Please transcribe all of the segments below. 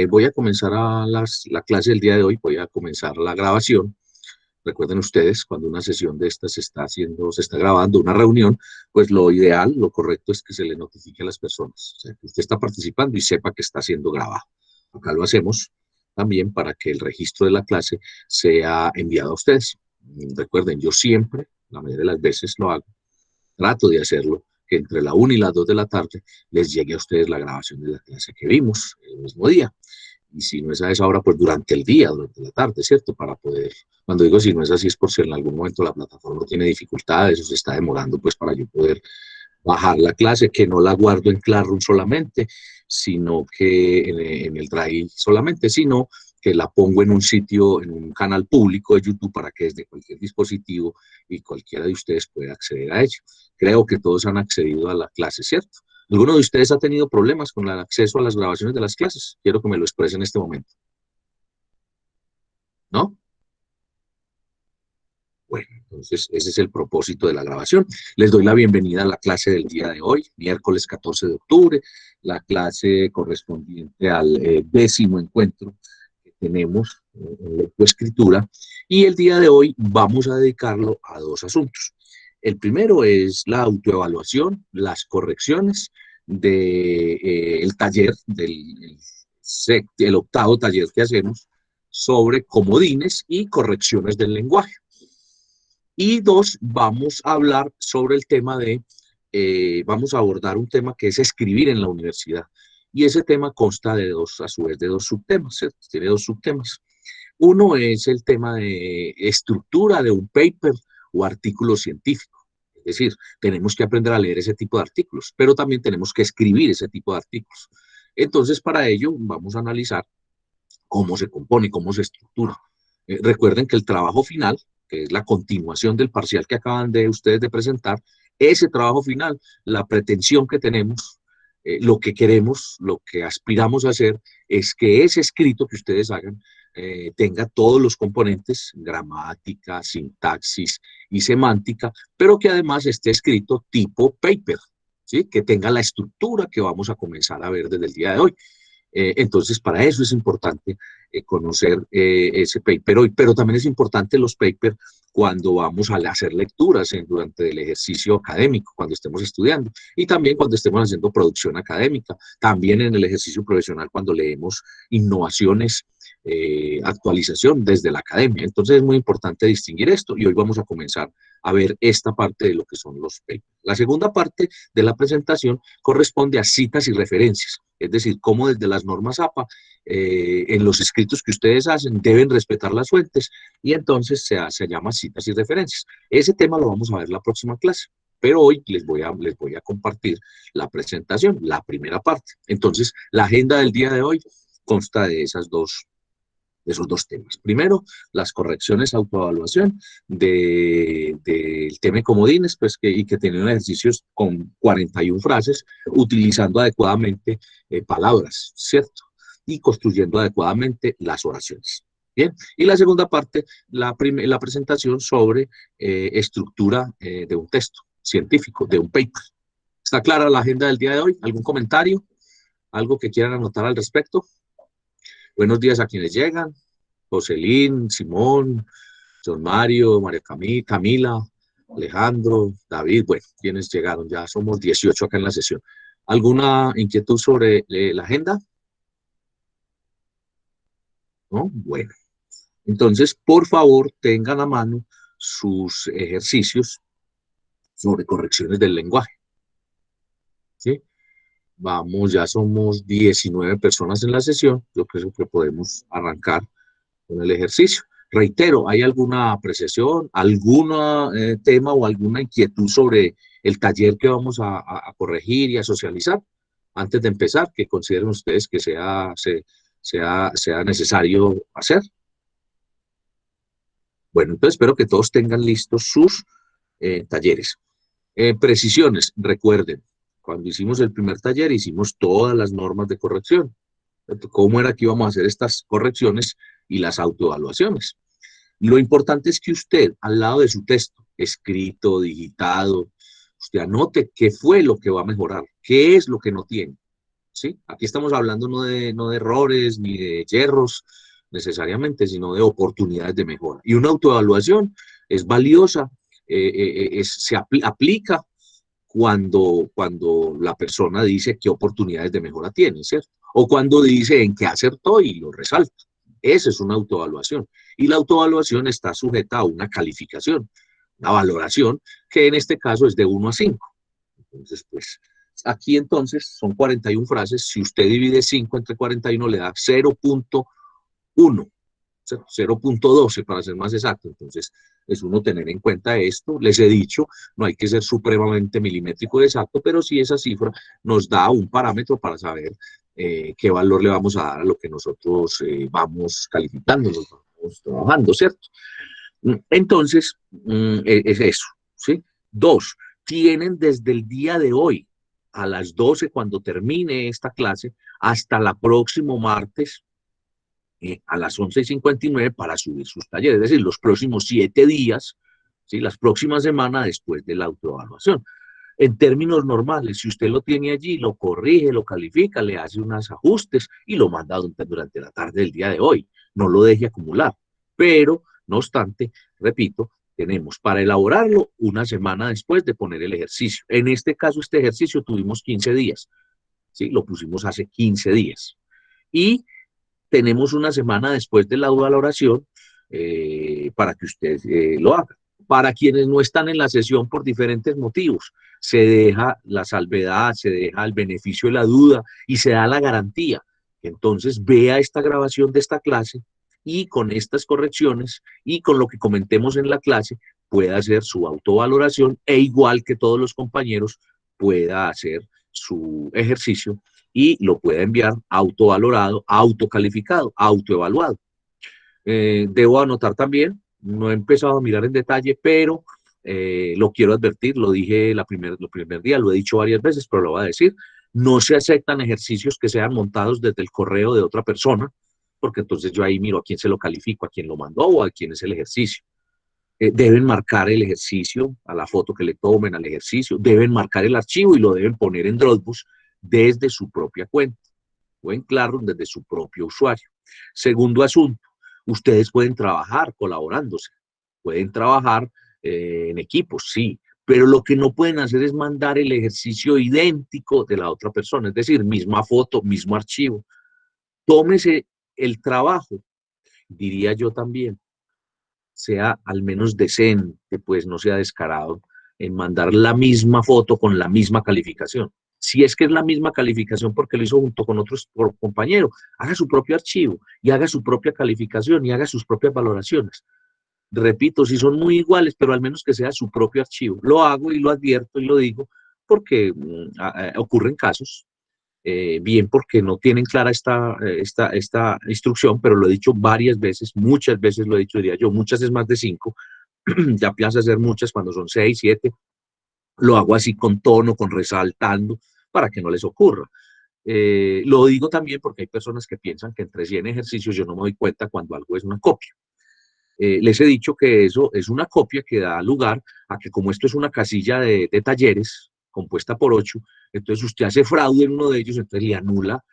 Voy a comenzar la clase del día de hoy, voy a comenzar la grabación. Recuerden ustedes, cuando una sesión de estas se está haciendo, se está grabando una reunión, pues lo ideal, lo correcto es que se le notifique a las personas. O sea, que usted está participando y sepa que está siendo grabado. Acá lo hacemos también para que el registro de la clase sea enviado a ustedes. Recuerden, yo siempre, la mayoría de las veces lo hago, trato de hacerlo, que entre la 1 y las 2 de la tarde les llegue a ustedes la grabación de la clase que vimos el mismo día. Y si no es a esa hora, pues durante el día, durante la tarde, ¿cierto? Para poder, cuando digo si no es así, es por si en algún momento la plataforma tiene dificultades o se está demorando, pues para yo poder bajar la clase, que no la guardo en Classroom solamente, sino que en el Drive solamente, sino que la pongo en un sitio, en un canal público de YouTube para que desde cualquier dispositivo y cualquiera de ustedes pueda acceder a ello. Creo que todos han accedido a la clase, ¿cierto? ¿Alguno de ustedes ha tenido problemas con el acceso a las grabaciones de las clases? Quiero que me lo expresen en este momento. ¿No? Bueno, entonces ese es el propósito de la grabación. Les doy la bienvenida a la clase del día de hoy, miércoles 14 de octubre, la clase correspondiente al 10º encuentro que tenemos en lectoescritura. Y el día de hoy vamos a dedicarlo a dos asuntos. El primero es la autoevaluación, las correcciones del taller, el octavo taller que hacemos sobre comodines y correcciones del lenguaje. Y dos, vamos a hablar sobre el tema vamos a abordar un tema que es escribir en la universidad. Y ese tema consta de dos, a su vez, de dos subtemas, ¿cierto? Tiene dos subtemas. Uno es el tema de estructura de un paper o artículo científico. Es decir, tenemos que aprender a leer ese tipo de artículos, pero también tenemos que escribir ese tipo de artículos. Entonces, para ello, vamos a analizar cómo se compone, cómo se estructura. Recuerden que el trabajo final, que es la continuación del parcial que acaban de ustedes de presentar, ese trabajo final, la pretensión que tenemos, lo que queremos, lo que aspiramos a hacer, es que ese escrito que ustedes hagan tenga todos los componentes, gramática, sintaxis y semántica, pero que además esté escrito tipo paper, ¿sí? Que tenga la estructura que vamos a comenzar a ver desde el día de hoy. Entonces, para eso es importante conocer ese paper hoy, pero también es importante los papers cuando vamos a hacer lecturas durante el ejercicio académico, cuando estemos estudiando, y también cuando estemos haciendo producción académica, también en el ejercicio profesional cuando leemos innovaciones, actualización desde la academia. Entonces es muy importante distinguir esto y hoy vamos a comenzar a ver esta parte de lo que son los papers. La segunda parte de la presentación corresponde a citas y referencias, es decir, cómo desde las normas APA, en los escritos que ustedes hacen, deben respetar las fuentes y entonces se llama citas y referencias. Ese tema lo vamos a ver la próxima clase, pero hoy les voy a compartir la presentación, la primera parte. Entonces, la agenda del día de hoy consta de esos dos temas. Primero, las correcciones autoevaluación del tema de comodines, pues y que tienen ejercicios con 41 frases, utilizando adecuadamente palabras, ¿cierto? Y construyendo adecuadamente las oraciones. Bien, y la segunda parte, la presentación sobre estructura de un texto científico, de un paper. ¿Está clara la agenda del día de hoy? ¿Algún comentario? ¿Algo que quieran anotar al respecto? Buenos días a quienes llegan. Jocelyn, Simón, John Mario, María Camila, Alejandro, David, bueno, quienes llegaron, ya somos 18 acá en la sesión. ¿Alguna inquietud sobre la agenda? ¿No? Bueno, entonces, por favor, tengan a mano sus ejercicios sobre correcciones del lenguaje, ¿sí? Vamos, ya somos 19 personas en la sesión, yo creo que podemos arrancar con el ejercicio. Reitero, ¿hay alguna apreciación, algún tema o alguna inquietud sobre el taller que vamos a corregir y a socializar? Antes de empezar, ¿qué consideren ustedes que sea necesario hacer? Bueno, entonces espero que todos tengan listos sus talleres. Precisiones, recuerden, cuando hicimos el primer taller hicimos todas las normas de corrección. ¿Cómo era que íbamos a hacer estas correcciones y las autoevaluaciones? Lo importante es que usted, al lado de su texto, escrito, digitado, usted anote qué fue lo que va a mejorar, qué es lo que no tiene. ¿sí? Aquí estamos hablando no de errores ni de yerros necesariamente, sino de oportunidades de mejora. Y una autoevaluación es valiosa, aplica cuando la persona dice qué oportunidades de mejora tiene, ¿cierto? O cuando dice en qué acertó y lo resalta. Esa es una autoevaluación. Y la autoevaluación está sujeta a una calificación, una valoración, que en este caso es de 1 a 5. Entonces, pues, aquí entonces son 41 frases. Si usted divide 5 entre 41, le da 0.1. 0.12 para ser más exacto. Entonces, es uno tener en cuenta esto. Les he dicho, no hay que ser supremamente milimétrico exacto, pero sí esa cifra nos da un parámetro para saber qué valor le vamos a dar a lo que nosotros vamos calificando, nos vamos trabajando, ¿cierto? Entonces, es eso, ¿sí? Dos, tienen desde el día de hoy a las 12, cuando termine esta clase, hasta la próximo martes, a las 11:59 para subir sus talleres, es decir, los próximos 7 días, ¿sí? Las próximas semanas después de la autoevaluación. En términos normales, si usted lo tiene allí, lo corrige, lo califica, le hace unos ajustes y lo manda durante la tarde del día de hoy. No lo deje acumular. Pero, no obstante, repito, tenemos para elaborarlo una semana después de poner el ejercicio. En este caso, este ejercicio tuvimos 15 días. ¿Sí? Lo pusimos hace 15 días. Y tenemos una semana después de la valoración para que usted lo haga. Para quienes no están en la sesión por diferentes motivos, se deja la salvedad, se deja el beneficio de la duda y se da la garantía. Entonces, vea esta grabación de esta clase y con estas correcciones y con lo que comentemos en la clase, pueda hacer su autovaloración e igual que todos los compañeros, pueda hacer su ejercicio y lo puede enviar autovalorado, autocalificado, autoevaluado. Debo anotar también, no he empezado a mirar en detalle, pero lo quiero advertir, lo dije el primer día, lo he dicho varias veces, pero lo voy a decir, no se aceptan ejercicios que sean montados desde el correo de otra persona, porque entonces yo ahí miro a quién se lo califico, a quién lo mandó o a quién es el ejercicio. Deben marcar el ejercicio, a la foto que le tomen al ejercicio, deben marcar el archivo y lo deben poner en Dropbox desde su propia cuenta o en Classroom desde su propio usuario. Segundo asunto, ustedes pueden trabajar colaborándose, pueden trabajar en equipos, sí, pero lo que no pueden hacer es mandar el ejercicio idéntico de la otra persona, es decir, misma foto, mismo archivo. Tómese el trabajo, diría yo también, sea al menos decente, pues no sea descarado en mandar la misma foto con la misma calificación. Si es que es la misma calificación porque lo hizo junto con otros compañeros, haga su propio archivo y haga su propia calificación y haga sus propias valoraciones. Repito, si son muy iguales, pero al menos que sea su propio archivo. Lo hago y lo advierto y lo digo porque ocurren casos, bien porque no tienen clara esta instrucción, pero lo he dicho varias veces, muchas veces lo he dicho, diría yo, muchas es más de 5, ya pienso hacer muchas cuando son 6, 7, lo hago así con tono, con resaltando, para que no les ocurra. Lo digo también porque hay personas que piensan que entre 100 ejercicios yo no me doy cuenta cuando algo es una copia. Les he dicho que eso es una copia que da lugar a que como esto es una casilla de talleres compuesta por 8, entonces usted hace fraude en uno de ellos, entonces le anula,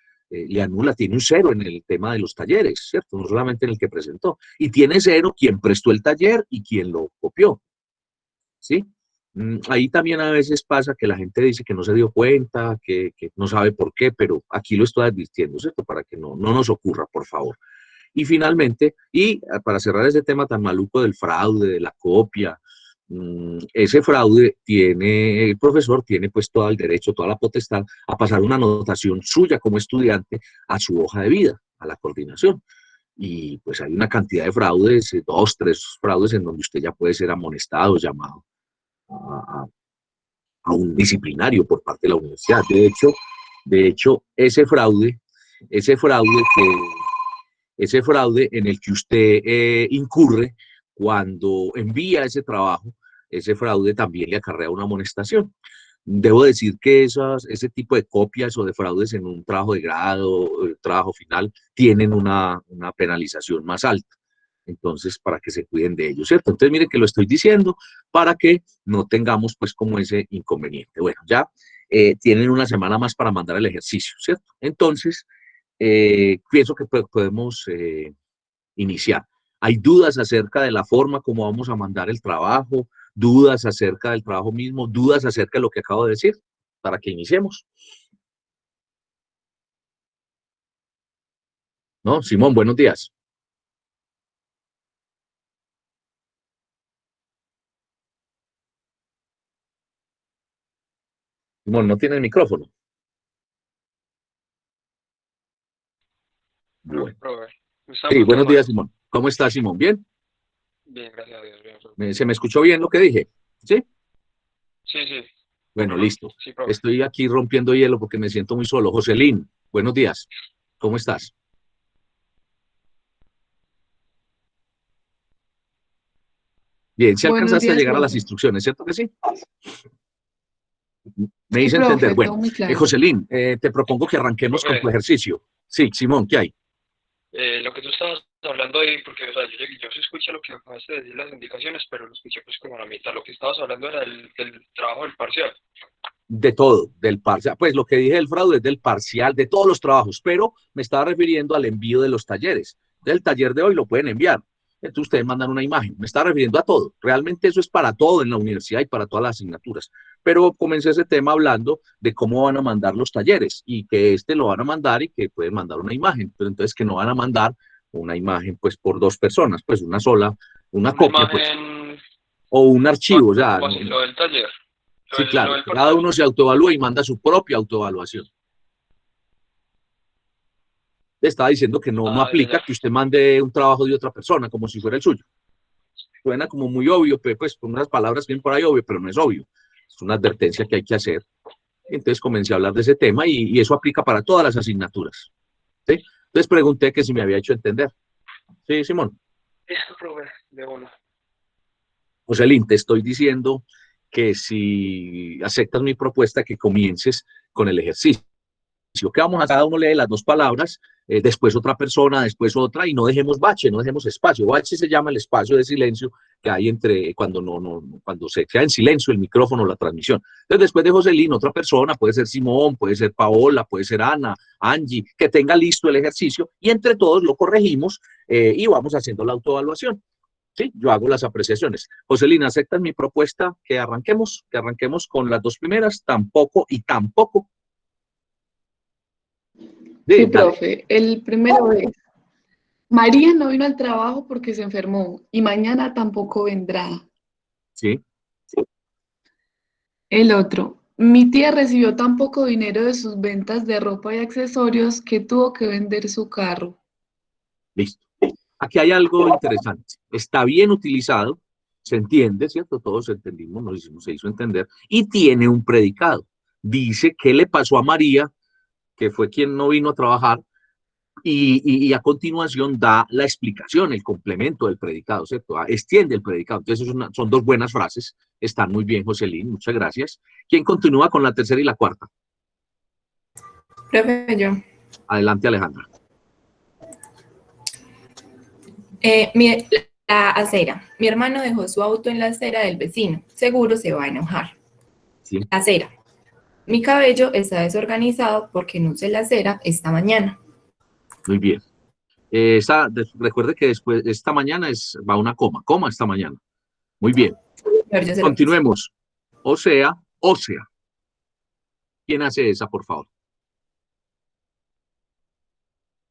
tiene un 0 en el tema de los talleres, ¿cierto? No solamente en el que presentó. Y tiene 0 quien prestó el taller y quien lo copió, ¿sí? Ahí también a veces pasa que la gente dice que no se dio cuenta, que no sabe por qué, pero aquí lo estoy advirtiendo, ¿cierto? Para que no nos ocurra, por favor. Y finalmente, y para cerrar ese tema tan maluco del fraude, de la copia, ese fraude tiene, el profesor tiene pues todo el derecho, toda la potestad a pasar una anotación suya como estudiante a su hoja de vida, a la coordinación. Y pues hay una cantidad de fraudes, 2, 3 fraudes en donde usted ya puede ser amonestado, llamado a, a un disciplinario por parte de la universidad. De hecho ese fraude que ese fraude en el que usted incurre cuando envía ese trabajo, ese fraude también le acarrea una amonestación. Debo decir que ese tipo de copias o de fraudes en un trabajo de grado, trabajo final, tienen una penalización más alta. Entonces, para que se cuiden de ellos, ¿cierto? Entonces, mire que lo estoy diciendo para que no tengamos, pues, como ese inconveniente. Bueno, ya tienen una semana más para mandar el ejercicio, ¿cierto? Entonces, pienso que podemos iniciar. ¿Hay dudas acerca de la forma como vamos a mandar el trabajo? ¿Dudas acerca del trabajo mismo? ¿Dudas acerca de lo que acabo de decir? Para que iniciemos. ¿No? Simón, buenos días. Simón, no tiene el micrófono. Bueno. Profe, me está Sí, muy buenos días, calmado. Simón. ¿Cómo está, Simón? ¿Bien? Bien, gracias a Dios. Bien, profe. ¿Se me escuchó bien lo que dije? ¿Sí? Sí, sí. Bueno, Ujú. listo. Sí, profe. Estoy aquí rompiendo hielo porque me siento muy solo. Joselín, buenos días. ¿Cómo estás? Bien, si Buenos alcanzaste a días, llegar a las profe. instrucciones, ¿cierto que sí? Me Sí, hice entender. profe, Bueno, todo muy claro. Joselín, te propongo que arranquemos con tu Profe, ejercicio. Sí, Simón, ¿qué hay? lo que tú estabas hablando ahí, porque o sea, yo sí escuché lo que acabaste de decir, las indicaciones, pero lo escuché pues como a la mitad. Lo que estabas hablando era del trabajo del parcial. De todo, del parcial. Pues lo que dije del fraude es del parcial, de todos los trabajos, pero me estaba refiriendo al envío de los talleres. Del taller de hoy lo pueden enviar. Entonces ustedes mandan una imagen. Me estaba refiriendo a todo. Realmente eso es para todo en la universidad y para todas las asignaturas. Pero comencé ese tema hablando de cómo van a mandar los talleres y que lo van a mandar y que pueden mandar una imagen. Pero entonces que no van a mandar una imagen pues por dos personas, pues una sola, una Una copia pues, imagen, o un archivo. O sea, como así, lo del taller, sí, lo claro, del cada parcial. uno se autoevalúa y manda su propia autoevaluación. Le estaba diciendo que no Ah, ya, aplica ya. que usted mande un trabajo de otra persona como si fuera el suyo. Suena como muy obvio, pues con unas palabras que vienen por ahí obvio, pero no es obvio. Es una advertencia que hay que hacer. Entonces comencé a hablar de ese tema y eso aplica para todas las asignaturas. ¿Sí? Entonces pregunté que si me había hecho entender. Sí, Simón. Listo, profe, de uno. Joselín, te estoy diciendo que si aceptas mi propuesta, que comiences con el ejercicio. Que vamos a cada uno lee las dos palabras, después otra persona, después otra, y no dejemos bache, no dejemos espacio. Bache se llama el espacio de silencio que hay entre cuando cuando se queda en silencio el micrófono o la transmisión. Entonces, después de Joselín, otra persona, puede ser Simón, puede ser Paola, puede ser Ana, Angie, que tenga listo el ejercicio, y entre todos lo corregimos y vamos haciendo la autoevaluación. Sí, yo hago las apreciaciones. Joselín, ¿aceptan mi propuesta que arranquemos con las dos primeras? Tampoco y tampoco. Sí, Sí, dale. profe. El primero es, María no vino al trabajo porque se enfermó y mañana tampoco vendrá. Sí, El otro, mi tía recibió tan poco dinero de sus ventas de ropa y accesorios que tuvo que vender su carro. listo. Aquí hay algo interesante. Está bien utilizado, se entiende, ¿cierto? Todos entendimos, se hizo entender, y tiene un predicado. Dice qué le pasó a María, que fue quien no vino a trabajar, y a continuación da la explicación, el complemento del predicado, ¿cierto? Extiende el predicado. Entonces son dos buenas frases. Están muy bien, Joselín, muchas gracias. ¿Quién continúa con la tercera y la cuarta? Profe, yo. Adelante, Alejandra. La acera. Mi hermano dejó su auto en la acera del vecino. Seguro se va a enojar. Sí, La acera. Mi cabello está desorganizado porque no usé la acera esta mañana. muy bien. Recuerde que después, esta mañana va una coma esta mañana. Muy bien. Pero yo se lo puse. Continuemos. O sea. ¿Quién hace esa, por favor?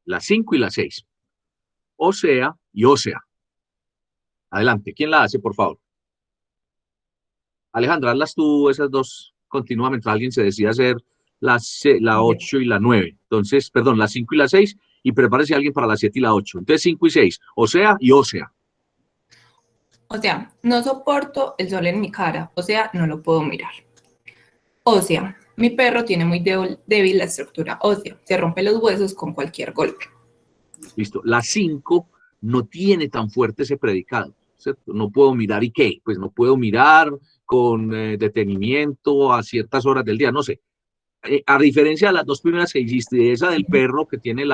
La 5 y la 6. O sea. Adelante. ¿Quién la hace, por favor? Alejandra, hazlas tú esas dos continuamente. Alguien se decide hacer la Yo. 8 y la 9. Entonces, perdón, la 5 y la 6. Y prepárese alguien para la 7 y la 8. Entonces, 5 y 6. O sea. O sea, no soporto el sol en mi cara. O sea, no lo puedo mirar. O sea, mi perro tiene muy débil la estructura ósea. Se rompe los huesos con cualquier golpe. Listo. La 5 no tiene tan fuerte ese predicado, ¿cierto? No puedo mirar y qué, pues no puedo mirar con detenimiento a ciertas horas del día, no sé. A diferencia de las dos primeras que hiciste, esa del perro que tiene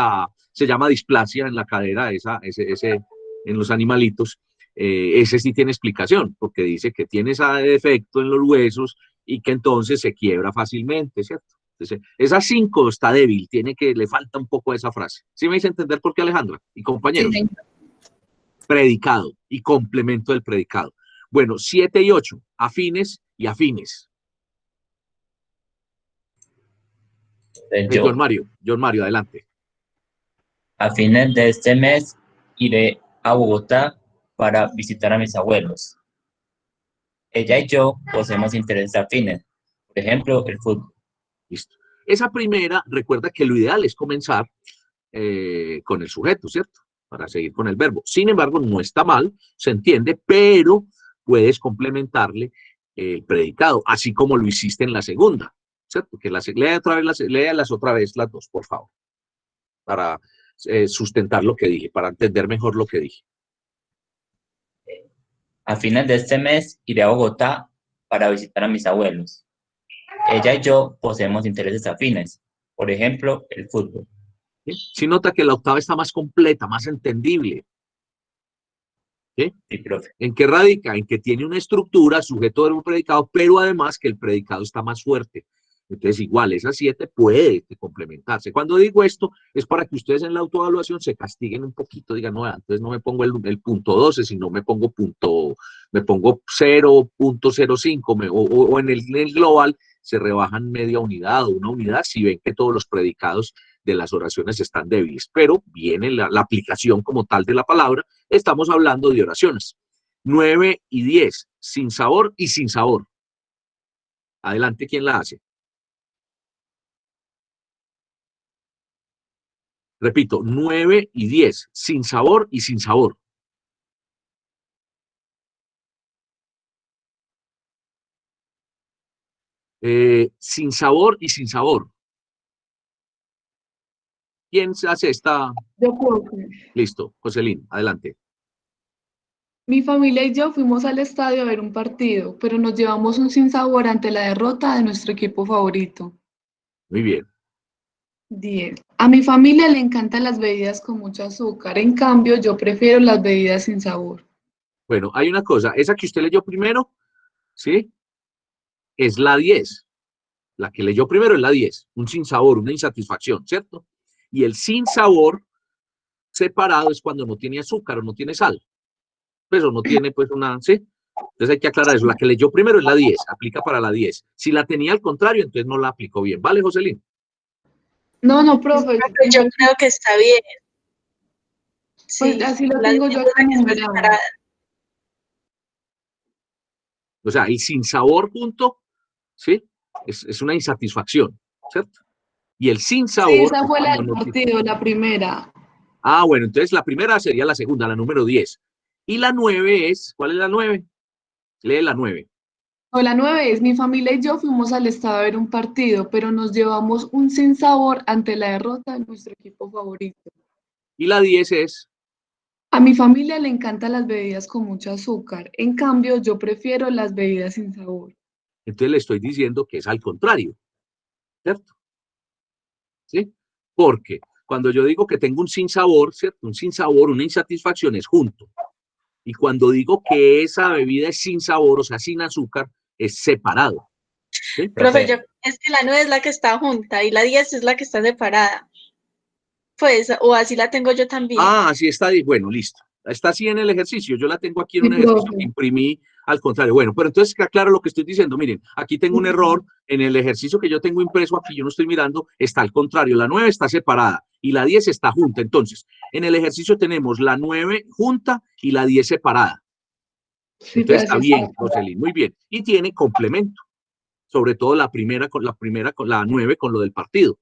se llama displasia en la cadera, en los animalitos, ese sí tiene explicación, porque dice que tiene ese defecto en los huesos y que entonces se quiebra fácilmente, ¿cierto? Entonces, esa 5 está débil, le falta un poco a esa frase. ¿Sí me hice entender por qué, Alejandra? Y Sí, compañeros, señor. predicado y complemento del predicado. Bueno, 7 y 8, afines y afines. Yo, John Mario, adelante. a fines de este mes, iré a Bogotá para visitar a mis abuelos. Ella y yo poseemos intereses afines, por ejemplo, el fútbol. Listo. Esa primera, recuerda que lo ideal es comenzar con el sujeto, ¿cierto? Para seguir con el verbo. Sin embargo, no está mal, se entiende, pero puedes complementarle el predicado, así como lo hiciste en la segunda, ¿cierto? Léalas otra vez las dos, por favor, para sustentar lo que dije, para entender mejor lo que dije. A fines de este mes, iré a Bogotá para visitar a mis abuelos. Ella y yo poseemos intereses afines, por ejemplo, el fútbol. ¿Sí? Sí nota que la octava está más completa, más entendible. ¿Sí? Sí, profe. ¿En qué radica? En que tiene una estructura, sujeto de un predicado, pero además que el predicado está más fuerte. Entonces, igual, esa 7 puede complementarse. Cuando digo esto, es para que ustedes en la autoevaluación se castiguen un poquito, digan, no, entonces no me pongo el punto 12, sino me pongo 0.05, o en el global se rebajan media unidad o una unidad si ven que todos los predicados de las oraciones están débiles. Pero viene la aplicación como tal de la palabra, estamos hablando de oraciones. 9 y 10, sin sabor y sin sabor. Adelante, ¿quién la hace? Repito, 9 y 10, sin sabor y sin sabor. Sin sabor y sin sabor. ¿Quién se hace esta? Yo creo que Listo, Joselín, adelante. mi familia y yo fuimos al estadio a ver un partido, pero nos llevamos un sinsabor ante la derrota de nuestro equipo favorito. Muy bien. 10. A mi familia le encantan las bebidas con mucho azúcar, en cambio yo prefiero las bebidas sin sabor. Bueno, hay una cosa, esa que usted leyó primero, ¿sí? Es la 10. La que leyó primero es la 10. Un sinsabor, una insatisfacción, ¿cierto? Y el sinsabor separado es cuando no tiene azúcar o no tiene sal. Pues o no tiene pues una, ¿sí? Entonces hay que aclarar eso. La que leyó primero es la 10, aplica para la 10. Si la tenía al contrario, entonces no la aplicó bien. ¿Vale, Joselín? No, no, profe, Yo creo que está bien. pues Sí, así lo la tengo yo es la acá que está numerado. separada. O sea, el sinsabor junto, ¿sí? Es una insatisfacción, ¿cierto? Y el Sí, sinsabor esa es fue la cuando del no tiene. partido, la primera. Ah, bueno, entonces la primera sería la segunda, la número 10. Y la 9 es, ¿cuál es la 9? Lee la 9. O la 9 es, mi familia y yo fuimos al estadio a ver un partido, pero nos llevamos un sinsabor ante la derrota de nuestro equipo favorito. Y la 10 es, A mi familia le encantan las bebidas con mucho azúcar, en cambio yo prefiero las bebidas sin sabor. entonces le estoy diciendo que es al contrario, ¿cierto? ¿Sí? Porque cuando yo digo que tengo un sinsabor, ¿cierto? Un sinsabor, una insatisfacción es junto. Y cuando digo que esa bebida es sin sabor, o sea, sin azúcar, es separado. ¿Sí? Profe, Profe, es que la 9 es la que está junta y la 10 es la que está separada. Pues, o así la tengo yo también. Ah, así está. Bueno, listo. Está así en el ejercicio. Yo la tengo aquí en Sí, un ejercicio que profe. imprimí al contrario. Bueno, pero entonces aclaro lo que estoy diciendo. Miren, aquí tengo un error. En el ejercicio que yo tengo impreso aquí, yo no estoy mirando, está al contrario. La 9 está separada y la 10 está junta. Entonces, en el ejercicio tenemos la 9 junta y la 10 separada. Sí, Entonces pero está así está. bien, Jocelyn, muy bien. Y tiene complemento, sobre todo la primera con la 9 con lo del partido.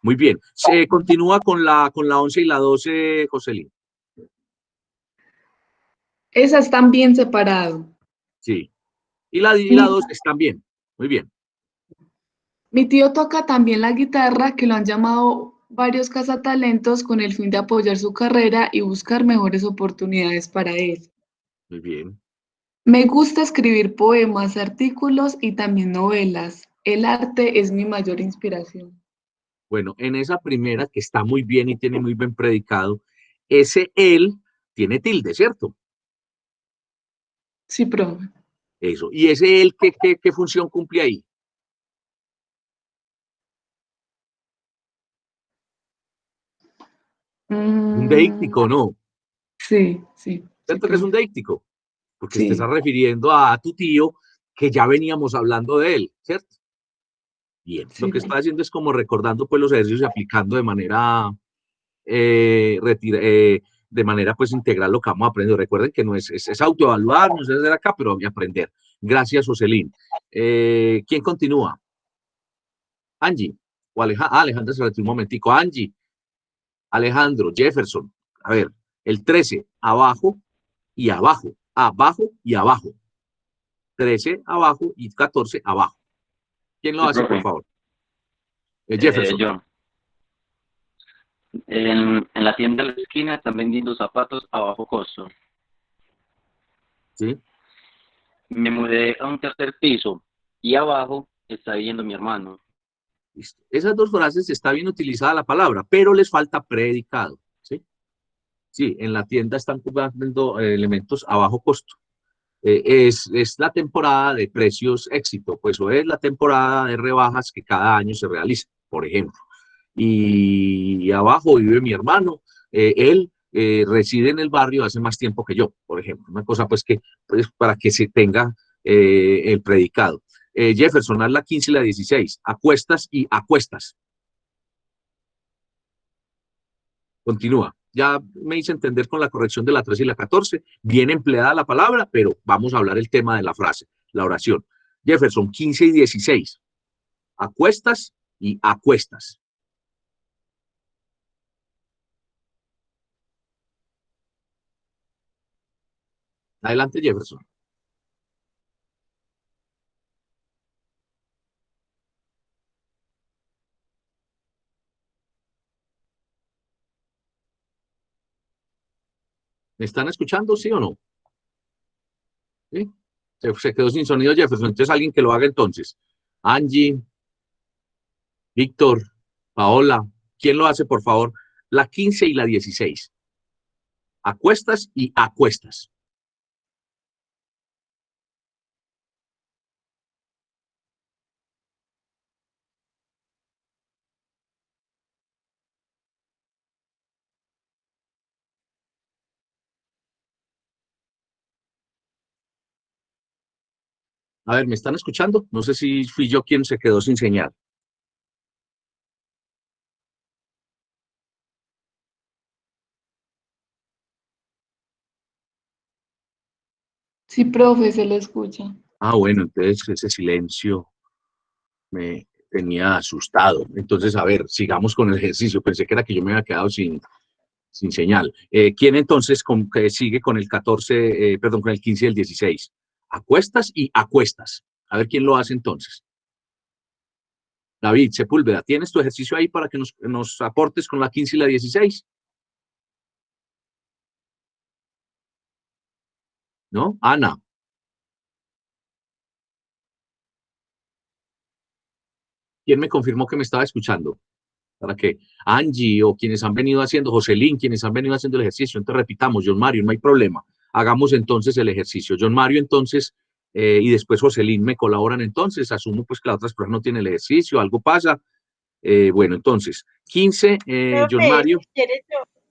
Muy bien. Se continúa con la 11 y la 12, Jocelyn. Esas están bien separadas. Sí. Y la 10 y Mi, la 2 están bien. Muy bien. mi tío toca también la guitarra, que lo han llamado varios cazatalentos con el fin de apoyar su carrera y buscar mejores oportunidades para él. Muy bien. Me gusta escribir poemas, artículos y también novelas. El arte es mi mayor inspiración. Bueno, en esa primera que está muy bien y tiene muy bien predicado, ese él tiene tilde, ¿cierto? Sí, profe. Eso. ¿Y ese él qué función cumple ahí? Un Mm, deíctico, ¿no? sí, sí, sí, ¿Cierto que es un profe. deíctico? Porque te estás Sí, refiriendo a tu tío, que ya veníamos hablando de él, ¿cierto? Bien, lo sí, que está profe. haciendo es como recordando pues los ejercicios y aplicando de manera de manera pues integral lo que vamos a aprender. Recuerden que no es autoevaluar, no es desde acá, pero aprender. Gracias, Jocelyn. ¿Quién continúa? Angie. O Alejandra se retiró un momentico. Angie, Alejandro, Jefferson. A ver, el 13, abajo y abajo. Abajo y abajo. 13 abajo y 14 abajo. ¿Quién lo Sí, hace, por profe. favor? Jefferson. Yo. En la tienda de la esquina están vendiendo zapatos a bajo costo. ¿Sí? Me mudé a un tercer piso y abajo está viviendo mi hermano. Listo. Esas dos frases está bien utilizada la palabra, pero les falta predicado. ¿Sí? Sí, en la tienda están comprando elementos a bajo costo. Es la temporada de precios éxito, pues o es la temporada de rebajas que cada año se realiza, por ejemplo. Y abajo vive mi hermano, él reside en el barrio hace más tiempo que yo, por ejemplo. Una cosa pues que, pues, para que se tenga el predicado. Jefferson, haz la 15 y la 16, acuestas y acuestas. Continúa. Ya me hice entender con la corrección de la 3 y la 14. Bien empleada la palabra, pero vamos a hablar el tema de la frase, la oración. Jefferson, 15 y 16. Acuestas y acuestas. Adelante, Jefferson. ¿Me están escuchando, sí o no? ¿Sí? Se quedó sin sonido Jefferson. Entonces, alguien que lo haga entonces. Angie, Víctor, Paola. ¿Quién lo hace, por favor? La 15 y la 16. Acuestas y acuestas. A ver, ¿me están escuchando? No sé si fui yo quien se quedó sin señal. Sí, profe, se le escucha. Ah, bueno, entonces ese silencio me tenía asustado. Entonces, a ver, sigamos con el ejercicio. Pensé que era que yo me había quedado sin señal. ¿Quién entonces que sigue con el 14, perdón, con el 15 y el 16? Acuestas y acuestas. A ver quién lo hace entonces. David Sepúlveda, ¿tienes tu ejercicio ahí para que nos aportes con la 15 y la 16? ¿No? Ana, ¿quién me confirmó que me estaba escuchando? Para que Angie o quienes han venido haciendo, Jocelyn, quienes han venido haciendo el ejercicio, entonces repitamos, John Mario, no hay problema. Hagamos entonces el ejercicio. John Mario, entonces, y después Jocelyn me colaboran entonces. Asumo pues que la otra persona no tiene el ejercicio, algo pasa. Bueno, entonces, 15, John Profe, Mario, si quieres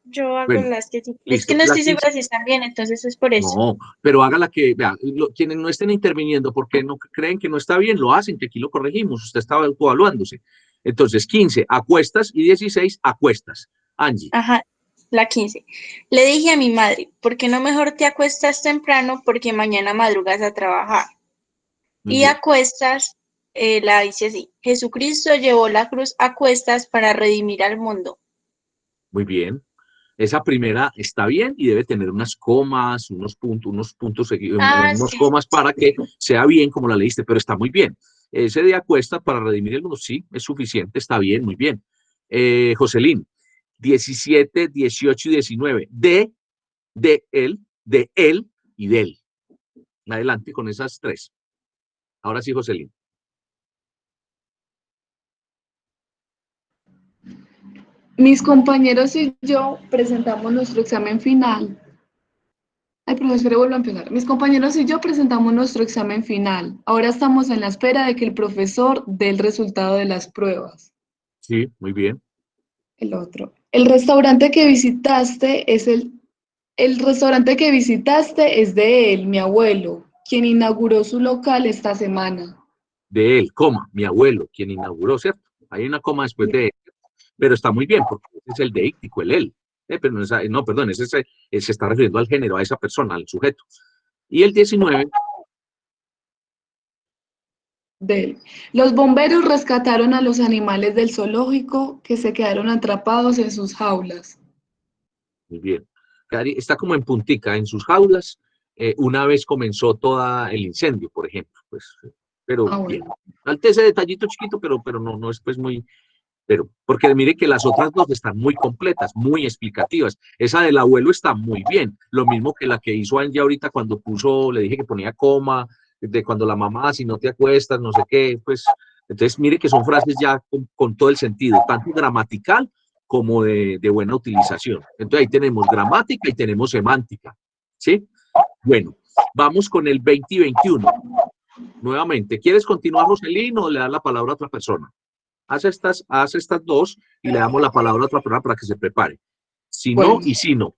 yo hago bueno, las que sí. Es que listo. no La estoy 15, segura si están bien, entonces es por eso. no, pero hágala que, vea, quienes no estén interviniendo porque no creen que no está bien, lo hacen, que aquí lo corregimos, usted estaba evaluándose. Entonces, 15, acuestas y 16, acuestas. Angie, Ajá, la 15. Le dije a mi madre, ¿por qué no mejor te acuestas temprano porque mañana madrugas a trabajar? muy Y bien, acuestas, la dice así, Jesucristo llevó la cruz a cuestas para redimir al mundo. muy bien. Esa primera está bien y debe tener unas comas, unos puntos seguidos, Ah, unos sí, comas para que sea bien como la leíste, pero está muy bien. Ese de acuesta para redimir el mundo, sí, es suficiente, está bien, muy bien. Jocelyn, 17, 18 y 19. De él y de él. Adelante con esas tres. Ahora sí, Jocelyn. Mis compañeros y yo presentamos nuestro examen final. Ay, profesor, vuelvo a empezar. Mis compañeros y yo presentamos nuestro examen final. Ahora estamos en la espera de que el profesor dé el resultado de las pruebas. Sí, muy bien. El otro. El restaurante que visitaste es de él, mi abuelo, quien inauguró su local esta semana. De él, coma, mi abuelo, quien inauguró, ¿cierto? Hay una coma después de él, pero está muy bien, porque ese es el deíctico, el él. Pero no, no, perdón, se está refiriendo al género, a esa persona, al sujeto. Y el 19, De él. Los bomberos rescataron a los animales del zoológico que se quedaron atrapados en sus jaulas. muy bien. Está como en puntica, en sus jaulas, una vez comenzó todo el incendio, por ejemplo. Pues, pero bien. Bueno. Falta ese detallito chiquito, pero no es pues muy. Pero, porque mire que las otras dos están muy completas, muy explicativas. Esa del abuelo está muy bien. Lo mismo que la que hizo Angie ahorita cuando puso, le dije que ponía coma, de cuando la mamá, si no te acuestas, no sé qué, pues. Entonces, mire que son frases ya con todo el sentido, tanto gramatical como de buena utilización. Entonces, ahí tenemos gramática y tenemos semántica. ¿Sí? Bueno, vamos con el 20 y 21. Nuevamente, ¿quieres continuar, Roselín, o le das la palabra a otra persona? Haz estas dos y le damos la palabra a otra persona para que se prepare. Si no Bueno. y si no.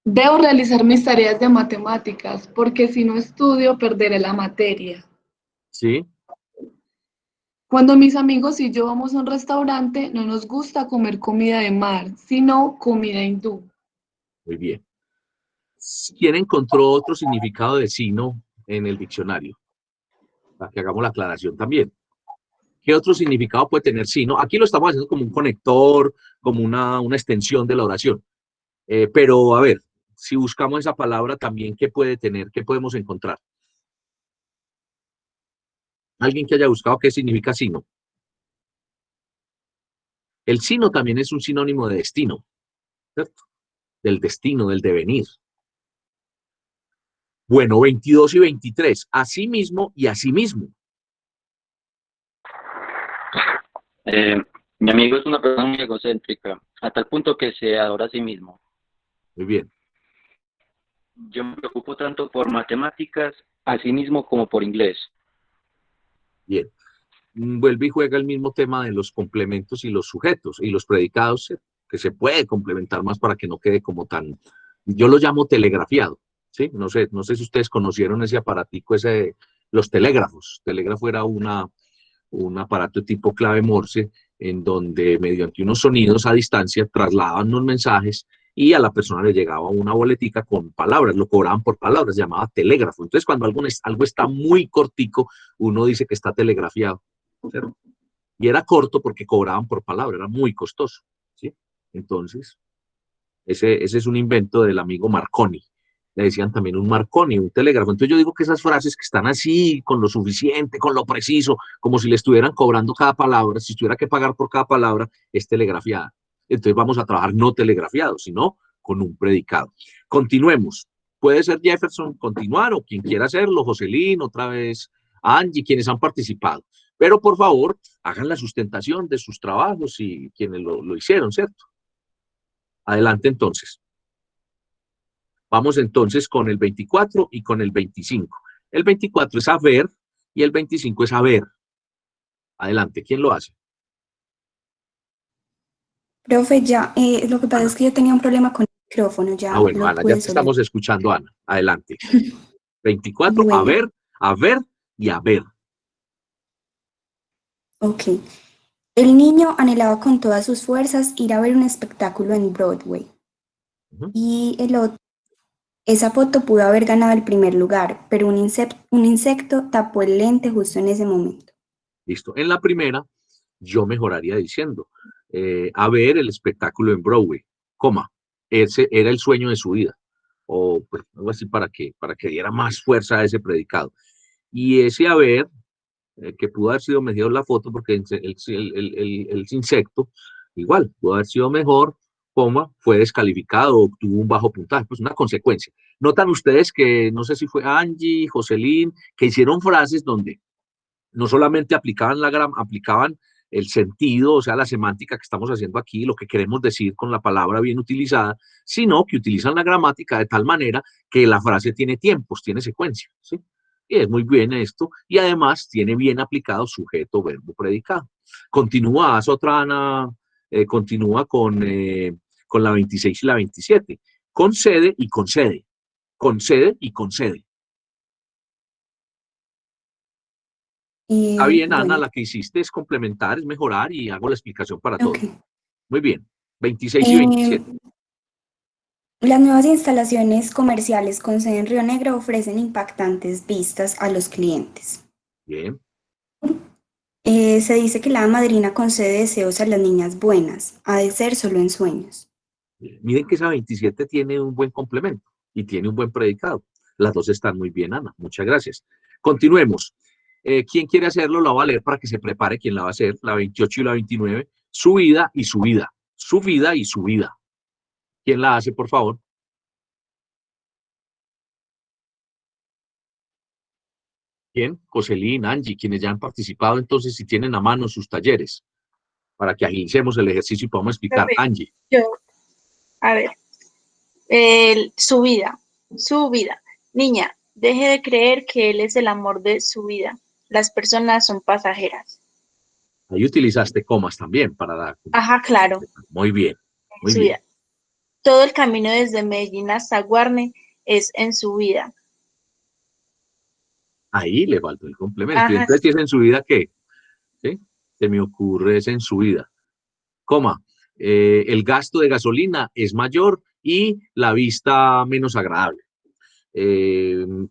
Debo realizar mis tareas de matemáticas porque si no estudio perderé la materia. ¿Sí? Cuando mis amigos y yo vamos a un restaurante, no nos gusta comer comida de mar, sino comida hindú. Muy bien. ¿Quién encontró otro significado de sino en el diccionario? Para que hagamos la aclaración también. ¿Qué otro significado puede tener sino? Aquí lo estamos haciendo como un conector, como una extensión de la oración. Pero, a ver, si buscamos esa palabra también, ¿qué puede tener? ¿Qué podemos encontrar? ¿Alguien que haya buscado qué significa sino? El sino también es un sinónimo de destino, ¿cierto? Del destino, del devenir. Bueno, 22 y 23, asimismo y asimismo. Mi amigo es una persona muy egocéntrica, a tal punto que se adora a sí mismo. Muy bien. Yo me preocupo tanto por matemáticas, a sí mismo, como por inglés. Bien. Vuelve y juega el mismo tema de los complementos y los sujetos y los predicados, que se puede complementar más para que no quede como tan, yo lo llamo telegrafiado, ¿sí? No sé si ustedes conocieron ese aparatico, los telégrafos. Telégrafo era un aparato tipo clave Morse en donde mediante unos sonidos a distancia trasladaban unos mensajes y a la persona le llegaba una boletica con palabras, lo cobraban por palabras, se llamaba telégrafo. Entonces, cuando algo está muy cortico, uno dice que está telegrafiado, ¿cierto? Y era corto porque cobraban por palabra, era muy costoso, ¿sí? Entonces, ese es un invento del amigo Marconi. Le decían también un Marconi, un telégrafo. Entonces yo digo que esas frases que están así, con lo suficiente, con lo preciso, como si le estuvieran cobrando cada palabra, si tuviera que pagar por cada palabra, es telegrafiada. Entonces vamos a trabajar no telegrafiado, sino con un predicado. Continuemos. Puede ser Jefferson continuar o quien quiera hacerlo, Jocelyn, otra vez Angie, quienes han participado. Pero por favor, hagan la sustentación de sus trabajos y quienes lo hicieron, ¿cierto? Adelante entonces. Vamos entonces con el 24 y con el 25. El 24 es haber y el 25 es haber. Adelante, ¿quién lo hace? Profe, ya, lo que pasa Ana. es que yo tenía un problema con el micrófono, ya Bueno, lo Ana, ya pude te estamos solucionar. escuchando, Ana. Adelante. 24, Bueno, haber y haber. ok. El niño anhelaba con todas sus fuerzas ir a ver un espectáculo en Broadway. Uh-huh. Y el otro, esa foto pudo haber ganado el primer lugar, pero un insecto tapó el lente justo en ese momento. Listo. En la primera, yo mejoraría diciendo, a ver el espectáculo en Broadway, coma, ese era el sueño de su vida. O pues, algo así para que diera más fuerza a ese predicado. Y ese haber que pudo haber sido mejor la foto porque el insecto, igual, pudo haber sido mejor, coma, fue descalificado, obtuvo un bajo puntaje, pues una consecuencia. Notan ustedes que, no sé si fue Angie, Jocelyn, que hicieron frases donde no solamente aplicaban el sentido, o sea, la semántica que estamos haciendo aquí, lo que queremos decir con la palabra bien utilizada, sino que utilizan la gramática de tal manera que la frase tiene tiempos, tiene secuencia, ¿sí? Y es muy bien esto, y además tiene bien aplicado sujeto, verbo, predicado. Continúa, haz otra, Ana, continúa con la 26 y la 27. Concede y concede. Concede y concede. Está bien, Ana, Bueno, la que hiciste es complementar, es mejorar y hago la explicación para ok. todos. Muy bien. 26 y 27. Las nuevas instalaciones comerciales con sede en Río Negro ofrecen impactantes vistas a los clientes. Bien. Se dice que la hada madrina concede deseos a las niñas buenas, ha de ser solo en sueños. Miren que esa 27 tiene un buen complemento y tiene un buen predicado. Las dos están muy bien, Ana. Muchas gracias. Continuemos. ¿Quién quiere hacerlo? La voy a leer para que se prepare quién la va a hacer. La 28 y la 29. Su vida y su vida. Su vida y su vida. ¿Quién la hace, por favor? ¿Quién? Jocelyn, Angie, quienes ya han participado, entonces, si tienen a mano sus talleres, para que agilicemos el ejercicio y podamos explicar. Profe, Angie. yo, a ver, su vida, su vida. Niña, deje de creer que él es el amor de su vida. Las personas son pasajeras. Ahí utilizaste comas también para dar. Ajá, claro, Muy bien, muy su bien. vida. Todo el camino desde Medellín hasta Guarne es en su vida. Ahí le faltó el complemento. Y Ajá, entonces, ¿qué es en su vida qué? ¿Sí? Se me ocurre es en su vida. Coma, el gasto de gasolina es mayor y la vista menos agradable.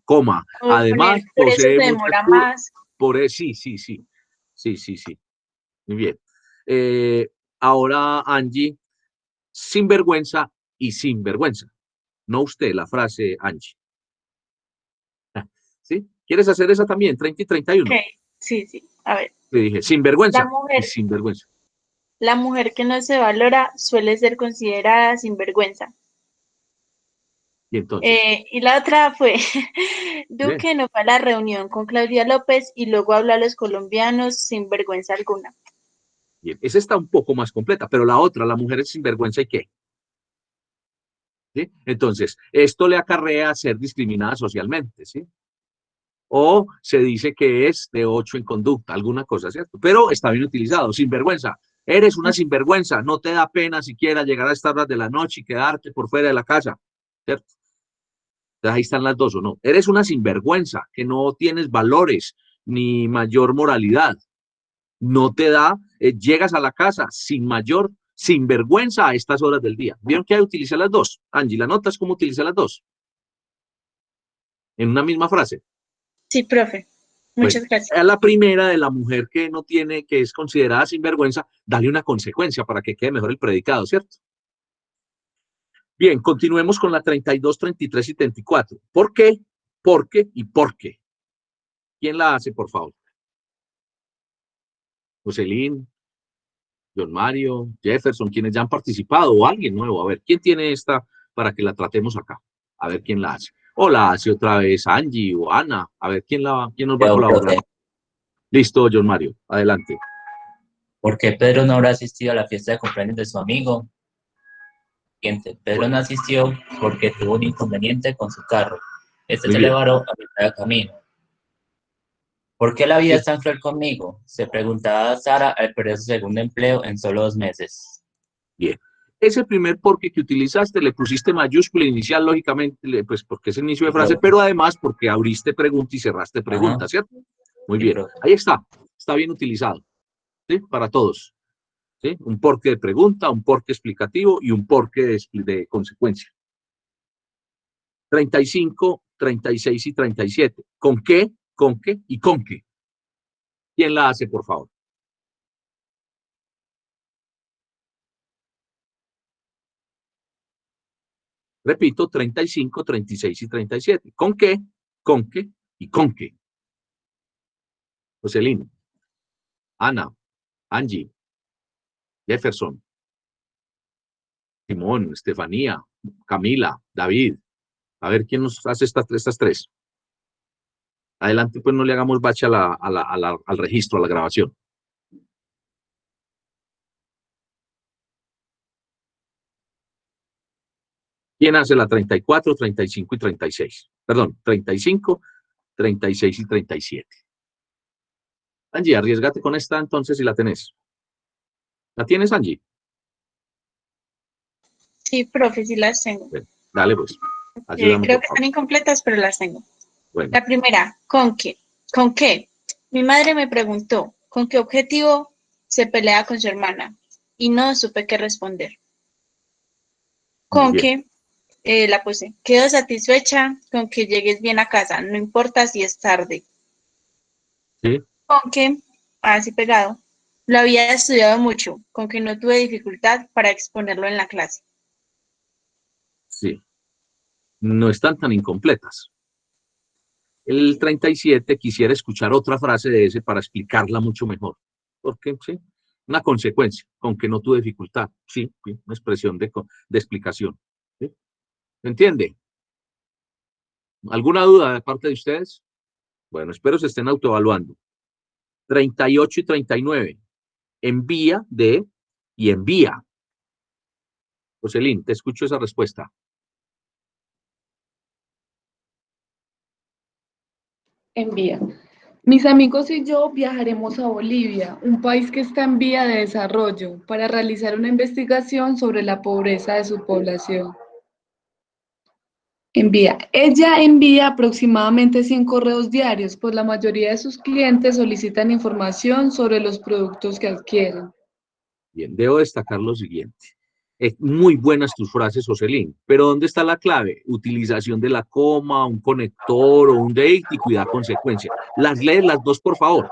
Coma, puedo poner, además por eso posee se muchas demora más. sí, sí, sí, sí, sí, sí. Muy bien. Ahora, Angie, sinvergüenza y sinvergüenza. No usted, la frase Angie. ¿Sí? ¿Quieres hacer esa también? 30 y 31. Ok, sí, sí, a ver. Le dije, La sinvergüenza y mujer, sinvergüenza. la mujer que no se valora suele ser considerada sinvergüenza. Y entonces, Y la otra fue, bien, Duque no fue a la reunión con Claudia López y luego habló a los colombianos sin vergüenza alguna. bien. Esa está un poco más completa, pero la otra, la mujer es sinvergüenza y qué. ¿Sí? Entonces, esto le acarrea ser discriminada socialmente, ¿sí? O se dice que es de 8 en conducta, alguna cosa, ¿cierto? Pero está bien utilizado, sinvergüenza. Eres una sinvergüenza, no te da pena siquiera llegar a estas horas de la noche y quedarte por fuera de la casa, ¿cierto? Entonces ahí están las dos, ¿o no? Eres una sinvergüenza, que no tienes valores ni mayor moralidad. No te da, llegas a la casa sin mayor, sin vergüenza a estas horas del día. ¿Vieron que hay utilicé las dos? Angie, ¿la notas cómo utilicé las dos? En una misma frase. Sí, profe. Bueno, Muchas gracias. a la primera de la mujer que no tiene, que es considerada sinvergüenza, dale una consecuencia para que quede mejor el predicado, ¿cierto? Bien, continuemos con la 32, 33 y 34. ¿Por qué? ¿Por qué? ¿Y por qué? ¿Quién la hace, por favor? Jocelyn, John Mario, Jefferson, quienes ya han participado, o alguien nuevo. A ver, ¿quién tiene esta para que la tratemos acá? A ver quién la hace. O la hace otra vez Angie o Ana. A ver, quién nos va a Yo, colaborar? profe, Listo, John Mario. Adelante. ¿por qué Pedro no habrá asistido a la fiesta de cumpleaños de su amigo? Siguiente, Pedro no asistió porque tuvo un inconveniente con su carro. Este Muy se le bien. varó a mitad de camino. ¿Por qué la vida Bien. es tan cruel conmigo? Se preguntaba Sara al perder su segundo empleo en solo 2 meses. Bien. Ese primer porque que utilizaste, le pusiste mayúscula inicial, lógicamente, pues porque es el inicio de Sí, frase, profe. pero además porque abriste pregunta y cerraste pregunta, Ajá, ¿cierto? Muy sí, bien. profe. Ahí está. Está bien utilizado. ¿Sí? Para todos. ¿Sí? Un porqué de pregunta, un porqué explicativo y un porqué de consecuencia. 35, 36 y 37. ¿Con qué? ¿Con qué? ¿Y con qué? ¿Quién la hace, por favor? Repito, 35, 36 y 37. ¿Con qué? ¿Con qué? ¿Y con qué? Jocelyn, Ana, Angie, Jefferson, Simón, Estefanía, Camila, David. A ver quién nos hace estas tres. Adelante, pues no le hagamos bache al registro, a la grabación. ¿Quién hace la 34, 35 y 36? Perdón, 35, 36 y 37. Angie, arriesgate con esta entonces si la tenés. ¿La tienes, Angie? Sí, profe, sí las tengo. Bueno, dale pues. Ayúdame, Creo por que favor. están incompletas, pero las tengo. Bueno, La primera, ¿con qué? ¿Con qué? Mi madre me preguntó, ¿con qué objetivo se pelea con su hermana? Y no supe qué responder. muy ¿Con bien. qué? La puse. Quedo satisfecha con que llegues bien a casa, no importa si es tarde. ¿Sí? Con que, así pegado, lo había estudiado mucho, con que no tuve dificultad para exponerlo en la clase. Sí. No están tan incompletas. El 37 quisiera escuchar otra frase de ese para explicarla mucho mejor. Porque, sí, una consecuencia, con que no tuve dificultad. Sí, sí, una expresión de explicación. ¿Sí? ¿Me entiende? ¿Alguna duda de parte de ustedes? Bueno, espero se estén autoevaluando. 38 y 39. Envía de y envía. Jocelyn, te escucho esa respuesta. Envía. Mis amigos y yo viajaremos a Bolivia, un país que está en vía de desarrollo, para realizar una investigación sobre la pobreza de su población. Envía. Ella envía aproximadamente 100 correos diarios, pues la mayoría de sus clientes solicitan información sobre los productos que adquieren. Bien, debo destacar lo siguiente. Muy buenas tus frases, Jocelyn, pero ¿dónde está la clave? Utilización de la coma, un conector o un date y cuidar consecuencia. Las lees las dos, por favor.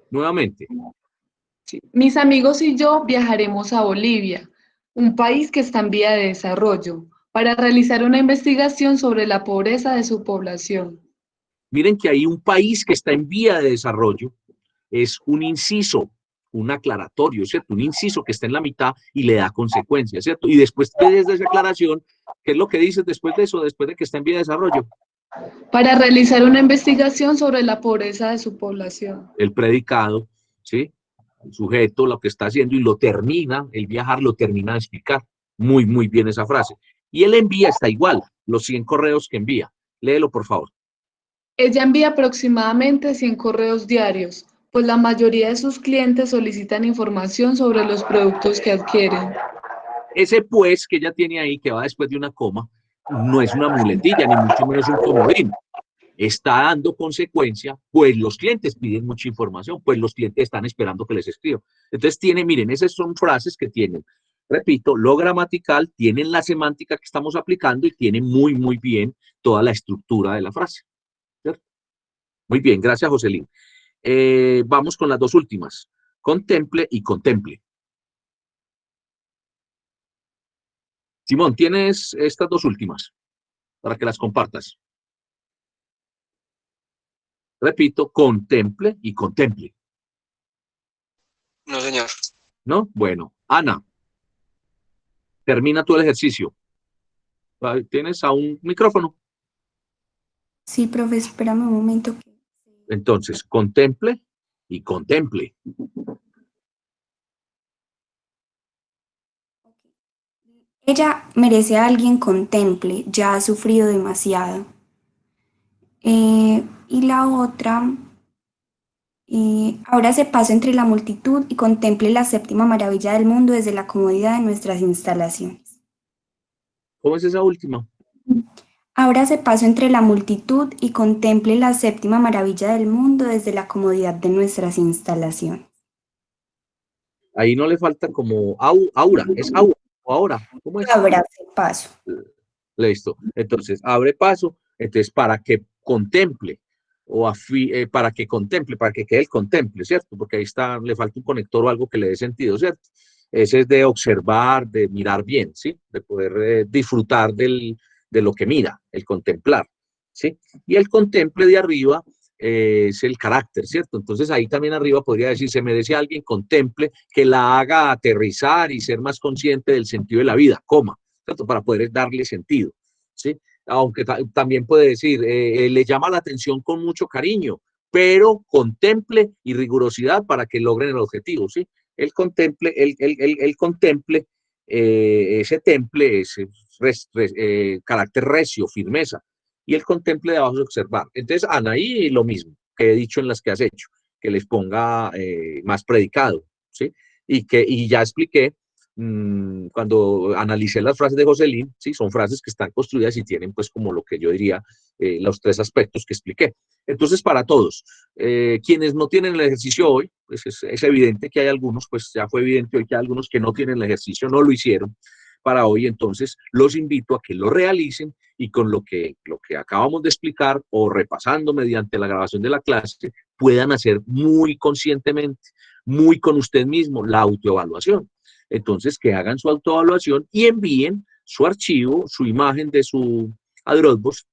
Nuevamente. Sí. Mis amigos y yo viajaremos a Bolivia, un país que está en vía de desarrollo, para realizar una investigación sobre la pobreza de su población. Miren que hay un país que está en vía de desarrollo, es un inciso, un aclaratorio, ¿cierto? Un inciso que está en la mitad y le da consecuencias, ¿cierto? Y después de esa aclaración, ¿qué es lo que dices después de eso, después de que está en vía de desarrollo? Para realizar una investigación sobre la pobreza de su población. El predicado, ¿sí? El sujeto, lo que está haciendo y lo termina, el viajar lo termina de explicar. Muy, muy bien esa frase. Y el envía está igual, los 100 correos que envía. Léelo, por favor. Ella envía aproximadamente 100 correos diarios, pues la mayoría de sus clientes solicitan información sobre los productos que adquieren. Ese pues que ella tiene ahí, que va después de una coma, no es una muletilla, ni mucho menos un comodín. Está dando consecuencia, pues los clientes piden mucha información, pues los clientes están esperando que les escriba. Entonces miren, esas son frases que tienen, repito, lo gramatical, tienen la semántica que estamos aplicando y tienen muy, muy bien toda la estructura de la frase. ¿Cierto? Muy bien, gracias, Jocelyn. Vamos con las dos últimas. Contemple y contemple. Simón, tienes estas dos últimas para que las compartas. Repito, contemple y contemple. No, señor. ¿No? Bueno, Ana, termina tú el ejercicio. ¿Tienes a un micrófono? Sí, profe, espérame un momento. Entonces, contemple y contemple. Ella merece a alguien contemple, ya ha sufrido demasiado. Y la otra, ahora se pasa entre la multitud y contemple la séptima maravilla del mundo desde la comodidad de nuestras instalaciones. ¿Cómo es esa última? Ahora se pasa entre la multitud y contemple la séptima maravilla del mundo desde la comodidad de nuestras instalaciones. Ahí no le falta como aura, es aura o ahora. ¿Cómo es? Ábrase paso. Listo. Entonces, abre paso. Entonces, para que contemple para que contemple, para que quede el contemple, ¿cierto? Porque ahí está, le falta un conector o algo que le dé sentido, ¿cierto? Ese es de observar, de mirar bien, ¿sí? De poder disfrutar de lo que mira, el contemplar, ¿sí? Y el contemple de arriba es el carácter, ¿cierto? Entonces ahí también arriba podría decir, se merece a alguien contemple que la haga aterrizar y ser más consciente del sentido de la vida, coma, ¿cierto? Para poder darle sentido, ¿sí? Aunque también puede decir, le llama la atención con mucho cariño, pero contemple y rigurosidad para que logren el objetivo, ¿sí? El contemple, ese temple, carácter recio, firmeza, y el contemple de abajo es observar. Entonces, Anaí, lo mismo que he dicho en las que has hecho, que les ponga más predicado, ¿sí? Y ya expliqué, cuando analicé las frases de Jocelyn, ¿sí? Son frases que están construidas y tienen, pues, como lo que yo diría, los tres aspectos que expliqué. Entonces, para todos, quienes no tienen el ejercicio hoy, pues es evidente que hay algunos, pues ya fue evidente hoy que hay algunos que no tienen el ejercicio, no lo hicieron para hoy, entonces los invito a que lo realicen y con lo que acabamos de explicar o repasando mediante la grabación de la clase, puedan hacer muy conscientemente, muy con usted mismo, la autoevaluación. Entonces, que hagan su autoevaluación y envíen su archivo, su imagen de su Dropbox,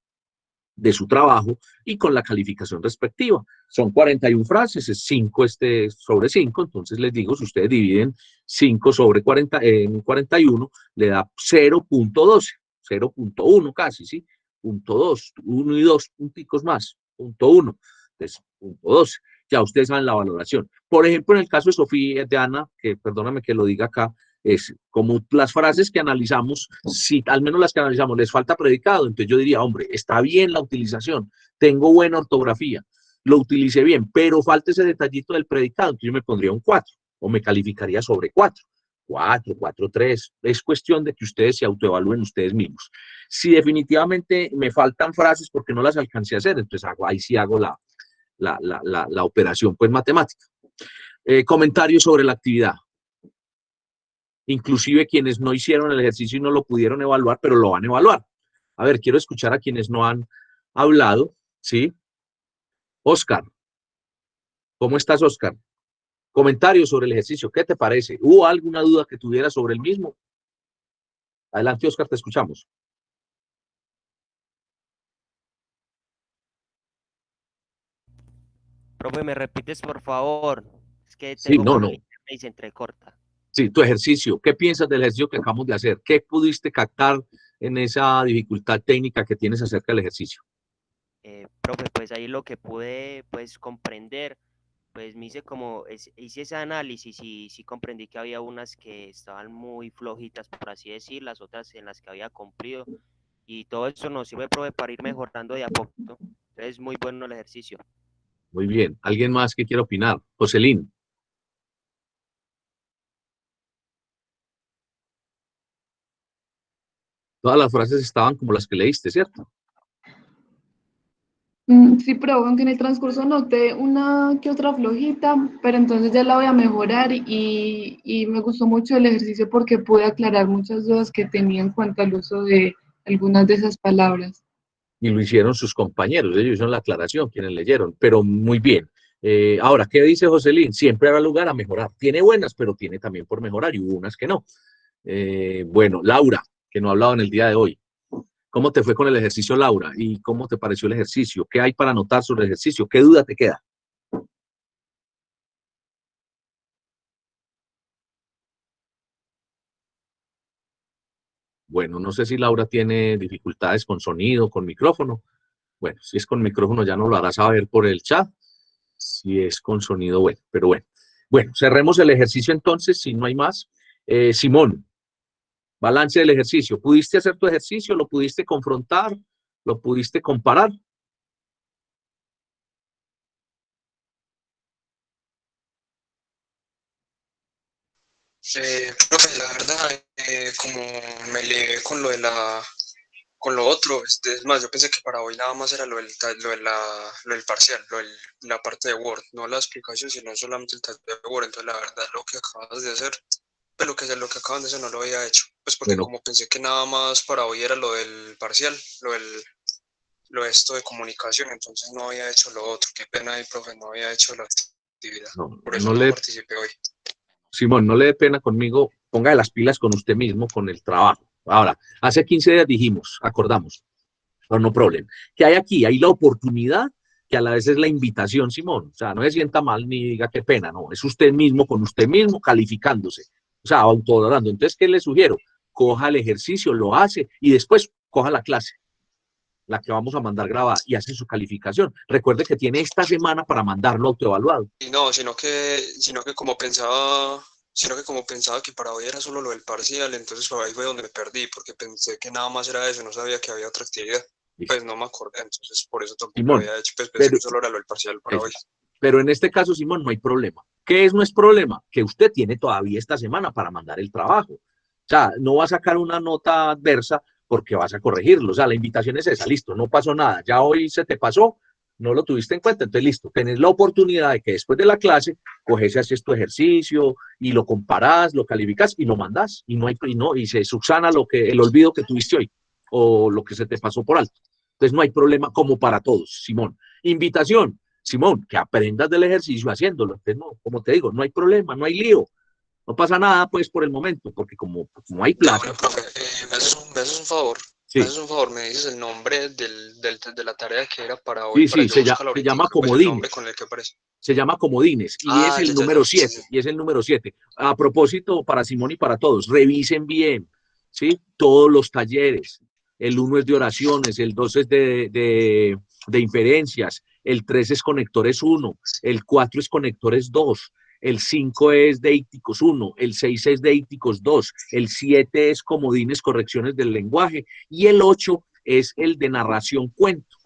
de su trabajo y con la calificación respectiva. Son 41 frases, es 5 sobre 5, entonces les digo, si ustedes dividen 5 sobre 40, en 41, le da 0.12, 0.1 casi, ¿sí? Punto 2, 1 y 2 punticos más, punto 1, entonces punto 12. Ya ustedes saben la valoración. Por ejemplo, en el caso de Sofía, de Ana, que perdóname que lo diga acá, es como las frases que analizamos, si al menos las que analizamos les falta predicado, entonces yo diría, hombre, está bien la utilización, tengo buena ortografía, lo utilicé bien, pero falta ese detallito del predicado, entonces yo me pondría un 4 o me calificaría sobre 4. 4, 4, 3, es cuestión de que ustedes se autoevalúen ustedes mismos. Si definitivamente me faltan frases porque no las alcancé a hacer, entonces ahí sí hago la operación pues matemática. Comentarios sobre la actividad. Inclusive quienes no hicieron el ejercicio y no lo pudieron evaluar, pero lo van a evaluar. A ver, quiero escuchar a quienes no han hablado, ¿sí? Oscar, ¿cómo estás, Oscar? Comentarios sobre el ejercicio, ¿qué te parece? ¿Hubo alguna duda que tuvieras sobre el mismo? Adelante, Oscar, te escuchamos. Profe, ¿me repites, por favor? Es que Sí, tengo no, mal no. internet y se entrecorta. Sí, tu ejercicio. ¿Qué piensas del ejercicio que acabamos de hacer? ¿Qué pudiste captar en esa dificultad técnica que tienes acerca del ejercicio? Profe, pues ahí lo que pude pues comprender, pues me hice hice ese análisis y sí comprendí que había unas que estaban muy flojitas, por así decir, las otras en las que había cumplido. Y todo eso nos sirve, profe, para ir mejorando de a poquito. Entonces, muy bueno el ejercicio. Muy bien. ¿Alguien más que quiera opinar? Jocelyn. Todas las frases estaban como las que leíste, ¿cierto? Sí, pero aunque en el transcurso noté una que otra flojita, pero entonces ya la voy a mejorar y me gustó mucho el ejercicio porque pude aclarar muchas dudas que tenía en cuanto al uso de algunas de esas palabras. Y lo hicieron sus compañeros, ellos hicieron la aclaración, quienes leyeron, pero muy bien. Ahora, ¿qué dice Jocelyn? Siempre habrá lugar a mejorar. Tiene buenas, pero tiene también por mejorar y hubo unas que no. Bueno, Laura, que no ha hablado en el día de hoy. ¿Cómo te fue con el ejercicio, Laura? ¿Y cómo te pareció el ejercicio? ¿Qué hay para anotar sobre el ejercicio? ¿Qué duda te queda? Bueno, no sé si Laura tiene dificultades con sonido, con micrófono. Bueno, si es con micrófono ya nos lo hará saber por el chat. Si es con sonido, bueno, pero bueno. Bueno, cerremos el ejercicio entonces, si no hay más. Simón, balance del ejercicio. ¿Pudiste hacer tu ejercicio? ¿Lo pudiste confrontar? ¿Lo pudiste comparar? Profe, la verdad, como me lié con con lo otro, es más, yo pensé que para hoy nada más era lo del parcial, la parte de Word, no la explicación, sino solamente el test de Word. Entonces, la verdad, lo que acabas de hacer, pues lo que acaban de hacer no lo había hecho, pues porque Bueno, como pensé que nada más para hoy era lo del parcial, lo de esto de comunicación, entonces no había hecho lo otro. Qué pena ahí, profe, no había hecho la actividad, no, por eso no no le, participé hoy. Simón, no le dé pena conmigo, ponga de las pilas con usted mismo, con el trabajo. Ahora, hace 15 días dijimos, acordamos, no problem, que hay aquí, hay la oportunidad que a la vez es la invitación, Simón. O sea, no se sienta mal ni diga qué pena, no, es usted mismo con usted mismo calificándose, o sea, autodorando. Entonces, ¿qué le sugiero? Coja el ejercicio, lo hace y después coja la clase, la que vamos a mandar grabada y hace su calificación. Recuerde que tiene esta semana para mandarlo autoevaluado. Y no, sino que como pensaba sino que como pensaba que para hoy era solo lo del parcial, entonces por ahí fue donde me perdí, porque pensé que nada más era eso, no sabía que había otra actividad. Pues no me acordé, entonces por eso tampoco lo Simón, había hecho, pues pensé pero, que solo era lo del parcial para eso. hoy. Pero en este caso, Simón, no hay problema. ¿Qué es no es problema? Que usted tiene todavía esta semana para mandar el trabajo. O sea, no va a sacar una nota adversa porque vas a corregirlo. O sea, la invitación es esa, listo, no pasó nada. Ya hoy se te pasó, no lo tuviste en cuenta, entonces listo. Tenés la oportunidad de que después de la clase coges, haces tu ejercicio y lo comparás, lo calificas y lo mandás. Y no hay, y se subsana el olvido que tuviste hoy o lo que se te pasó por alto. Entonces no hay problema como para todos, Simón. Invitación, Simón, que aprendas del ejercicio haciéndolo. Entonces, no, como te digo, no hay problema, no hay lío. No pasa nada, pues, por el momento, porque como hay Ya, plata. bueno, profe, me haces un favor. Me Sí, haces un favor, me dices el nombre de la tarea que era para hoy, sí, para sí, yo buscarla se ahorita, llama pues el nombre comodines. con el que aparece. Se llama comodines y es Ah, el ya, ya, número ya, sí, 7 sí. y es el número 7. A propósito, para Simón y para todos, revisen bien, ¿sí? Todos los talleres. El 1 es de oraciones, el 2 es de inferencias, el 3 es conectores 1, el 4 es conectores 2, el 5 es deícticos 1, el 6 es deícticos 2, el 7 es comodines, correcciones del lenguaje y el 8 es el de narración cuento.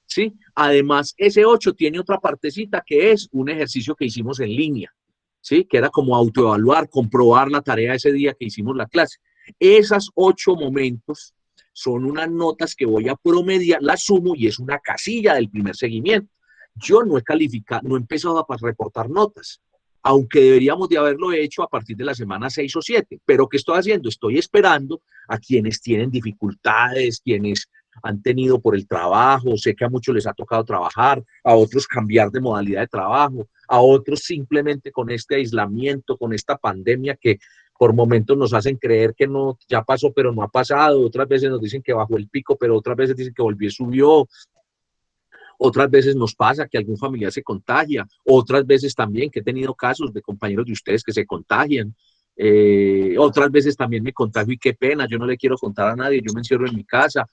¿Sí? Además, ese 8 tiene otra partecita que es un ejercicio que hicimos en línea, ¿sí? Que era como autoevaluar, comprobar la tarea ese día que hicimos la clase. Esas 8 momentos son unas notas que voy a promediar, las sumo y es una casilla del primer seguimiento. Yo no he calificado, no he empezado a reportar notas, aunque deberíamos de haberlo hecho a partir de la semana 6 o 7. Pero ¿qué estoy haciendo? Estoy esperando a quienes tienen dificultades, quienes han tenido por el trabajo, sé que a muchos les ha tocado trabajar, a otros cambiar de modalidad de trabajo, a otros simplemente con este aislamiento, con esta pandemia que por momentos nos hacen creer que no, ya pasó, pero no ha pasado, otras veces nos dicen que bajó el pico, pero otras veces dicen que volvió y subió, otras veces nos pasa que algún familiar se contagia, otras veces también que he tenido casos de compañeros de ustedes que se contagian, otras veces también me contagio y qué pena, yo no le quiero contar a nadie, yo me encierro en mi casa.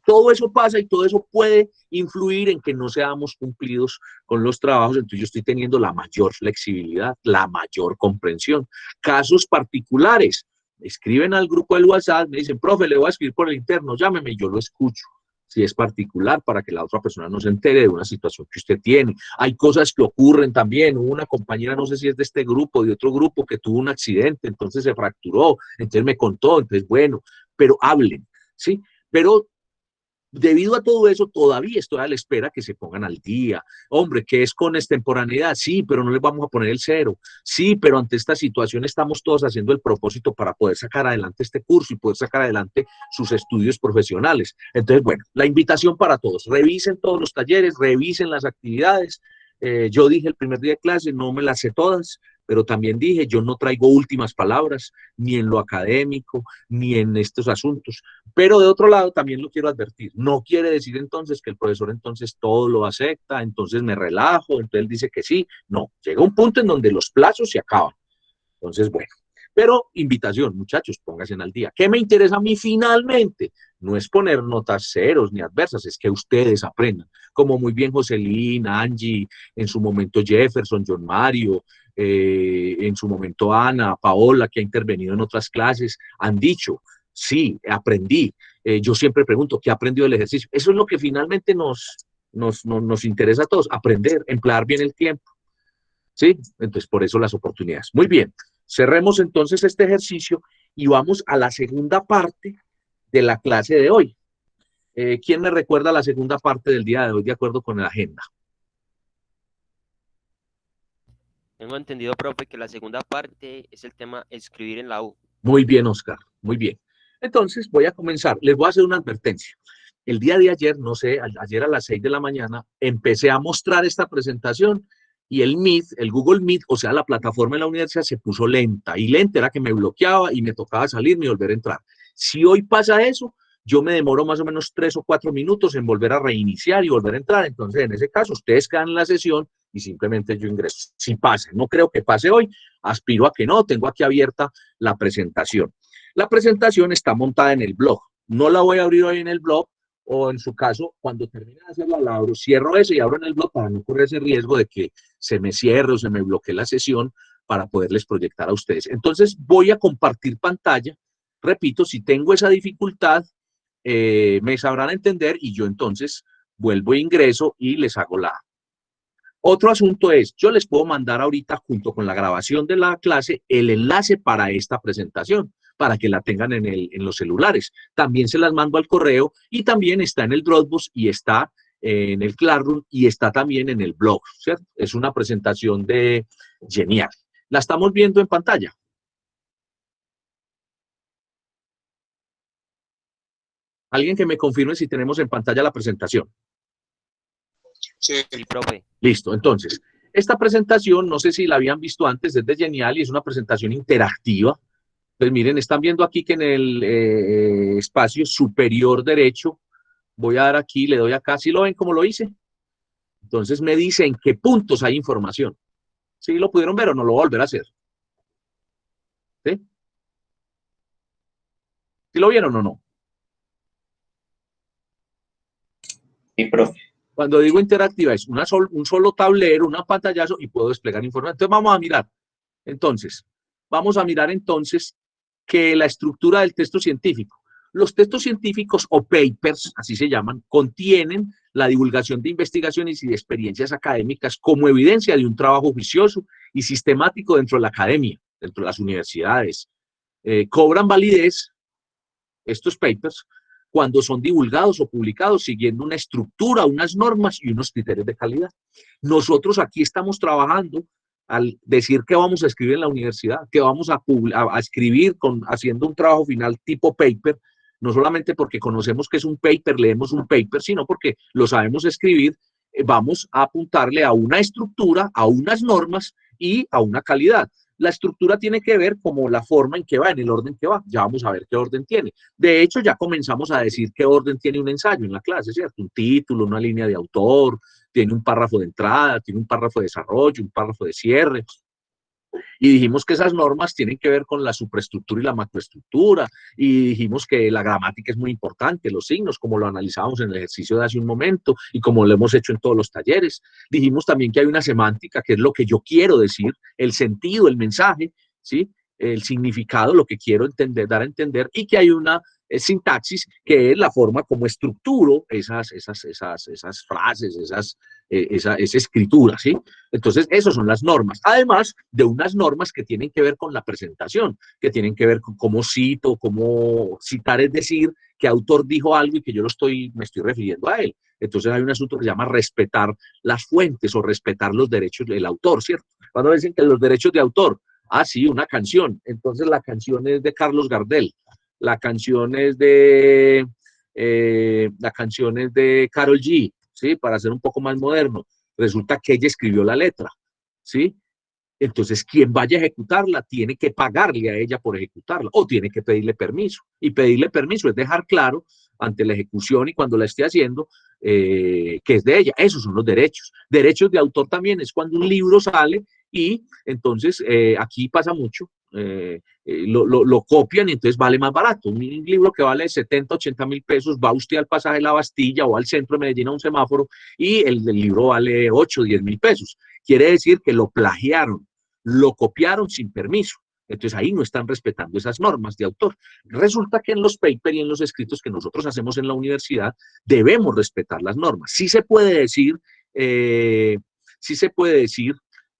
Todo eso pasa y todo eso puede influir en que no seamos cumplidos con los trabajos, entonces yo estoy teniendo la mayor flexibilidad, la mayor comprensión. Casos particulares, escriben al grupo del WhatsApp, me dicen, profe, le voy a escribir por el interno, llámeme, yo lo escucho si es particular, para que la otra persona no se entere de una situación que usted tiene. Hay cosas que ocurren también. Hubo una compañera, no sé si es de este grupo, de otro grupo, que tuvo un accidente, entonces se fracturó, entonces me contó, entonces bueno, pero hablen, ¿sí? Pero debido a todo eso, todavía estoy a la espera que se pongan al día. Hombre, ¿qué es con extemporaneidad? Sí, pero no les vamos a poner el 0. Sí, pero ante esta situación estamos todos haciendo el propósito para poder sacar adelante este curso y poder sacar adelante sus estudios profesionales. Entonces, bueno, la invitación para todos. Revisen todos los talleres, revisen las actividades. Yo dije el primer día de clase, no me las sé todas, pero también dije, yo no traigo últimas palabras, ni en lo académico, ni en estos asuntos. Pero de otro lado, también lo quiero advertir, no quiere decir entonces que el profesor entonces todo lo acepta, entonces me relajo, entonces él dice que sí. No, llega un punto en donde los plazos se acaban. Entonces, bueno, pero invitación, muchachos, pónganse al día. ¿Qué me interesa a mí finalmente? No es poner notas ceros ni adversas, es que ustedes aprendan. Como muy bien Jocelyn, Angie, en su momento Jefferson, John Mario, en su momento Ana, Paola, que ha intervenido en otras clases, han dicho, sí, aprendí. Yo siempre pregunto, ¿qué aprendió del ejercicio? Eso es lo que finalmente nos interesa a todos, aprender, emplear bien el tiempo. ¿Sí? Entonces, por eso las oportunidades. Muy bien, cerremos entonces este ejercicio y vamos a la segunda parte de la clase de hoy. ¿Quién me recuerda la segunda parte del día de hoy de acuerdo con la agenda? Tengo entendido, profe, que la segunda parte es el tema escribir en la U. Muy bien, Oscar, muy bien. Entonces, voy a comenzar. Les voy a hacer una advertencia. El día de ayer, no sé, ayer a las 6 de la mañana, empecé a mostrar esta presentación y el Meet, el Google Meet, o sea, la plataforma de la universidad se puso lenta y lenta era que me bloqueaba y me tocaba salirme y volver a entrar. Si hoy pasa eso, yo me demoro más o menos 3 o 4 minutos en volver a reiniciar y volver a entrar. Entonces, en ese caso, ustedes quedan en la sesión y simplemente yo ingreso. Si pasa, no creo que pase hoy, aspiro a que no, tengo aquí abierta la presentación. La presentación está montada en el blog. No la voy a abrir hoy en el blog, o en su caso, cuando termine de hacerla, la abro, cierro eso y abro en el blog para no correr ese riesgo de que se me cierre o se me bloquee la sesión, para poderles proyectar a ustedes. Entonces voy a compartir pantalla. Repito, si tengo esa dificultad, me sabrán entender y yo entonces vuelvo e ingreso y les hago la. Otro asunto es, yo les puedo mandar ahorita junto con la grabación de la clase el enlace para esta presentación, para que la tengan en los celulares. También se las mando al correo y también está en el Dropbox y está en el Classroom y está también en el blog, ¿cierto? Es una presentación de Genial. La estamos viendo en pantalla. Alguien que me confirme si tenemos en pantalla la presentación. Sí. Sí, profe. Listo, entonces, esta presentación, no sé si la habían visto antes, es de Genial y es una presentación interactiva. Pues miren, están viendo aquí que en el espacio superior derecho, voy a dar aquí, le doy acá, ¿sí lo ven como lo hice? Entonces me dice en qué puntos hay información. ¿Sí lo pudieron ver o no lo voy a volver a hacer? ¿Sí? ¿Sí lo vieron o no? Sí, profe. Cuando digo interactiva es un solo tablero, una pantallazo y puedo desplegar información. Entonces vamos a mirar. Entonces, vamos a mirar entonces que la estructura del texto científico. Los textos científicos o papers, así se llaman, contienen la divulgación de investigaciones y de experiencias académicas como evidencia de un trabajo juicioso y sistemático dentro de la academia, dentro de las universidades. Cobran validez estos papers cuando son divulgados o publicados siguiendo una estructura, unas normas y unos criterios de calidad. Nosotros aquí estamos trabajando al decir que vamos a escribir en la universidad, que vamos a escribir haciendo un trabajo final tipo paper, no solamente porque conocemos que es un paper, leemos un paper, sino porque lo sabemos escribir, vamos a apuntarle a una estructura, a unas normas y a una calidad. La estructura tiene que ver como la forma en que va, en el orden que va. Ya vamos a ver qué orden tiene. De hecho, ya comenzamos a decir qué orden tiene un ensayo en la clase, ¿cierto? Un título, una línea de autor, tiene un párrafo de entrada, tiene un párrafo de desarrollo, un párrafo de cierre. Y dijimos que esas normas tienen que ver con la superestructura y la macroestructura, y dijimos que la gramática es muy importante, los signos, como lo analizábamos en el ejercicio de hace un momento, y como lo hemos hecho en todos los talleres. Dijimos también que hay una semántica, que es lo que yo quiero decir, el sentido, el mensaje, ¿sí? El significado, lo que quiero entender, dar a entender, y que hay una sintaxis, que es la forma como estructuro esas frases, esa escritura, ¿sí? Entonces, esas son las normas, además de unas normas que tienen que ver con la presentación, que tienen que ver con cómo cito, cómo citar, es decir, que autor dijo algo y que yo me estoy refiriendo a él. Entonces, hay un asunto que se llama respetar las fuentes o respetar los derechos del autor, ¿cierto? Cuando dicen que los derechos de autor, sí, una canción, entonces la canción es de Carlos Gardel, la canción es de Karol G, ¿sí? Para ser un poco más moderno. Resulta que ella escribió la letra, ¿sí? Entonces, quien vaya a ejecutarla tiene que pagarle a ella por ejecutarla o tiene que pedirle permiso. Y pedirle permiso es dejar claro ante la ejecución y cuando la esté haciendo que es de ella. Esos son los derechos. Derechos de autor también es cuando un libro sale y entonces aquí pasa mucho. Lo copian y entonces vale más barato. Un libro que vale 70, 80 mil pesos, va usted al pasaje de la Bastilla o al centro de Medellín a un semáforo y el libro vale 8, 10 mil pesos. Quiere decir que lo plagiaron, lo copiaron sin permiso. Entonces ahí no están respetando esas normas de autor. Resulta que en los papers y en los escritos que nosotros hacemos en la universidad debemos respetar las normas. Sí se puede decir,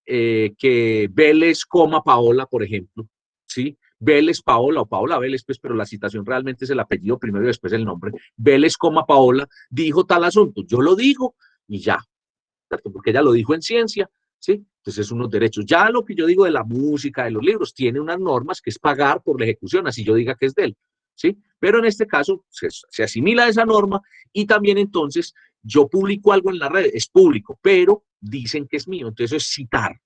que Vélez, Paola, por ejemplo, ¿sí? Vélez, Paola o Paola Vélez, pues, pero la citación realmente es el apellido primero y después el nombre. Vélez, Paola, dijo tal asunto. Yo lo digo y ya, porque ella lo dijo en ciencia, ¿sí? Entonces, unos derechos. Ya lo que yo digo de la música, de los libros, tiene unas normas que es pagar por la ejecución, así yo diga que es de él, ¿sí? Pero en este caso se asimila esa norma y también entonces yo publico algo en la red, es público, pero dicen que es mío, entonces eso es citar.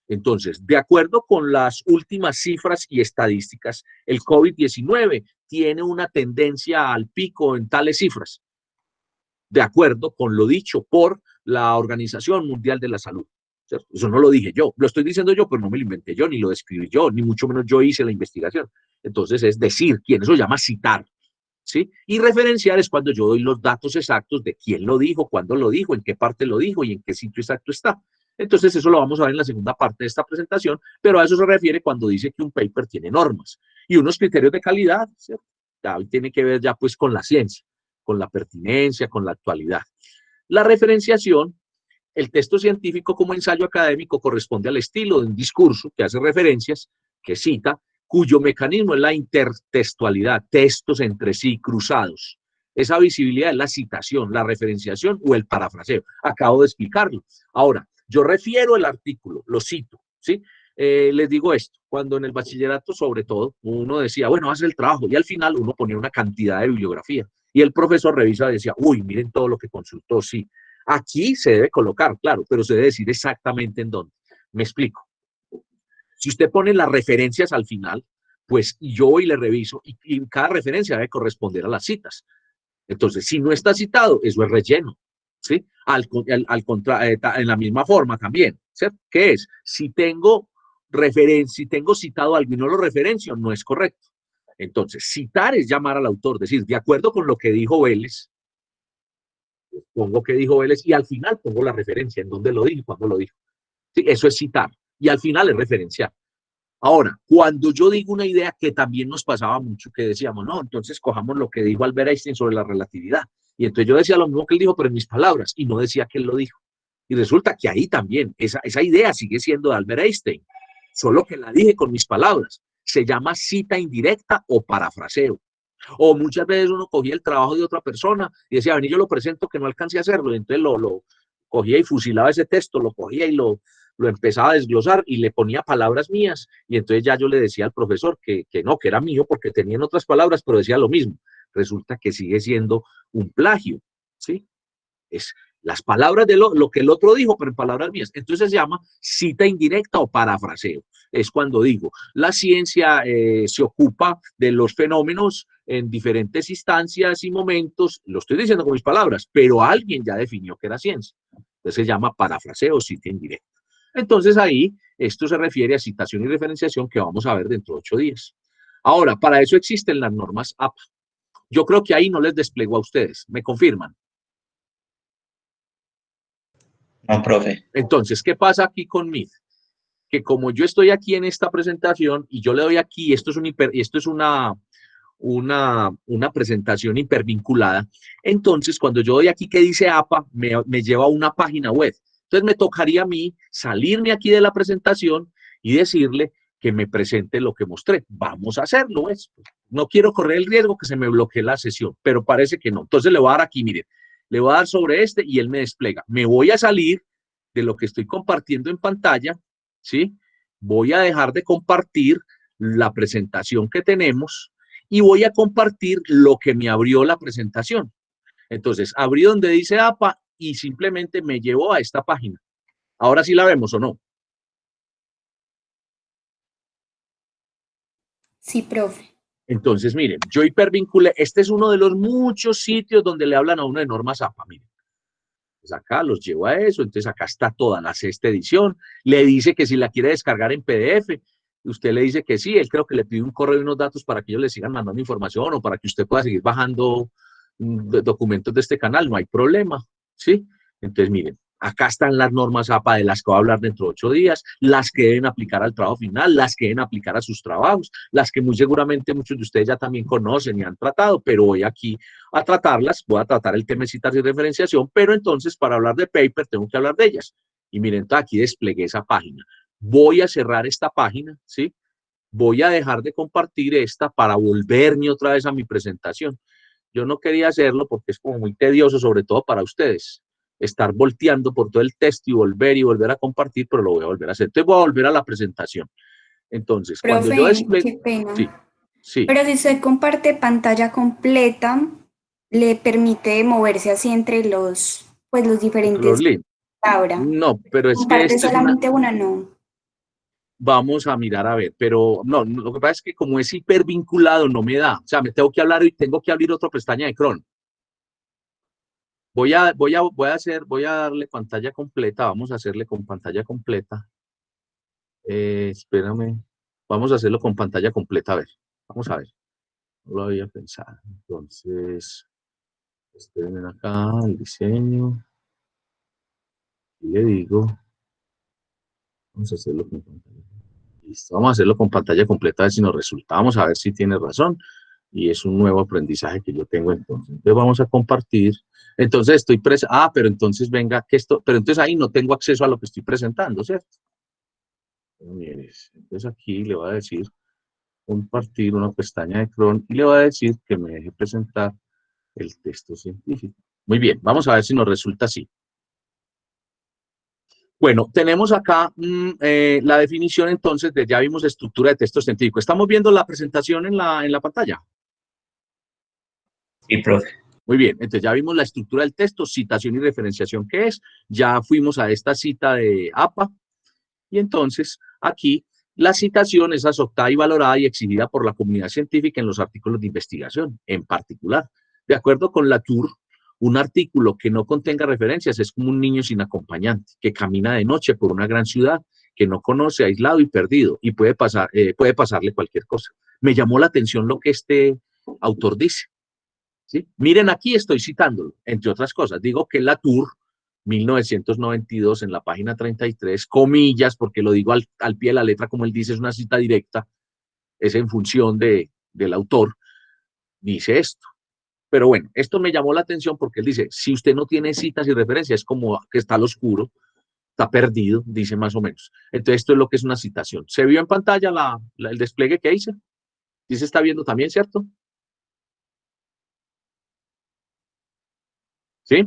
Entonces, de acuerdo con las últimas cifras y estadísticas, el COVID-19 tiene una tendencia al pico en tales cifras, de acuerdo con lo dicho por la Organización Mundial de la Salud. ¿Cierto? Eso no lo dije yo, lo estoy diciendo yo, pero no me lo inventé yo, ni lo describí yo, ni mucho menos yo hice la investigación. Entonces es decir, quién, eso se llama citar, ¿sí? Y referenciar es cuando yo doy los datos exactos de quién lo dijo, cuándo lo dijo, en qué parte lo dijo y en qué sitio exacto está. Entonces eso lo vamos a ver en la segunda parte de esta presentación, pero a eso se refiere cuando dice que un paper tiene normas y unos criterios de calidad, ¿cierto? Ya tiene que ver ya pues con la ciencia, con la pertinencia, con la actualidad. La referenciación, el texto científico como ensayo académico corresponde al estilo de un discurso que hace referencias, que cita, cuyo mecanismo es la intertextualidad, textos entre sí cruzados. Esa visibilidad es la citación, la referenciación o el parafraseo. Acabo de explicarlo. Ahora, yo refiero el artículo, lo cito, ¿sí? Les digo esto, cuando en el bachillerato sobre todo, uno decía, bueno, haz el trabajo, y al final uno ponía una cantidad de bibliografía, y el profesor revisa y decía, uy, miren todo lo que consultó, sí. Aquí se debe colocar, claro, pero se debe decir exactamente en dónde. Me explico. Si usted pone las referencias al final, pues yo voy y le reviso, y cada referencia debe corresponder a las citas. Entonces, si no está citado, eso es relleno, ¿sí? En la misma forma también, ¿cierto? ¿Qué es? Si tengo citado algo y no lo referencio, no es correcto. Entonces, citar es llamar al autor, decir, de acuerdo con lo que dijo Vélez, pongo que dijo Vélez y al final pongo la referencia, en dónde lo dijo, cuándo lo dijo. Sí, eso es citar. Y al final es referenciar. Ahora, cuando yo digo una idea que también nos pasaba mucho, que decíamos, no, entonces cojamos lo que dijo Albert Einstein sobre la relatividad. Y entonces yo decía lo mismo que él dijo, pero en mis palabras, y no decía que él lo dijo. Y resulta que ahí también, esa idea sigue siendo de Albert Einstein, solo que la dije con mis palabras. Se llama cita indirecta o parafraseo. O muchas veces uno cogía el trabajo de otra persona y decía, vení, yo lo presento que no alcancé a hacerlo. Y entonces lo cogía y fusilaba ese texto, lo cogía y lo empezaba a desglosar y le ponía palabras mías. Y entonces ya yo le decía al profesor que no, que era mío porque tenían otras palabras, pero decía lo mismo. Resulta que sigue siendo un plagio, ¿sí? Es las palabras de lo que el otro dijo, pero en palabras mías. Entonces se llama cita indirecta o parafraseo. Es cuando digo, la ciencia se ocupa de los fenómenos en diferentes instancias y momentos, lo estoy diciendo con mis palabras, pero alguien ya definió que era ciencia. Entonces se llama parafraseo o cita indirecta. Entonces ahí esto se refiere a citación y referenciación que vamos a ver dentro de 8 días. Ahora, para eso existen las normas APA. Yo creo que ahí no les desplego a ustedes. ¿Me confirman? No, profe. Entonces, ¿qué pasa aquí con MIT? Que como yo estoy aquí en esta presentación y yo le doy aquí, esto es una presentación hipervinculada, entonces cuando yo doy aquí que dice APA, me lleva a una página web. Entonces me tocaría a mí salirme aquí de la presentación y decirle que me presente lo que mostré. Vamos a hacerlo, ¿ves? No quiero correr el riesgo que se me bloquee la sesión, pero parece que no. Entonces le voy a dar aquí, miren, le voy a dar sobre este y él me despliega. Me voy a salir de lo que estoy compartiendo en pantalla, ¿sí? Voy a dejar de compartir la presentación que tenemos y voy a compartir lo que me abrió la presentación. Entonces, abrí donde dice APA y simplemente me llevó a esta página. Ahora sí la vemos o no. Sí, profe. Entonces, miren, yo hipervinculé, este es uno de los muchos sitios donde le hablan a uno de normas APA, miren. Pues acá los llevo a eso, entonces acá está toda la sexta edición, le dice que si la quiere descargar en PDF, usted le dice que sí, él creo que le pide un correo y unos datos para que ellos le sigan mandando información o para que usted pueda seguir bajando documentos de este canal, no hay problema, ¿sí? Entonces, miren, acá están las normas APA de las que voy a hablar dentro de 8 días, las que deben aplicar al trabajo final, las que deben aplicar a sus trabajos, las que muy seguramente muchos de ustedes ya también conocen y han tratado, pero voy aquí a tratarlas, voy a tratar el tema de citas y referenciación, pero entonces para hablar de paper tengo que hablar de ellas. Y miren, aquí desplegué esa página. Voy a cerrar esta página, ¿sí? Voy a dejar de compartir esta para volverme otra vez a mi presentación. Yo no quería hacerlo porque es como muy tedioso, sobre todo para ustedes, estar volteando por todo el texto y volver a compartir, pero lo voy a volver a hacer. Entonces voy a volver a la presentación. Entonces, cuando yo Profe, despliegue... qué pena. Sí, sí. Pero si usted comparte pantalla completa, le permite moverse así entre pues los Los diferentes links. palabras. No, pero es que Comparte esta es una... solamente una, no. Vamos a mirar a ver, pero no, lo que pasa es que como es hipervinculado no me da. O sea, me tengo que hablar y tengo que abrir otra pestaña de Chrome. Voy a darle pantalla completa, vamos a hacerle con pantalla completa. Espérame, vamos a hacerlo con pantalla completa, a ver, vamos a ver, no lo había pensado. Entonces, espérenme acá, el diseño, y le digo, Vamos a hacerlo con pantalla. Listo, vamos a hacerlo con pantalla completa a ver si nos resulta. Vamos a ver si tiene razón. Y es un nuevo aprendizaje que yo tengo entonces. Entonces vamos a compartir. Entonces estoy pero entonces venga, pero entonces ahí no tengo acceso a lo que estoy presentando, ¿cierto? Entonces aquí le voy a decir compartir una pestaña de Chrome y le voy a decir que me deje presentar el texto científico. Muy bien, vamos a ver si nos resulta así. Bueno, tenemos acá la definición entonces de, ya vimos estructura de texto científico. ¿Estamos viendo la presentación en la pantalla? Sí, profe. Muy bien, entonces ya vimos la estructura del texto, citación y referenciación que es. Ya fuimos a esta cita de APA. Y entonces aquí la citación es aceptada y valorada y exhibida por la comunidad científica en los artículos de investigación, en particular. De acuerdo con Latour, un artículo que no contenga referencias es como un niño sin acompañante, que camina de noche por una gran ciudad, que no conoce, aislado y perdido, y puede pasarle cualquier cosa. Me llamó la atención lo que este autor dice. ¿Sí? Miren, aquí estoy citándolo, entre otras cosas. Digo que Latour, 1992, en la página 33, comillas, porque lo digo al pie de la letra, como él dice, es una cita directa, es en función del autor, dice esto. Pero bueno, esto me llamó la atención porque él dice, si usted no tiene citas y referencias, es como que está al oscuro, está perdido, dice más o menos. Entonces esto es lo que es una citación. ¿Se vio en pantalla el despliegue que hice? ¿Sí se está viendo también, cierto? ¿Sí?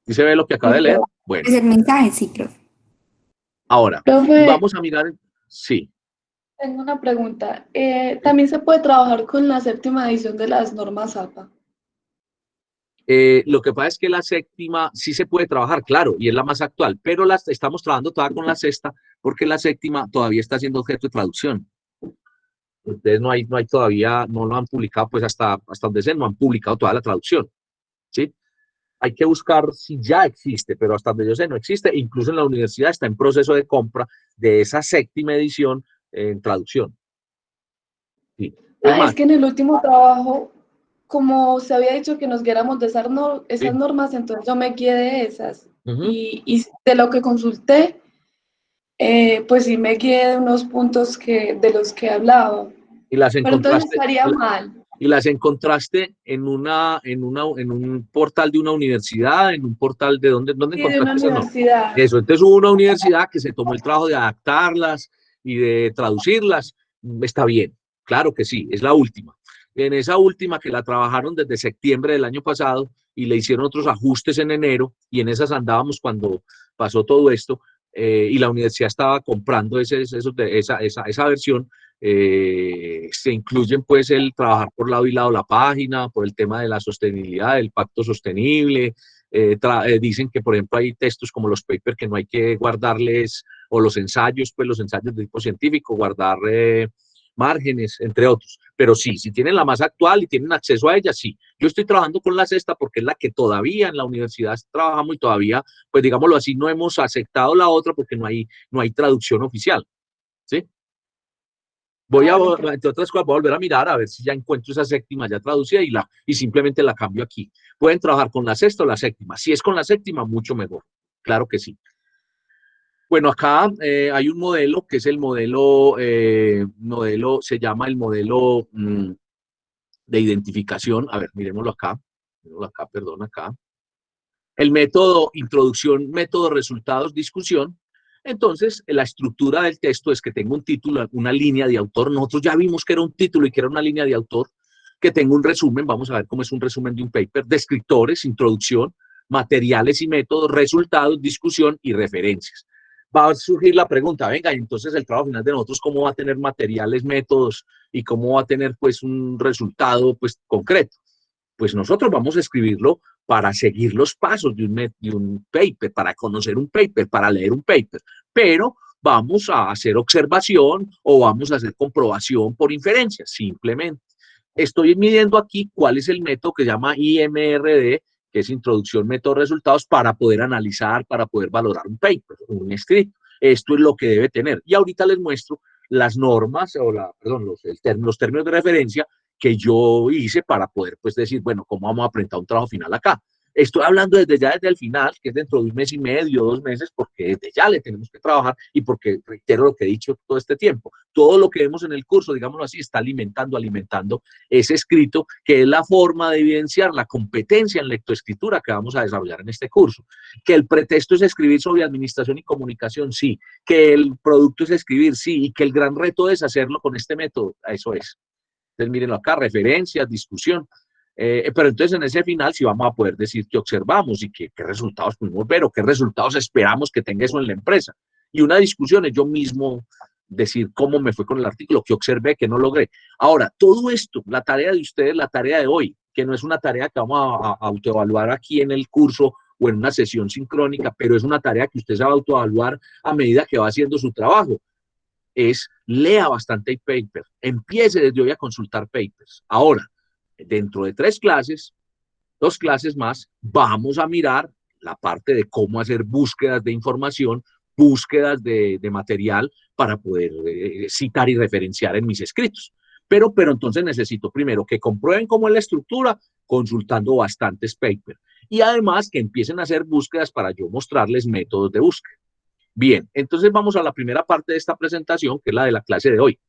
¿Sí se ve lo que acaba de leer? Bueno. Es el mensaje, sí, profe. Ahora, Profe, vamos a mirar, sí. tengo una pregunta. ¿También se puede trabajar con la séptima edición de las normas APA? Lo que pasa es que la séptima sí se puede trabajar, claro, y es la más actual, pero estamos trabajando todavía con la sexta porque la séptima todavía está siendo objeto de traducción. Ustedes no hay todavía, no lo han publicado, pues hasta donde sé, no han publicado toda la traducción, ¿sí? Hay que buscar si ya existe, pero hasta donde yo sé no existe. Incluso en la universidad está en proceso de compra de esa séptima edición en traducción. Sí. Es que en el último trabajo, como se había dicho que nos guiáramos de esas Sí. normas, entonces yo me guié de esas. Uh-huh. Y de lo que consulté, pues sí me guié de unos puntos de los que hablaba. Y las Pero entonces encontraste. estaría mal. Y las encontraste en un portal de una universidad, en un portal de dónde Sí, de una encontraste esas normas. universidad. Eso, entonces hubo una universidad que se tomó el trabajo de adaptarlas y de traducirlas. Está bien, claro que sí, es la última. En esa última que la trabajaron desde septiembre del año pasado y le hicieron otros ajustes en enero y en esas andábamos cuando pasó todo esto y la universidad estaba comprando esa versión. Se incluyen pues el trabajar por lado y lado la página, por el tema de la sostenibilidad, del pacto sostenible. Dicen que, por ejemplo, hay textos como los papers que no hay que guardarles, o los ensayos, pues los ensayos de tipo científico, guardar márgenes, entre otros. Pero sí, si tienen la más actual y tienen acceso a ella, sí. Yo estoy trabajando con la sexta porque es la que todavía en la universidad trabajamos y todavía, pues digámoslo así, no hemos aceptado la otra porque no hay traducción oficial, ¿sí? Entre otras cosas, voy a volver a mirar a ver si ya encuentro esa séptima ya traducida y simplemente la cambio aquí. Pueden trabajar con la sexta o la séptima. Si es con la séptima, mucho mejor. Claro que sí. Bueno, acá hay un modelo que es el modelo, se llama el modelo de identificación. A ver, miremoslo acá. Perdón, acá. El método introducción, método resultados, discusión. Entonces, la estructura del texto es que tengo un título, una línea de autor. Nosotros ya vimos que era un título y que era una línea de autor, que tengo un resumen, vamos a ver cómo es un resumen de un paper, descriptores, introducción, materiales y métodos, resultados, discusión y referencias. Va a surgir la pregunta, venga, entonces el trabajo final de nosotros, ¿cómo va a tener materiales, métodos y cómo va a tener pues un resultado pues concreto? Pues nosotros vamos a escribirlo para seguir los pasos de un paper, para conocer un paper, para leer un paper, pero vamos a hacer observación o vamos a hacer comprobación por inferencia, simplemente. Estoy midiendo aquí cuál es el método que se llama IMRD, que es Introducción, Método, Resultados, para poder analizar, para poder valorar un paper, un escrito. Esto es lo que debe tener. Y ahorita les muestro las normas, los términos de referencia que yo hice para poder pues decir, bueno, ¿cómo vamos a presentar un trabajo final acá? Estoy hablando desde ya, desde el final, que es dentro de 1 mes y medio, 2 meses, porque desde ya le tenemos que trabajar y porque reitero lo que he dicho todo este tiempo. Todo lo que vemos en el curso, digámoslo así, está alimentando ese escrito, que es la forma de evidenciar la competencia en lectoescritura que vamos a desarrollar en este curso. Que el pretexto es escribir sobre administración y comunicación, sí. Que el producto es escribir, sí. Y que el gran reto es hacerlo con este método, eso es. Entonces, mírenlo acá, referencias, discusión. Pero entonces en ese final sí vamos a poder decir qué observamos y qué resultados pudimos ver o qué resultados esperamos que tenga eso en la empresa. Y una discusión es yo mismo decir cómo me fue con el artículo, qué observé, qué no logré. Ahora, todo esto, la tarea de ustedes, la tarea de hoy, que no es una tarea que vamos a autoevaluar aquí en el curso o en una sesión sincrónica, pero es una tarea que usted se va a autoevaluar a medida que va haciendo su trabajo, es lea bastante paper, empiece desde hoy a consultar papers. Ahora, dentro de 3 clases, 2 clases más, vamos a mirar la parte de cómo hacer búsquedas de información, búsquedas de material para poder citar y referenciar en mis escritos. Pero entonces necesito primero que comprueben cómo es la estructura, consultando bastantes papers. Y además que empiecen a hacer búsquedas para yo mostrarles métodos de búsqueda. Bien, entonces vamos a la primera parte de esta presentación, que es la de la clase de hoy.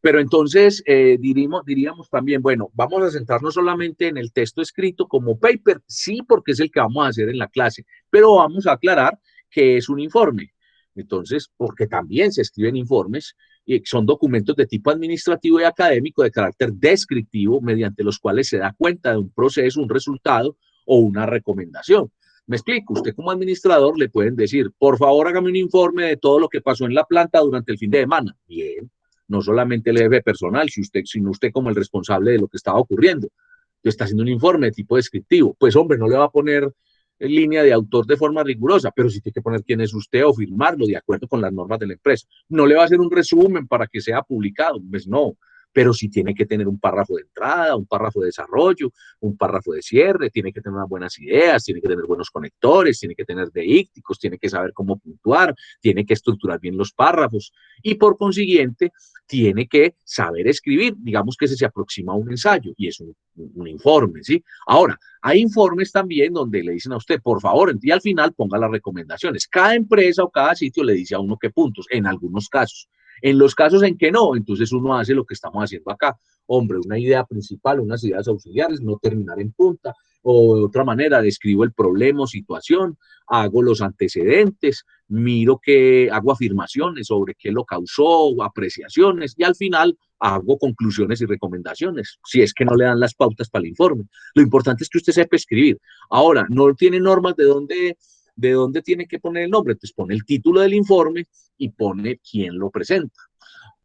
Pero entonces diríamos también, bueno, vamos a centrarnos solamente en el texto escrito como paper, sí, porque es el que vamos a hacer en la clase, pero vamos a aclarar que es un informe. Entonces, porque también se escriben informes y son documentos de tipo administrativo y académico de carácter descriptivo, mediante los cuales se da cuenta de un proceso, un resultado o una recomendación. Me explico, usted como administrador le pueden decir, por favor hágame un informe de todo lo que pasó en la planta durante el fin de semana. Bien, no solamente el jefe personal, sino usted como el responsable de lo que estaba ocurriendo. Usted está haciendo un informe de tipo descriptivo. Pues hombre, no le va a poner en línea de autor de forma rigurosa, pero sí tiene que poner quién es usted o firmarlo de acuerdo con las normas de la empresa. No le va a hacer un resumen para que sea publicado, pues no, pero sí tiene que tener un párrafo de entrada, un párrafo de desarrollo, un párrafo de cierre, tiene que tener unas buenas ideas, tiene que tener buenos conectores, tiene que tener deícticos, tiene que saber cómo puntuar, tiene que estructurar bien los párrafos y por consiguiente tiene que saber escribir, digamos que ese se aproxima a un ensayo y es un informe, ¿sí? Ahora, hay informes también donde le dicen a usted, por favor, y al final ponga las recomendaciones. Cada empresa o cada sitio le dice a uno qué puntos, en algunos casos. En los casos en que no, entonces uno hace lo que estamos haciendo acá. Hombre, una idea principal, unas ideas auxiliares, no terminar en punta, o de otra manera, describo el problema o situación, hago los antecedentes, miro que hago afirmaciones sobre qué lo causó, apreciaciones, y al final hago conclusiones y recomendaciones, si es que no le dan las pautas para el informe. Lo importante es que usted sepa escribir. Ahora, no tiene normas de dónde tiene que poner el nombre, entonces pone el título del informe y pone quién lo presenta.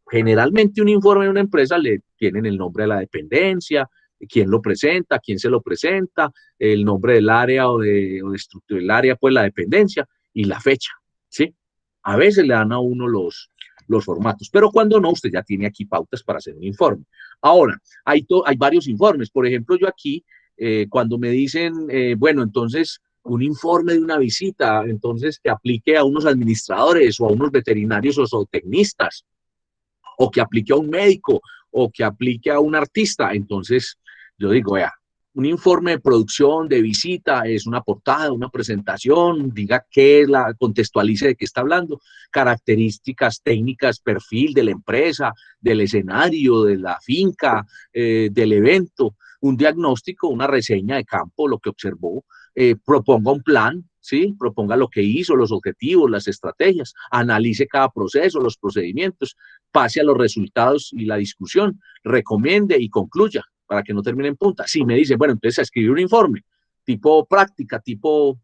Generalmente un informe de una empresa le tienen el nombre de la dependencia, quién lo presenta, quién se lo presenta, el nombre del área o de estructura del área, pues la dependencia y la fecha, ¿sí? A veces le dan a uno los formatos, pero cuando no, usted ya tiene aquí pautas para hacer un informe. Ahora, hay varios informes, por ejemplo, yo aquí, cuando me dicen, bueno, entonces, un informe de una visita, entonces que aplique a unos administradores o a unos veterinarios o zootecnistas, o que aplique a un médico, o que aplique a un artista. Entonces, yo digo, vea, un informe de producción, de visita, es una portada, una presentación, diga qué, contextualice de qué está hablando, características técnicas, perfil de la empresa, del escenario, de la finca, del evento, un diagnóstico, una reseña de campo, lo que observó, proponga un plan, ¿sí? Proponga lo que hizo, los objetivos, las estrategias, analice cada proceso, los procedimientos, pase a los resultados y la discusión, recomiende y concluya para que no termine en punta. Si me dice, bueno, entonces a escribir un informe, tipo práctica, tipo...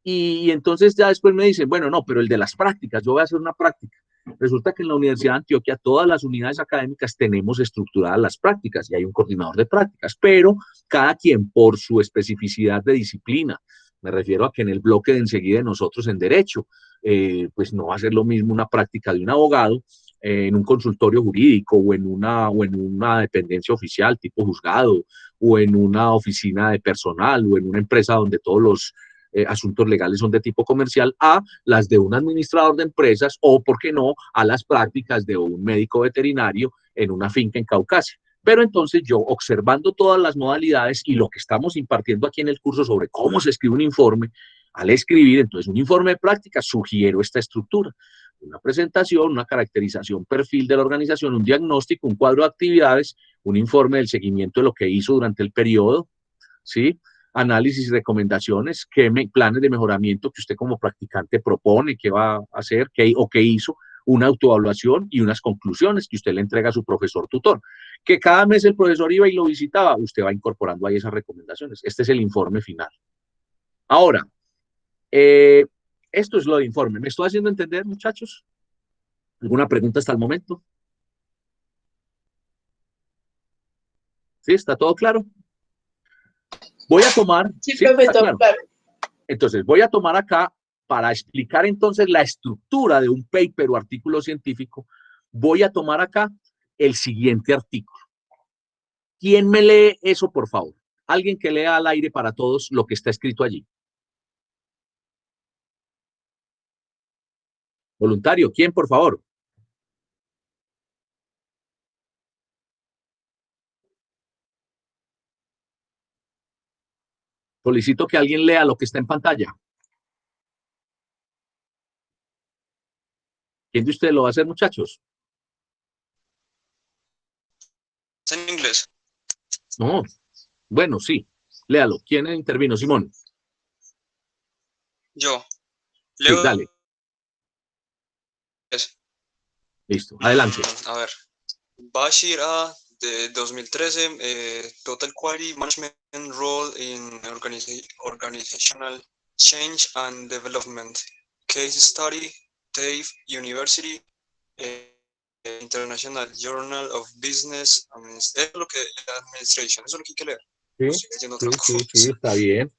Y entonces ya después me dicen, bueno, no, pero el de las prácticas, yo voy a hacer una práctica. Resulta que en la Universidad de Antioquia todas las unidades académicas tenemos estructuradas las prácticas y hay un coordinador de prácticas, pero cada quien por su especificidad de disciplina. Me refiero a que en el bloque de enseguida de nosotros en Derecho, pues no va a ser lo mismo una práctica de un abogado en un consultorio jurídico o en una dependencia oficial tipo juzgado o en una oficina de personal o en una empresa donde todos los asuntos legales son de tipo comercial, a las de un administrador de empresas o, por qué no, a las prácticas de un médico veterinario en una finca en Caucasia. Pero entonces yo, observando todas las modalidades y lo que estamos impartiendo aquí en el curso sobre cómo se escribe un informe, al escribir entonces un informe de práctica, sugiero esta estructura: una presentación, una caracterización, perfil de la organización, un diagnóstico, un cuadro de actividades, un informe del seguimiento de lo que hizo durante el periodo, ¿sí? Análisis y recomendaciones, planes de mejoramiento que usted como practicante propone, qué va a hacer, qué hizo, una autoevaluación y unas conclusiones que usted le entrega a su profesor tutor. Que cada mes el profesor iba y lo visitaba, usted va incorporando ahí esas recomendaciones. Este es el informe final. Ahora, esto es lo de informe. ¿Me estoy haciendo entender, muchachos? ¿Alguna pregunta hasta el momento? ¿Sí? ¿Está todo claro? Voy a tomar... Sí, profesor, claro. Entonces, voy a tomar acá, para explicar entonces la estructura de un paper o artículo científico, voy a tomar acá el siguiente artículo. ¿Quién me lee eso, por favor? Alguien que lea al aire para todos lo que está escrito allí. Voluntario, ¿quién, por favor? Solicito que alguien lea lo que está en pantalla. ¿Quién de ustedes lo va a hacer, muchachos? ¿Es en inglés? No. Bueno, sí. Léalo. ¿Quién intervino? Simón. Yo. Sí, dale. Listo. Adelante. A ver. Bashir A. de 2013, Total Quality Management Role in Organizational Change and Development. Case Study, TAFE University, International Journal of Business Administration. Eso es lo que hay que leer. Sí, está bien.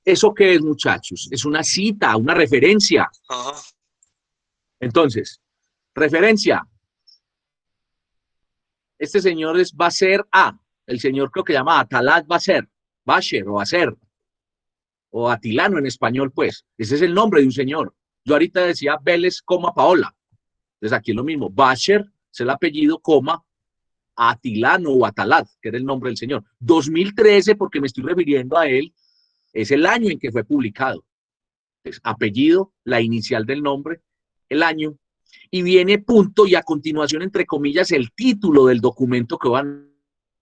¿Eso qué es, muchachos? Es una cita, una referencia. Ajá. Entonces, referencia. Este señor es Basher A. El señor creo que llama Atalat Basher o Basher, o Atilano en español, pues. Ese es el nombre de un señor. Yo ahorita decía Vélez, Paola. Entonces aquí es lo mismo. Basher es el apellido, Atilano o Atalat, que era el nombre del señor. 2013, porque me estoy refiriendo a él, es el año en que fue publicado. Entonces, apellido, la inicial del nombre, el año, y viene punto y a continuación, entre comillas, el título del documento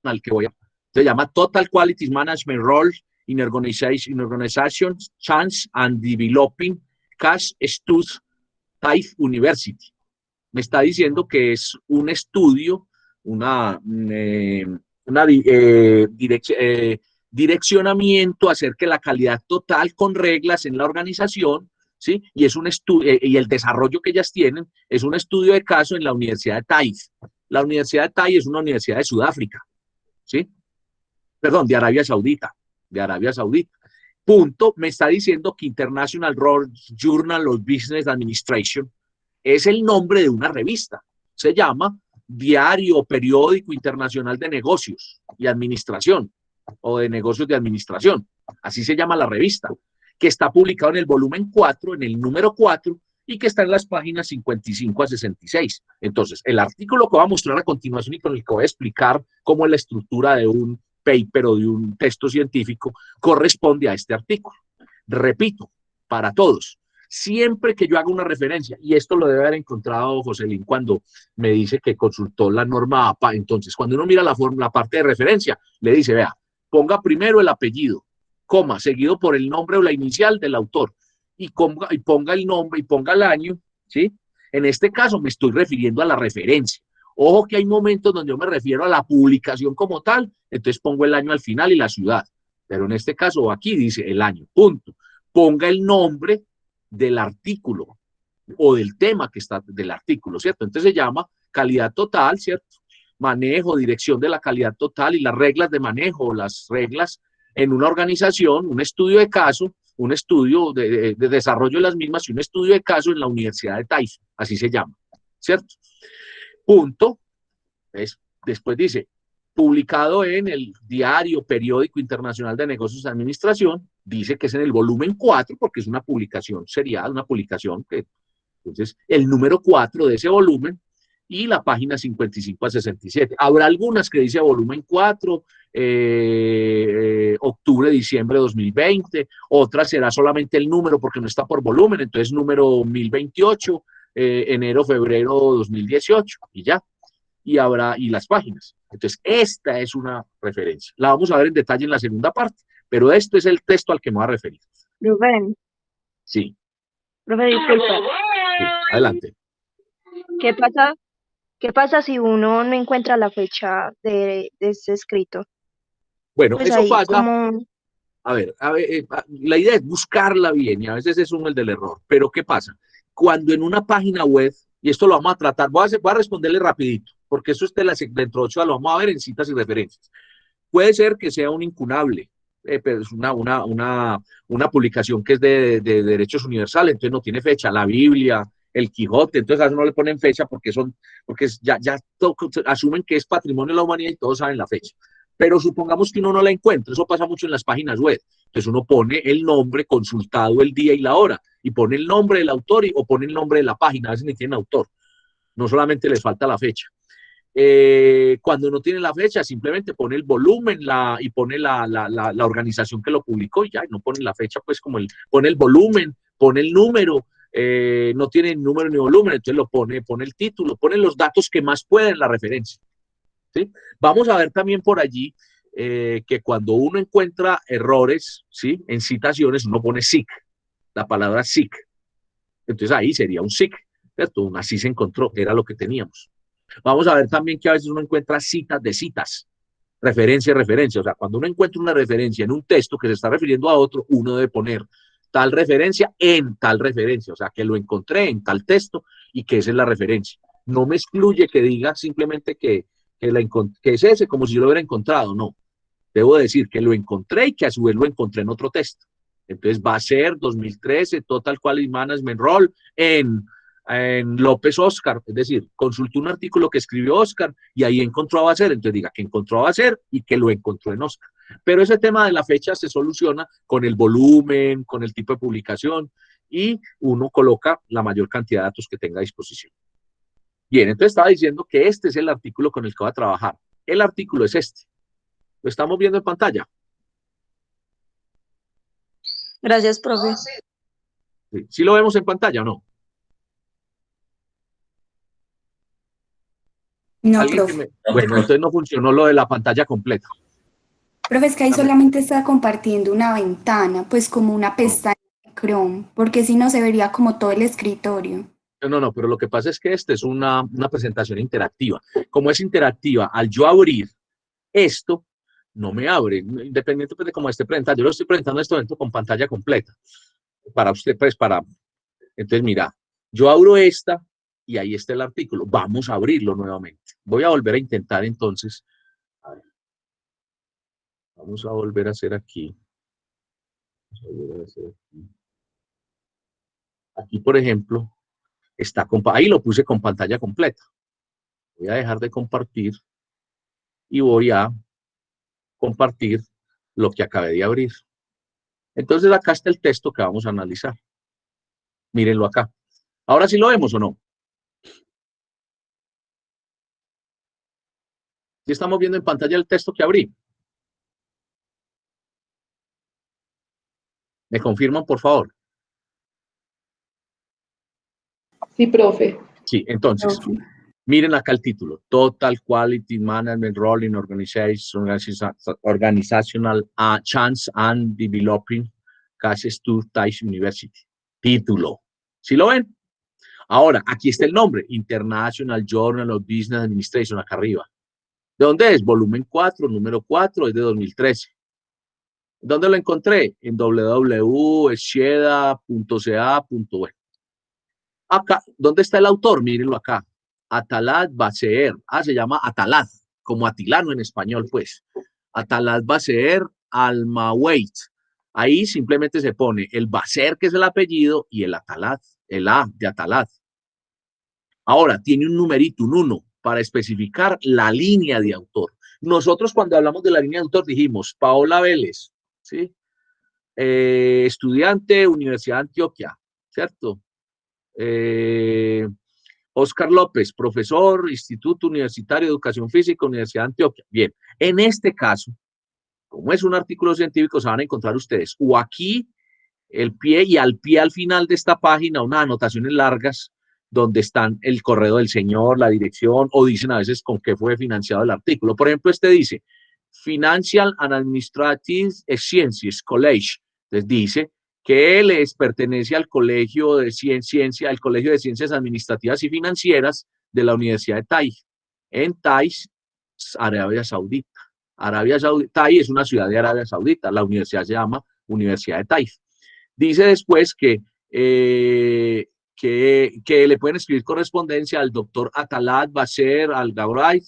al que voy a... Se llama Total Quality Management Role in Organization Change and Developing Case Studies TAFE University. Me está diciendo que es un estudio, direccionamiento acerca de la calidad total con reglas en la organización, ¿sí? Y es un estudio, y el desarrollo que ellas tienen es un estudio de caso en la Universidad de TAFE. La Universidad de TAFE es una universidad de Sudáfrica, ¿sí? Perdón, de Arabia Saudita, Punto, me está diciendo que International Journal of Business Administration es el nombre de una revista. Se llama Diario Periódico Internacional de Negocios y Administración, o de Negocios de Administración. Así se llama la revista, que está publicado en el volumen 4, en el número 4, y que está en las páginas 55 a 66. Entonces, el artículo que voy a mostrar a continuación y con el que voy a explicar cómo es la estructura de un paper o de un texto científico corresponde a este artículo. Repito, para todos, siempre que yo haga una referencia, y esto lo debe haber encontrado Joselín cuando me dice que consultó la norma APA, entonces cuando uno mira la parte de referencia, le dice, vea, ponga primero el apellido, coma, seguido por el nombre o la inicial del autor, y ponga el nombre y ponga el año, ¿sí? En este caso me estoy refiriendo a la referencia. Ojo que hay momentos donde yo me refiero a la publicación como tal, entonces pongo el año al final y la ciudad, pero en este caso aquí dice el año, punto. Ponga el nombre del artículo o del tema que está del artículo, ¿cierto? Entonces se llama calidad total, ¿cierto? Manejo, dirección de la calidad total y las reglas de manejo, las reglas en una organización, un estudio de caso, un estudio de desarrollo de las mismas y un estudio de caso en la Universidad de TAFE, así se llama, ¿cierto? Punto. Después dice, publicado en el Diario Periódico Internacional de Negocios de Administración, dice que es en el volumen 4, porque es una publicación serial, una publicación que, entonces, el número 4 de ese volumen, y la página 55 a 67. Habrá algunas que dice volumen 4, octubre, diciembre de 2020, otras será solamente el número porque no está por volumen, entonces número 1028, enero, febrero 2018, y ya. Y las páginas. Entonces, esta es una referencia. La vamos a ver en detalle en la segunda parte, pero esto es el texto al que me voy a referir. Rubén, Sí, disculpa. sí, adelante. ¿Qué pasa si uno no encuentra la fecha de ese escrito? Bueno, Pues eso ahí pasa. como... A ver, la idea es buscarla bien y a veces es uno el del error. Pero ¿qué pasa? Cuando en una página web, y esto lo vamos a tratar, voy a responderle rapidito, porque eso es de la introducción, lo vamos a ver en citas y referencias. Puede ser que sea un incunable, pero es una publicación que es de derechos universales, entonces no tiene fecha, la Biblia, el Quijote, entonces a eso no le ponen fecha porque asumen que es patrimonio de la humanidad y todos saben la fecha. Pero supongamos que uno no la encuentra, eso pasa mucho en las páginas web. Entonces uno pone el nombre, consultado el día y la hora, y pone el nombre del autor o pone el nombre de la página, a veces ni tiene autor, no solamente les falta la fecha. Cuando no tiene la fecha, simplemente pone el volumen y pone la organización que lo publicó y ya, no pone la fecha, pues pone el volumen, pone el número, no tiene número ni volumen, entonces pone el título, pone los datos que más puede en la referencia. ¿Sí? Vamos a ver también por allí que cuando uno encuentra errores, ¿sí? En citaciones, uno pone SIC, la palabra SIC. Entonces ahí sería un SIC, ¿cierto? Así se encontró, era lo que teníamos. Vamos a ver también que a veces uno encuentra citas de citas, referencia, referencia. O sea, cuando uno encuentra una referencia en un texto que se está refiriendo a otro, uno debe poner tal referencia en tal referencia. O sea, que lo encontré en tal texto y que esa es la referencia. No me excluye que diga simplemente que es ese, como si yo lo hubiera encontrado. No. Debo decir que lo encontré y que a su vez lo encontré en otro texto. Entonces va a ser 2013, Total Quality Management Role en López Oscar, es decir, consultó un artículo que escribió Oscar y ahí encontró a Baser, entonces diga que encontró a Baser y que lo encontró en Oscar. Pero ese tema de la fecha se soluciona con el volumen, con el tipo de publicación y uno coloca la mayor cantidad de datos que tenga a disposición. Bien, entonces estaba diciendo que este es el artículo con el que voy a trabajar. El artículo es este. ¿Lo estamos viendo en pantalla? Gracias, profe. ¿Sí? ¿Sí lo vemos en pantalla o no? No, ¿Alguien que profe. Bueno, entonces no funcionó lo de la pantalla completa. Profe, es que ahí solamente está compartiendo una ventana, pues como una pestaña de Chrome, porque si no se vería como todo el escritorio. No, pero lo que pasa es que esta es una presentación interactiva. Como es interactiva, al yo abrir esto, no me abre, independientemente de cómo esté presentando. Yo lo estoy presentando esto dentro con pantalla completa. Para usted, pues, Entonces, mira, yo abro esta y ahí está el artículo. Vamos a abrirlo nuevamente. Voy a volver a intentar entonces. A ver. Vamos a volver a hacer aquí. Aquí, por ejemplo, ahí lo puse con pantalla completa. Voy a dejar de compartir y voy a compartir lo que acabé de abrir. Entonces acá está el texto que vamos a analizar. Mírenlo acá. Ahora sí lo vemos o no. ¿Sí estamos viendo en pantalla el texto que abrí? ¿Me confirman, por favor? Sí, profe. Sí, entonces, miren acá el título. Total Quality Management Role in Organizational Chance and Developing Cases to Tice University. Título. ¿Sí lo ven? Ahora, aquí está el nombre. International Journal of Business Administration, acá arriba. ¿De dónde es? Volumen 4, número 4, es de 2013. ¿Dónde lo encontré? En www.scheda.ca.web. Acá, ¿dónde está el autor? Mírenlo acá. Atalad Baseer. Se llama Atalad, como Atilano en español, pues. Atalad Baseer Almaweit. Ahí simplemente se pone el Baseer, que es el apellido, y el Atalad, el A de Atalad. Ahora, tiene un numerito, un 1, para especificar la línea de autor. Nosotros cuando hablamos de la línea de autor dijimos Paola Vélez, ¿sí? Estudiante, Universidad de Antioquia, ¿cierto? Oscar López, profesor, Instituto Universitario de Educación Física, Universidad de Antioquia. Bien, en este caso, como es un artículo científico, se van a encontrar ustedes o aquí el pie y al pie al final de esta página unas anotaciones largas donde están el correo del señor, la dirección, o dicen a veces con qué fue financiado el artículo. Por ejemplo, este dice, Financial and Administrative Sciences College. Entonces dice que él pertenece al Colegio de al Colegio de Ciencias Administrativas y Financieras de la Universidad de Taif, en Taif, Arabia Saudita. Taif es una ciudad de Arabia Saudita, la universidad se llama Universidad de Taif. Dice después que le pueden escribir correspondencia al doctor Atalat Basher Al-Gabray,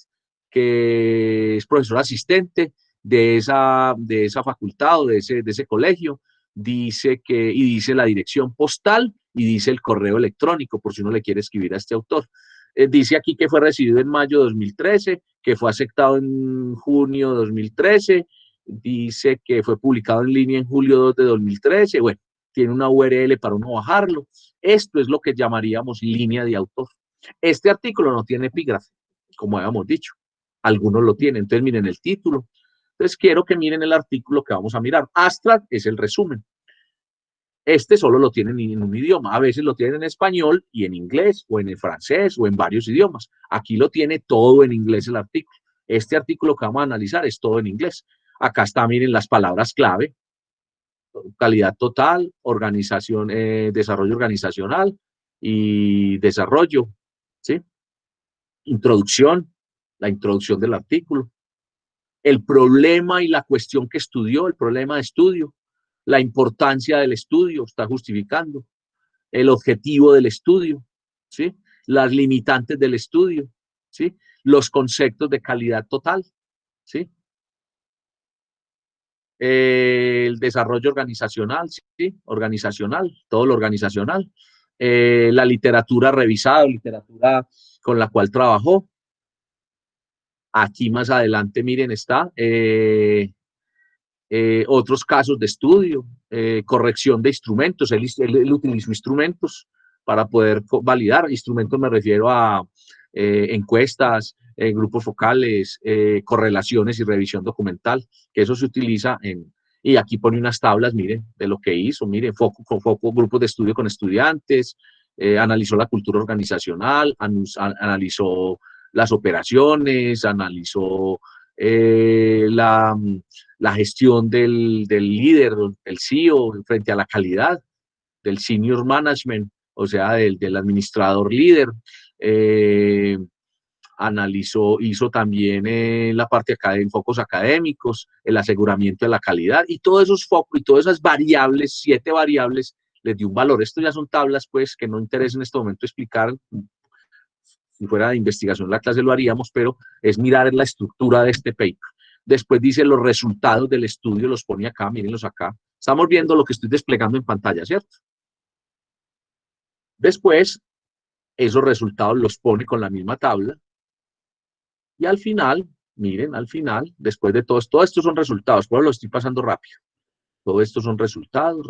que es profesor asistente de esa facultad o de ese colegio. Dice y dice la dirección postal y dice el correo electrónico, por si uno le quiere escribir a este autor. Dice aquí que fue recibido en mayo de 2013, que fue aceptado en junio de 2013, dice que fue publicado en línea en julio 2 de 2013, bueno, tiene una URL para uno bajarlo. Esto es lo que llamaríamos línea de autor. Este artículo no tiene epígrafe, como habíamos dicho. Algunos lo tienen, entonces miren el título. Entonces quiero que miren el artículo que vamos a mirar. Abstract es el resumen. Este solo lo tienen en un idioma. A veces lo tienen en español y en inglés, o en el francés, o en varios idiomas. Aquí lo tiene todo en inglés el artículo. Este artículo que vamos a analizar es todo en inglés. Acá está, miren, las palabras clave. Calidad total, organización, desarrollo organizacional y desarrollo, ¿sí? Introducción, la introducción del artículo, el problema y la cuestión que estudió, el problema de estudio, la importancia del estudio, está justificando, el objetivo del estudio, ¿sí? Las limitantes del estudio, ¿sí? Los conceptos de calidad total, ¿sí? El desarrollo organizacional, ¿sí? Organizacional, todo lo organizacional, la literatura revisada, literatura con la cual trabajó. Aquí más adelante, miren, está otros casos de estudio, corrección de instrumentos, él utilizó instrumentos para poder validar, instrumentos me refiero a encuestas, grupos focales, correlaciones y revisión documental, que eso se utiliza y aquí pone unas tablas, miren, de lo que hizo, miren, grupos de estudio con estudiantes, analizó la cultura organizacional, analizó las operaciones, analizó la gestión del líder, del CEO, frente a la calidad, del senior management, o sea, del administrador líder. Hizo también la parte de focos académicos, el aseguramiento de la calidad, y todos esos focos y todas esas variables, 7 variables, les dio un valor. Esto ya son tablas, pues, que no interesa en este momento explicar. Si fuera de investigación la clase lo haríamos, pero es mirar la estructura de este paper. Después dice los resultados del estudio, los pone acá, mírenlos acá. Estamos viendo lo que estoy desplegando en pantalla, ¿cierto? Después, esos resultados los pone con la misma tabla. Y al final, miren, al final, después de todo estos son resultados, pero lo estoy pasando rápido. Todo esto son resultados,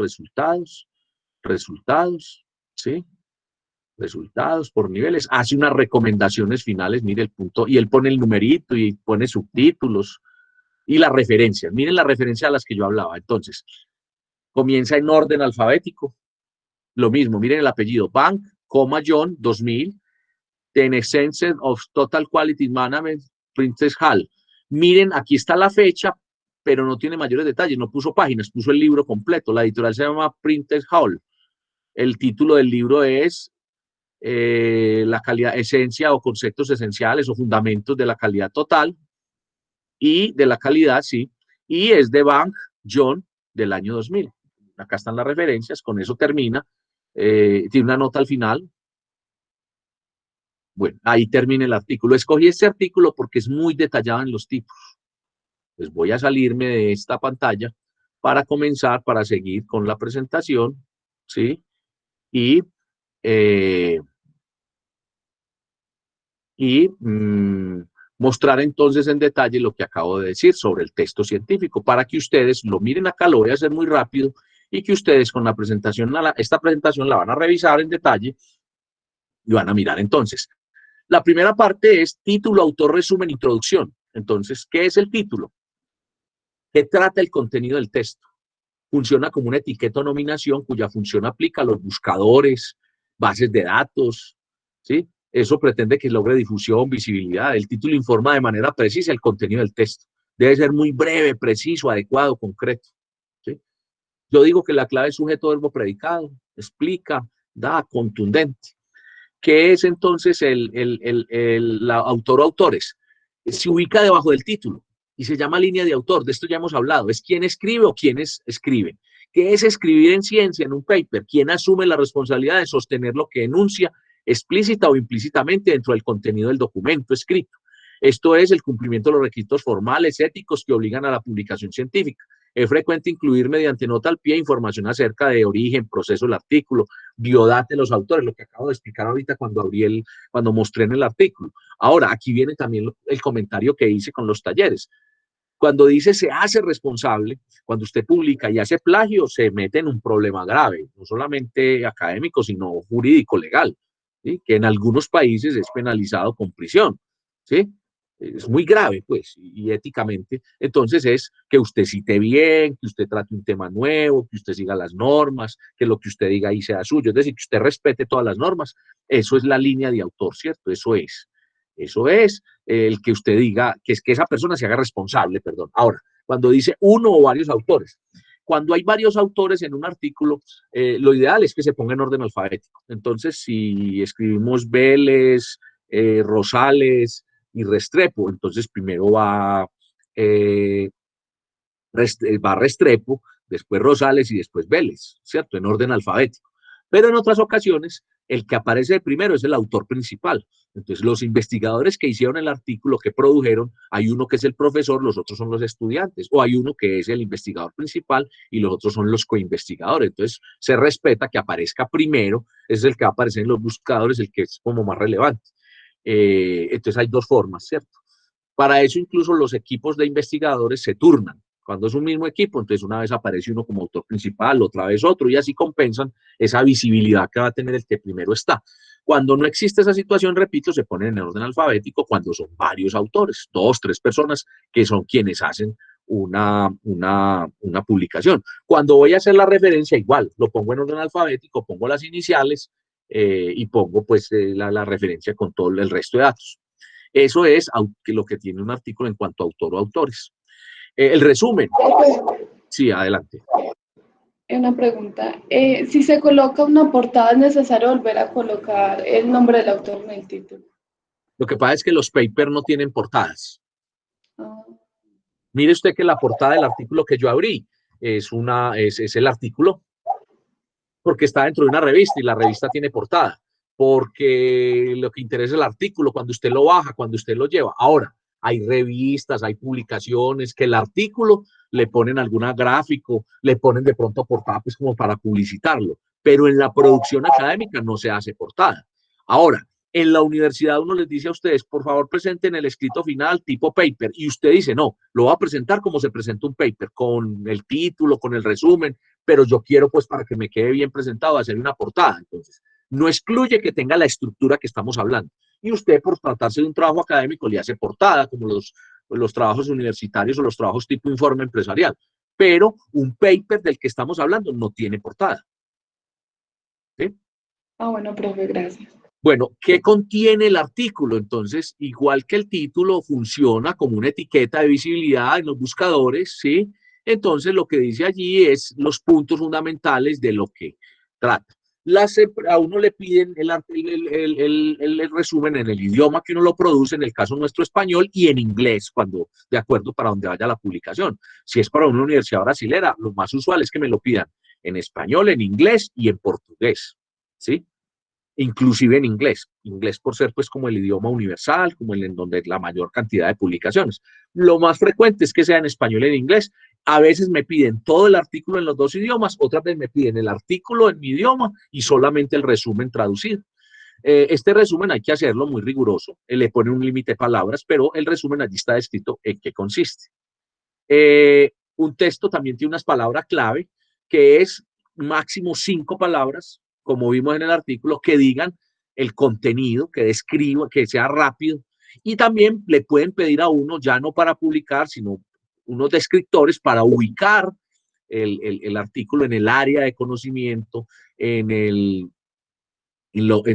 ¿sí? Resultados por niveles, hace unas recomendaciones finales, mire el punto, y él pone el numerito y pone subtítulos y las referencias. Miren las referencias a las que yo hablaba. Entonces, comienza en orden alfabético, lo mismo, miren el apellido, Bank, John, 2000, The Essence of Total Quality Management, Princess Hall. Miren, aquí está la fecha, pero no tiene mayores detalles, no puso páginas, puso el libro completo. La editorial se llama Princess Hall. El título del libro es la calidad, esencia o conceptos esenciales o fundamentos de la calidad total y de la calidad, sí, y es de Bank John del año 2000. Acá están las referencias, con eso termina, tiene una nota al final. Bueno, ahí termina el artículo. Escogí este artículo porque es muy detallado en los tipos. Pues voy a salirme de esta pantalla para comenzar, para seguir con la presentación, ¿sí? Y mostrar entonces en detalle lo que acabo de decir sobre el texto científico, para que ustedes lo miren acá, lo voy a hacer muy rápido, y que ustedes con la presentación, esta presentación la van a revisar en detalle, Y van a mirar entonces. La primera parte es título, autor, resumen, introducción. Entonces, ¿qué es el título? ¿Qué trata el contenido del texto? Funciona como una etiqueta o nominación cuya función aplica a los buscadores, bases de datos, ¿sí? Eso pretende que logre difusión, visibilidad. El título informa de manera precisa el contenido del texto. Debe ser muy breve, preciso, adecuado, concreto, ¿sí? Yo digo que la clave es sujeto, verbo, predicado, explica, da, contundente. ¿Qué es entonces el autor o autores? Se ubica debajo del título y se llama línea de autor. De esto ya hemos hablado. Es quién escribe o quiénes escriben. ¿Qué es escribir en ciencia, en un paper? ¿Quién asume la responsabilidad de sostener lo que enuncia explícita o implícitamente dentro del contenido del documento escrito? Esto es el cumplimiento de los requisitos formales, éticos que obligan a la publicación científica. Es frecuente incluir mediante nota al pie información acerca de origen, proceso del artículo, biodata de los autores, lo que acabo de explicar ahorita cuando mostré en el artículo. Ahora, aquí viene también el comentario que hice con los talleres. Cuando dice se hace responsable, cuando usted publica y hace plagio, se mete en un problema grave, no solamente académico, sino jurídico, legal, ¿sí? Que en algunos países es penalizado con prisión, ¿sí? Es muy grave, pues, y éticamente. Entonces es que usted cite bien, que usted trate un tema nuevo, que usted siga las normas, que lo que usted diga ahí sea suyo, es decir, que usted respete todas las normas. Eso es la línea de autor, ¿cierto? Eso es. Eso es el que usted diga, que es que esa persona se haga responsable, perdón. Ahora, cuando dice uno o varios autores, cuando hay varios autores en un artículo, lo ideal es que se ponga en orden alfabético. Entonces, si escribimos Vélez, Rosales y Restrepo, entonces primero va Restrepo, después Rosales y después Vélez, ¿cierto? En orden alfabético. Pero en otras ocasiones, el que aparece de primero es el autor principal. Entonces, los investigadores que hicieron el artículo, que produjeron, hay uno que es el profesor, los otros son los estudiantes, o hay uno que es el investigador principal y los otros son los coinvestigadores. Entonces, se respeta que aparezca primero, es el que va a aparecer en los buscadores, el que es como más relevante. Entonces, hay dos formas, ¿cierto? Para eso, incluso los equipos de investigadores se turnan. Cuando es un mismo equipo, entonces una vez aparece uno como autor principal, otra vez otro, y así compensan esa visibilidad que va a tener el que primero está. Cuando no existe esa situación, repito, se ponen en orden alfabético cuando son varios autores, 2, 3 personas que son quienes hacen una publicación. Cuando voy a hacer la referencia, igual, lo pongo en orden alfabético, pongo las iniciales y pongo pues la referencia con todo el resto de datos. Eso es lo que tiene un artículo en cuanto a autor o autores. El resumen. Sí, adelante. Una pregunta. Si se coloca una portada, ¿es necesario volver a colocar el nombre del autor en el título? Lo que pasa es que los papers no tienen portadas. Ah. Mire usted que la portada del artículo que yo abrí es el artículo, porque está dentro de una revista y la revista tiene portada, porque lo que interesa es el artículo, cuando usted lo baja, cuando usted lo lleva. Ahora, hay revistas, hay publicaciones que el artículo le ponen alguna gráfico, le ponen de pronto portada pues como para publicitarlo, pero en la producción académica no se hace portada. Ahora, en la universidad uno les dice a ustedes, por favor presenten el escrito final tipo paper, y usted dice, no, lo va a presentar como se presenta un paper, con el título, con el resumen, pero yo quiero pues para que me quede bien presentado hacer una portada. Entonces, no excluye que tenga la estructura que estamos hablando. Y usted, por tratarse de un trabajo académico, le hace portada, como los trabajos universitarios o los trabajos tipo informe empresarial. Pero un paper del que estamos hablando no tiene portada. ¿Sí? Ah, bueno, profe, gracias. Bueno, ¿qué contiene el artículo? Entonces, igual que el título, funciona como una etiqueta de visibilidad en los buscadores, ¿sí? Entonces, lo que dice allí es los puntos fundamentales de lo que trata. A uno le piden el resumen en el idioma que uno lo produce, en el caso nuestro español, y en inglés, cuando de acuerdo para donde vaya la publicación. Si es para una universidad brasilera, lo más usual es que me lo pidan en español, en inglés y en portugués, ¿sí? Inclusive en inglés por ser pues como el idioma universal, como el en donde la mayor cantidad de publicaciones. Lo más frecuente es que sea en español y en inglés. A veces me piden todo el artículo en los dos idiomas, otras veces me piden el artículo en mi idioma y solamente el resumen traducido. Este resumen hay que hacerlo muy riguroso, le pone un límite de palabras, pero el resumen allí está descrito en qué consiste. Un texto también tiene unas palabras clave, que es máximo 5 palabras, como vimos en el artículo, que digan el contenido, que describa, que sea rápido, y también le pueden pedir a uno, ya no para publicar, sino unos descriptores para ubicar el artículo en el área de conocimiento, en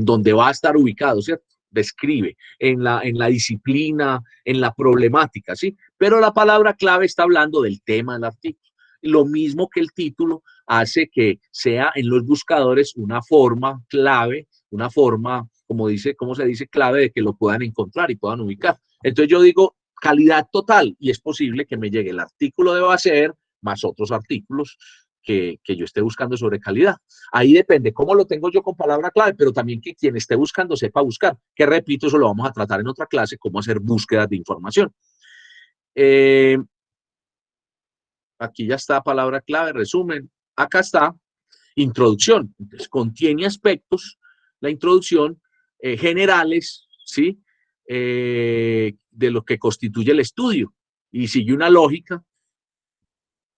donde va a estar ubicado, ¿cierto? Describe, en la disciplina, en la problemática, ¿sí? Pero la palabra clave está hablando del tema del artículo. Lo mismo que el título hace que sea en los buscadores una forma clave, una forma, como dice, ¿cómo se dice? Clave de que lo puedan encontrar y puedan ubicar. Entonces yo digo calidad total y es posible que me llegue el artículo de Baser más otros artículos que yo esté buscando sobre calidad. Ahí depende cómo lo tengo yo con palabra clave, pero también que quien esté buscando sepa buscar, que repito, eso lo vamos a tratar en otra clase, cómo hacer búsquedas de información. Aquí ya está palabra clave, resumen. Acá está introducción. Entonces, contiene aspectos, la introducción, generales, ¿sí? De lo que constituye el estudio. Y sigue una lógica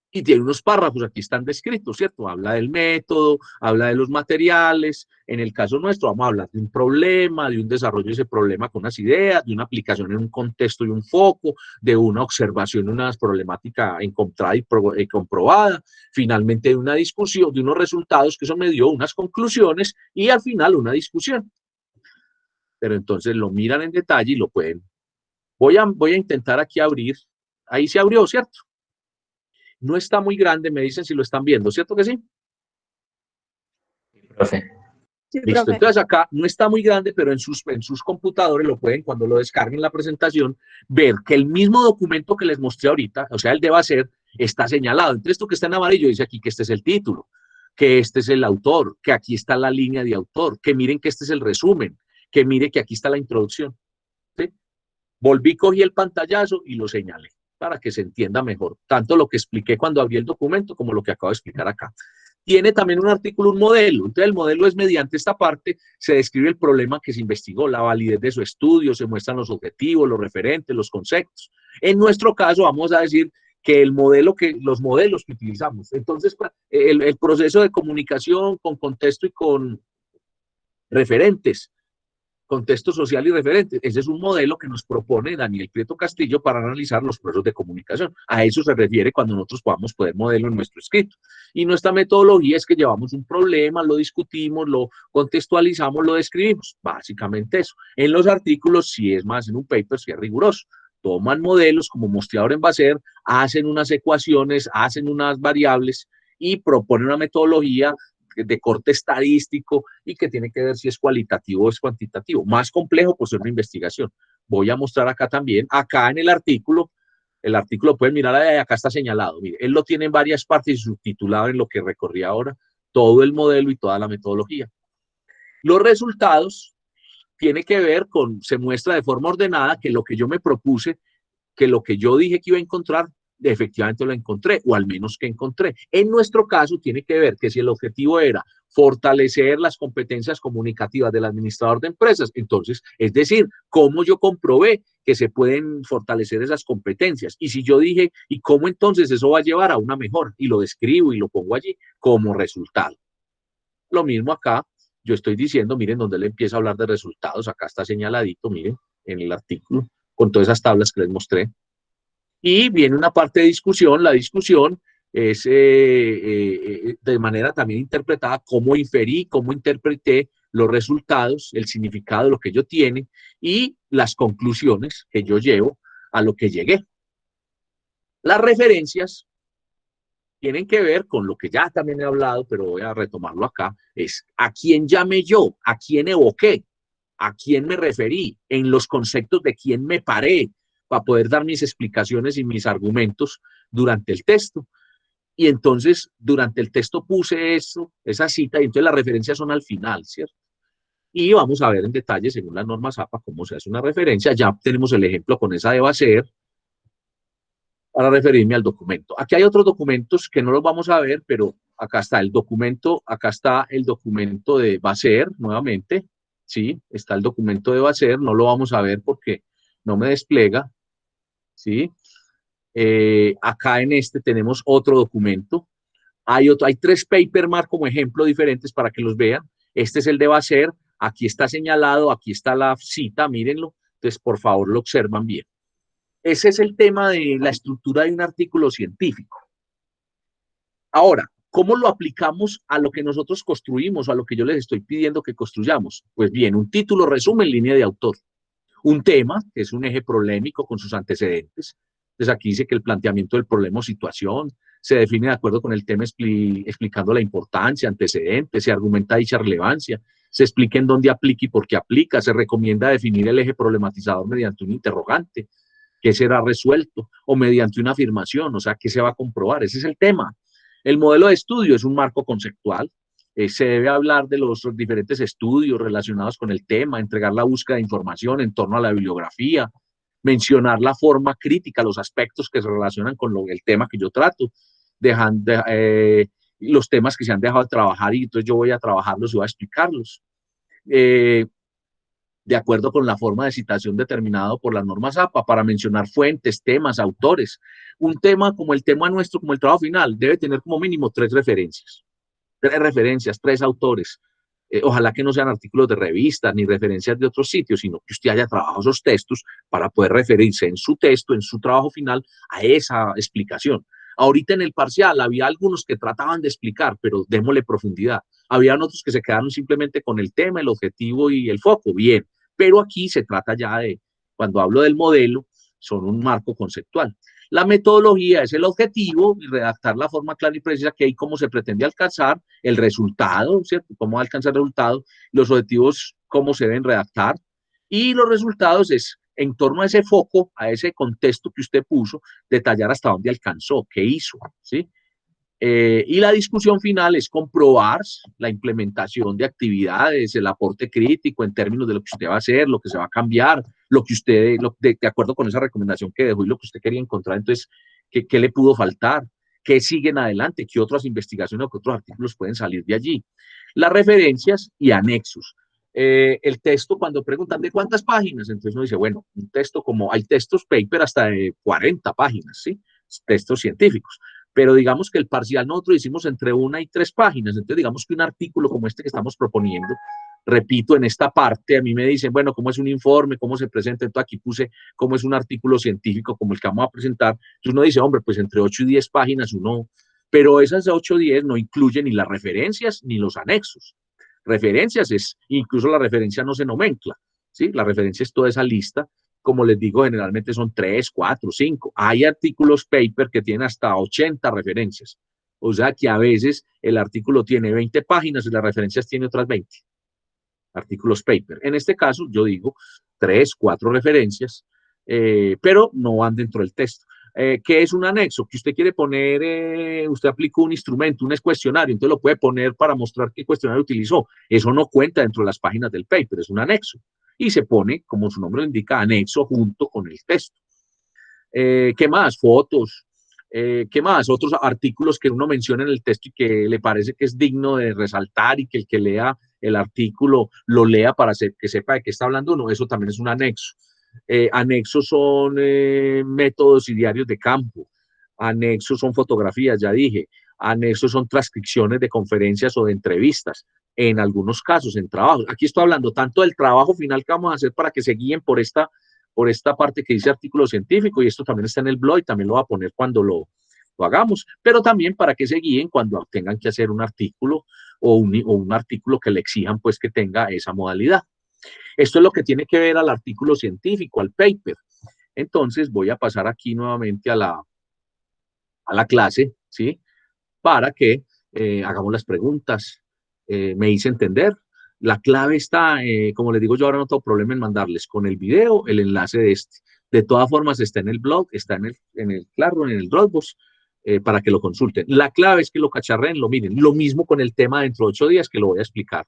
y tiene unos párrafos, aquí están descritos, ¿cierto? Habla del método, habla de los materiales. En el caso nuestro vamos a hablar de un problema, de un desarrollo de ese problema con unas ideas, de una aplicación en un contexto y un foco, de una observación, una problemática encontrada y comprobada, finalmente de una discusión, de unos resultados que eso me dio unas conclusiones y al final una discusión. Pero entonces lo miran en detalle y lo pueden. Voy a intentar aquí abrir. Ahí se abrió, ¿cierto? No está muy grande, me dicen si lo están viendo, ¿cierto que sí? Profe. Sí, Listo, profe. entonces acá no está muy grande, pero en sus computadores lo pueden, cuando lo descarguen la presentación, ver que el mismo documento que les mostré ahorita, o sea, el de Baser, está señalado. Entonces esto que está en amarillo dice aquí que este es el título, que este es el autor, que aquí está la línea de autor, que miren que este es el resumen, que mire que aquí está la introducción. ¿Sí? Volví, cogí el pantallazo y lo señalé para que se entienda mejor, tanto lo que expliqué cuando abrí el documento como lo que acabo de explicar acá. Tiene también un artículo, un modelo. Entonces, el modelo es mediante esta parte, se describe el problema que se investigó, la validez de su estudio, se muestran los objetivos, los referentes, los conceptos. En nuestro caso, vamos a decir que los modelos que utilizamos. Entonces, el proceso de comunicación con contexto y con referentes, contexto social y referente. Ese es un modelo que nos propone Daniel Prieto Castillo para analizar los procesos de comunicación. A eso se refiere cuando nosotros podamos poner modelo en nuestro escrito. Y nuestra metodología es que llevamos un problema, lo discutimos, lo contextualizamos, lo describimos. Básicamente eso. En los artículos, si es más en un paper, si es riguroso. Toman modelos como mostrador en Baser, hacen unas ecuaciones, hacen unas variables y proponen una metodología de corte estadístico y que tiene que ver si es cualitativo o es cuantitativo. Más complejo, pues es una investigación. Voy a mostrar acá también, acá en el artículo pueden mirar, acá está señalado. Mire, él lo tiene en varias partes y subtitulado en lo que recorrí ahora, todo el modelo y toda la metodología. Los resultados tiene que ver con, se muestra de forma ordenada que lo que yo me propuse, que lo que yo dije que iba a encontrar, efectivamente lo encontré, o al menos que encontré. En nuestro caso tiene que ver que si el objetivo era fortalecer las competencias comunicativas del administrador de empresas, entonces, es decir, cómo yo comprobé que se pueden fortalecer esas competencias. Y si yo dije, ¿y cómo entonces eso va a llevar a una mejora? Y lo describo y lo pongo allí como resultado. Lo mismo acá, yo estoy diciendo, miren, donde él empieza a hablar de resultados, acá está señaladito, miren, en el artículo, con todas esas tablas que les mostré. Y viene una parte de discusión, la discusión es de manera también interpretada cómo inferí, cómo interpreté los resultados, el significado, lo que yo tiene y las conclusiones que yo llevo a lo que llegué. Las referencias tienen que ver con lo que ya también he hablado, pero voy a retomarlo acá, es a quién llamé yo, a quién evoqué, a quién me referí, en los conceptos de quién me paré, para poder dar mis explicaciones y mis argumentos durante el texto. Y entonces, durante el texto puse eso, esa cita, y entonces las referencias son al final, ¿cierto? Y vamos a ver en detalle, según las normas APA, cómo se hace una referencia. Ya tenemos el ejemplo con esa de Baser, para referirme al documento. Aquí hay otros documentos que no los vamos a ver, pero acá está el documento de Baser, nuevamente, ¿sí? Está el documento de Baser, no lo vamos a ver porque no me despliega, ¿sí? Acá en este tenemos otro documento. Hay 3 paper mark como ejemplo diferentes para que los vean. Este es el de Baser. Aquí está señalado, aquí está la cita, mírenlo, entonces por favor lo observan bien. Ese es el tema de la estructura de un artículo científico. Ahora, ¿cómo lo aplicamos a lo que nosotros construimos, a lo que yo les estoy pidiendo que construyamos? Pues bien, un título resume en línea de autor. Un tema, que es un eje problemático con sus antecedentes. Entonces aquí dice que el planteamiento del problema o situación se define de acuerdo con el tema explicando la importancia, antecedentes, se argumenta dicha relevancia, se explica en dónde aplica y por qué aplica, se recomienda definir el eje problematizador mediante un interrogante, qué será resuelto, o mediante una afirmación, o sea, qué se va a comprobar. Ese es el tema. El modelo de estudio es un marco conceptual. Se debe hablar de los diferentes estudios relacionados con el tema, entregar la búsqueda de información en torno a la bibliografía, mencionar la forma crítica, los aspectos que se relacionan con el tema que yo trato, los temas que se han dejado de trabajar y entonces yo voy a trabajarlos y voy a explicarlos. De acuerdo con la forma de citación determinado por las normas APA, para mencionar fuentes, temas, autores. Un tema como el tema nuestro, como el trabajo final, debe tener como mínimo 3 referencias. 3 autores. Ojalá que no sean artículos de revistas ni referencias de otros sitios, sino que usted haya trabajado esos textos para poder referirse en su texto, en su trabajo final, a esa explicación. Ahorita en el parcial había algunos que trataban de explicar, pero démosle profundidad. Habían otros que se quedaron simplemente con el tema, el objetivo y el foco. Bien, pero aquí se trata ya de, cuando hablo del modelo, son un marco conceptual. La metodología es el objetivo y redactar la forma clara y precisa que hay cómo se pretende alcanzar el resultado, ¿cierto? Cómo alcanzar el resultado, los objetivos, cómo se deben redactar, y los resultados es, en torno a ese foco, a ese contexto que usted puso, detallar hasta dónde alcanzó, qué hizo, ¿sí? Y la discusión final es comprobar la implementación de actividades, el aporte crítico en términos de lo que usted va a hacer, lo que se va a cambiar, lo que usted, de acuerdo con esa recomendación que dejó y lo que usted quería encontrar, entonces, ¿qué le pudo faltar? ¿Qué siguen adelante? ¿Qué otras investigaciones o qué otros artículos pueden salir de allí? Las referencias y anexos. El texto, cuando preguntan de cuántas páginas, entonces uno dice, bueno, un texto como, hay textos paper hasta de 40 páginas, ¿sí? Textos científicos. Pero digamos que el parcial nosotros hicimos entre 1 y 3 páginas, entonces digamos que un artículo como este que estamos proponiendo, repito, en esta parte a mí me dicen, bueno, ¿cómo es un informe? ¿Cómo se presenta? Entonces aquí puse cómo es un artículo científico como el que vamos a presentar. Entonces uno dice, hombre, pues entre 8 y 10 páginas uno, pero esas 8 o 10 no incluyen ni las referencias ni los anexos. Referencias es, incluso la referencia no se nomencla, ¿sí? La referencia es toda esa lista. Como les digo, generalmente son 3, 4, 5. Hay artículos paper que tienen hasta 80 referencias. O sea que a veces el artículo tiene 20 páginas y las referencias tiene otras 20. Artículos paper. En este caso, yo digo 3, 4 referencias, pero no van dentro del texto. ¿Qué es un anexo? Que usted quiere poner, usted aplicó un instrumento, un cuestionario, entonces lo puede poner para mostrar qué cuestionario utilizó. Eso no cuenta dentro de las páginas del paper, es un anexo. Y se pone, como su nombre lo indica, anexo junto con el texto. ¿Qué más? Fotos. ¿Qué más? Otros artículos que uno menciona en el texto y que le parece que es digno de resaltar y que el que lea el artículo lo lea para que sepa de qué está hablando uno. Eso también es un anexo. Anexos son métodos y diarios de campo. Anexos son fotografías, ya dije. Anexos son transcripciones de conferencias o de entrevistas. En algunos casos, en trabajos. Aquí estoy hablando tanto del trabajo final que vamos a hacer para que se guíen por esta parte que dice artículo científico, y esto también está en el blog y también lo va a poner cuando lo hagamos, pero también para que se guíen cuando tengan que hacer un artículo o un artículo que le exijan pues que tenga esa modalidad. Esto es lo que tiene que ver al artículo científico, al paper. Entonces voy a pasar aquí nuevamente a la clase, ¿sí? Para que hagamos las preguntas. Me hice entender. La clave está, como les digo, yo ahora no tengo problema en mandarles con el video el enlace de este. De todas formas, está en el blog, está en el Classroom, en el Dropbox, para que lo consulten. La clave es que lo cacharren, lo miren. Lo mismo con el tema dentro de 8 días que lo voy a explicar.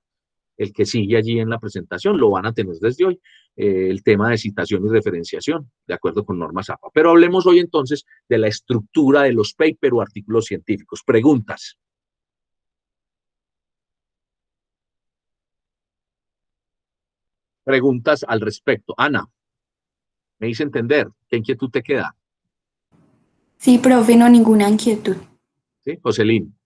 El que sigue allí en la presentación lo van a tener desde hoy. El tema de citación y referenciación, de acuerdo con normas APA. Pero hablemos hoy entonces de la estructura de los paper o artículos científicos. Preguntas. Preguntas al respecto. Ana, me hice entender. ¿Qué inquietud te queda? Sí, profe, no, ninguna inquietud. ¿Sí? Jocelyn.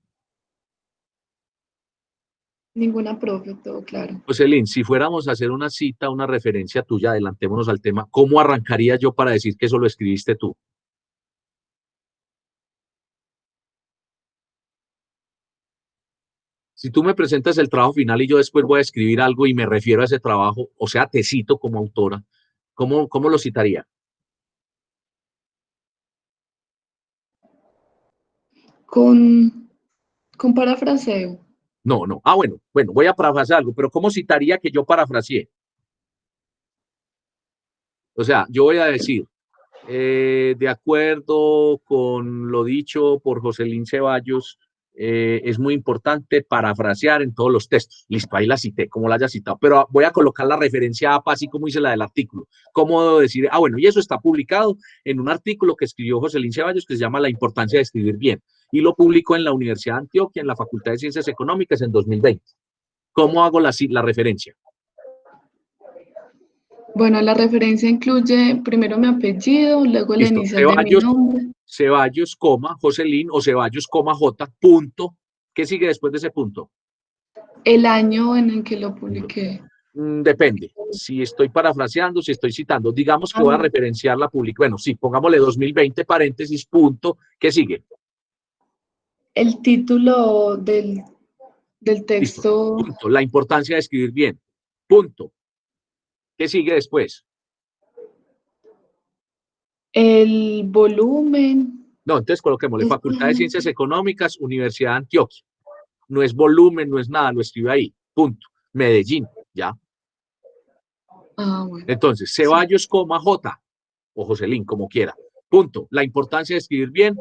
Ninguna, profe, todo claro. Jocelyn, si fuéramos a hacer una cita, una referencia tuya, adelantémonos al tema, ¿cómo arrancaría yo para decir que eso lo escribiste tú? Si tú me presentas el trabajo final y yo después voy a escribir algo y me refiero a ese trabajo, o sea, te cito como autora, ¿cómo lo citaría? Con parafraseo. No, no. Ah, bueno, voy a parafrasear algo, pero ¿cómo citaría que yo parafraseé? O sea, yo voy a decir, de acuerdo con lo dicho por Jocelyn Ceballos, es muy importante parafrasear en todos los textos. Listo, ahí la cité, como la haya citado, pero voy a colocar la referencia APA, así como hice la del artículo. ¿Cómo debo decir? Ah, bueno, y eso está publicado en un artículo que escribió Jocelyn Ceballos que se llama La importancia de escribir bien, y lo publicó en la Universidad de Antioquia, en la Facultad de Ciencias Económicas, en 2020. ¿Cómo hago la referencia? Bueno, la referencia incluye primero mi apellido, luego la Listo, inicial de mi nombre, Ceballos, coma, Jocelyn o Ceballos, coma, J, punto. ¿Qué sigue después de ese punto? el año en el que lo publiqué. Depende. Si estoy parafraseando, si estoy citando, digamos que voy a referenciar la publicación. Bueno, sí, pongámosle 2020, paréntesis, punto. ¿Qué sigue? El título del texto. Listo, punto. La importancia de escribir bien. Punto. ¿Qué sigue después? El volumen. No, entonces coloquémosle Facultad de Ciencias Económicas, Universidad de Antioquia. No es volumen, no es nada, lo escribe ahí. Punto. Medellín, ya. Ah, bueno. Entonces, Ceballos, coma, J, o Jocelyn, como quiera. Punto. La importancia de escribir bien,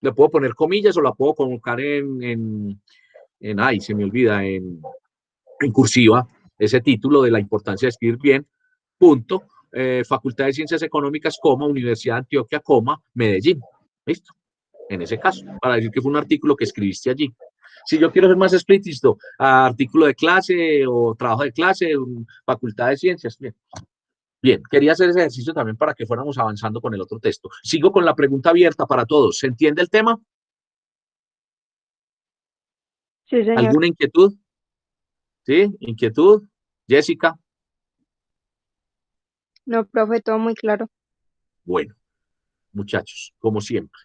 le puedo poner comillas o la puedo colocar ay, se me olvida, en cursiva, ese título de la importancia de escribir bien, punto. Facultad de Ciencias Económicas, coma, Universidad de Antioquia, coma, Medellín. ¿Listo? En ese caso, para decir que fue un artículo que escribiste allí. Si yo quiero ser más explícito, artículo de clase o trabajo de clase, Facultad de Ciencias, bien. Bien, quería hacer ese ejercicio también para que fuéramos avanzando con el otro texto. Sigo con la pregunta abierta para todos. ¿Se entiende el tema? Sí, señor. ¿Alguna inquietud? ¿Sí? ¿Inquietud? Jessica. No, profe, todo muy claro. Bueno, muchachos, como siempre.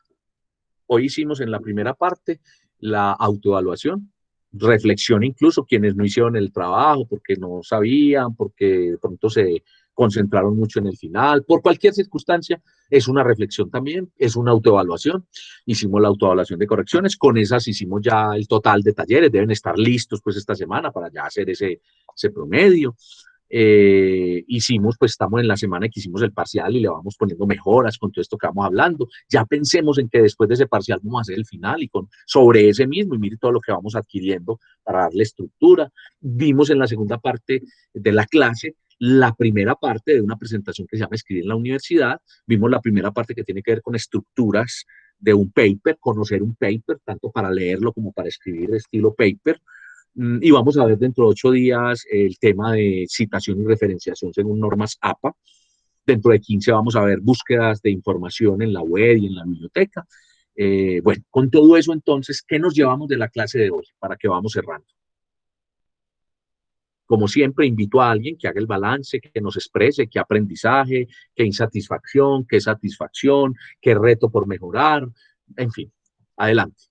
Hoy hicimos en la primera parte la autoevaluación, reflexión incluso quienes no hicieron el trabajo porque no sabían, porque de pronto se concentraron mucho en el final, por cualquier circunstancia, es una reflexión también, es una autoevaluación. Hicimos la autoevaluación de correcciones, con esas hicimos ya el total de talleres, deben estar listos pues esta semana para ya hacer ese promedio. Hicimos, pues estamos en la semana que hicimos el parcial y le vamos poniendo mejoras con todo esto que vamos hablando. Ya pensemos en que después de ese parcial vamos a hacer el final y sobre ese mismo, y mire todo lo que vamos adquiriendo para darle estructura. Vimos en la segunda parte de la clase la primera parte de una presentación que se llama Escribir en la Universidad. Vimos la primera parte que tiene que ver con estructuras de un paper, conocer un paper, tanto para leerlo como para escribir estilo paper. Y vamos a ver dentro de 8 días el tema de citación y referenciación según normas APA. Dentro de 15 vamos a ver búsquedas de información en la web y en la biblioteca. Bueno, con todo eso entonces, ¿qué nos llevamos de la clase de hoy para que vamos cerrando? Como siempre, invito a alguien que haga el balance, que nos exprese qué aprendizaje, qué insatisfacción, qué reto por mejorar, en fin, adelante.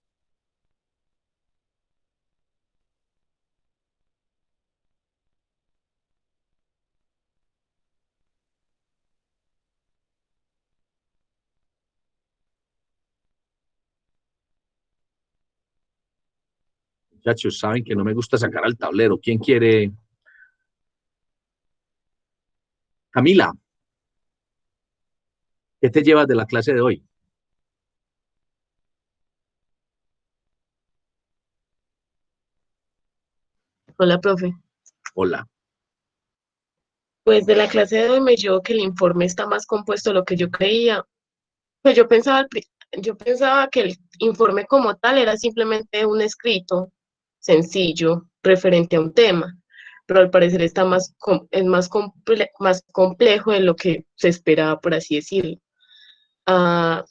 Muchachos, saben que no me gusta sacar al tablero. ¿Quién quiere? Camila, ¿qué te llevas de la clase de hoy? Hola, profe. Hola. Pues de la clase de hoy me llevo que el informe está más compuesto de lo que yo creía. Pues yo pensaba que el informe como tal era simplemente un escrito sencillo referente a un tema, pero al parecer está más complejo de lo que se esperaba, por así decirlo. Ah,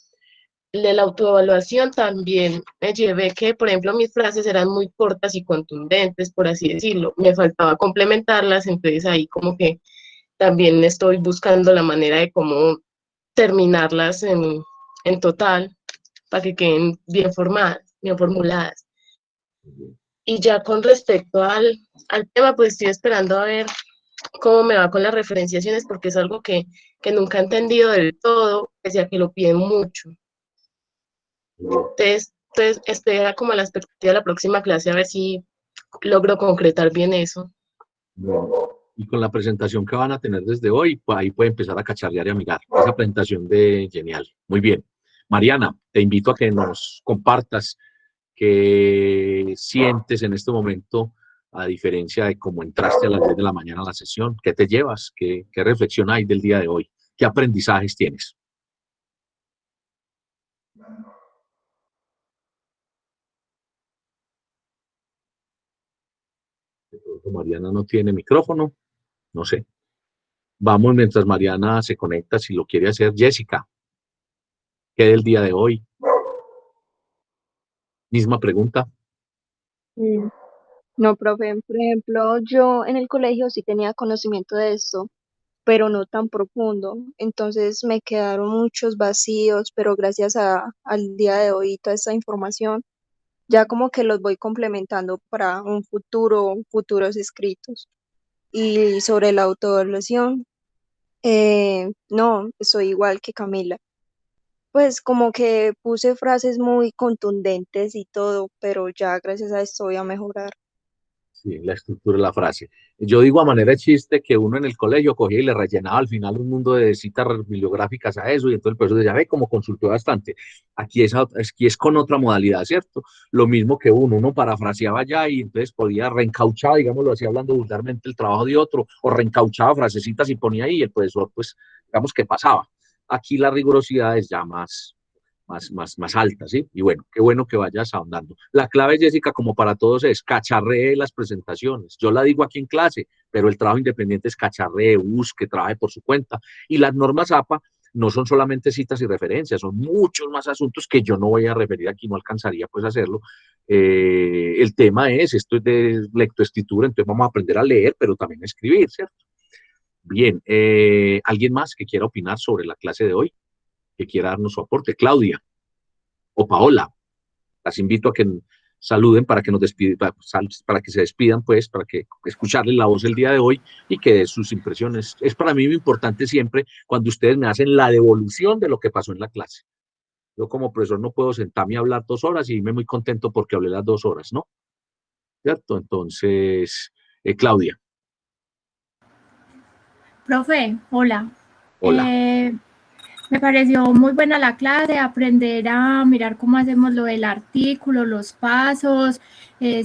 de la autoevaluación también me llevé que, por ejemplo, mis frases eran muy cortas y contundentes, por así decirlo. Me faltaba complementarlas, entonces ahí como que también estoy buscando la manera de cómo terminarlas en total para que queden bien formadas, bien formuladas. Y ya con respecto al tema, pues estoy esperando a ver cómo me va con las referenciaciones, porque es algo que nunca he entendido del todo, pese a que lo piden mucho. Entonces estoy como a la expectativa de la próxima clase a ver si logro concretar bien eso. Bueno, y con la presentación que van a tener desde hoy, pues ahí puede empezar a cacharrear y a mirar. Esa presentación de genial. Muy bien. Mariana, te invito a que nos compartas qué sientes en este momento, a diferencia de cómo entraste a las 10 de la mañana a la sesión. ¿Qué te llevas? ¿Qué reflexión hay del día de hoy? ¿Qué aprendizajes tienes? Mariana no tiene micrófono, no sé. Vamos mientras Mariana se conecta, si lo quiere hacer. Jessica, ¿qué del día de hoy? Misma pregunta. Mm, No, profe, por ejemplo, yo en el colegio sí tenía conocimiento de esto, pero no tan profundo. Entonces me quedaron muchos vacíos, pero gracias al día de hoy y toda esta información, ya como que los voy complementando para un futuro, futuros escritos. Y sobre la autoevaluación, no, soy igual que Camila. Pues como que puse frases muy contundentes y todo, pero ya gracias a esto voy a mejorar. Sí, la estructura de la frase. Yo digo a manera de chiste que uno en el colegio cogía y le rellenaba al final un mundo de citas bibliográficas a eso, y entonces el profesor decía, ve, como consultó bastante. Aquí es con otra modalidad, ¿cierto? Lo mismo que uno parafraseaba ya y entonces podía reencauchar, digámoslo así, hablando vulgarmente, el trabajo de otro, o reencauchaba frasecitas y ponía ahí, y el profesor, pues, digamos que pasaba. Aquí la rigurosidad es ya más alta, ¿sí? Y bueno, qué bueno que vayas ahondando. La clave, Jessica, como para todos, es cacharree las presentaciones. Yo la digo aquí en clase, pero el trabajo independiente es cacharree, busque, trabaje por su cuenta. Y las normas APA no son solamente citas y referencias, son muchos más asuntos que yo no voy a referir aquí, no alcanzaría pues a hacerlo. El tema es, esto es de lectoescritura, entonces vamos a aprender a leer, pero también a escribir, ¿cierto? Bien, ¿alguien más que quiera opinar sobre la clase de hoy? Que quiera darnos su aporte. Claudia o Paola, las invito a que saluden para que nos despidan, para que se despidan, pues, para que escucharles la voz el día de hoy y que den sus impresiones. Es para mí muy importante siempre cuando ustedes me hacen la devolución de lo que pasó en la clase. Yo como profesor no puedo sentarme a hablar 2 horas y irme muy contento porque hablé las 2 horas, ¿no? ¿Cierto? Entonces, Claudia. Profe, hola. Hola. Me pareció muy buena la clase, aprender a mirar cómo hacemos lo del artículo, los pasos,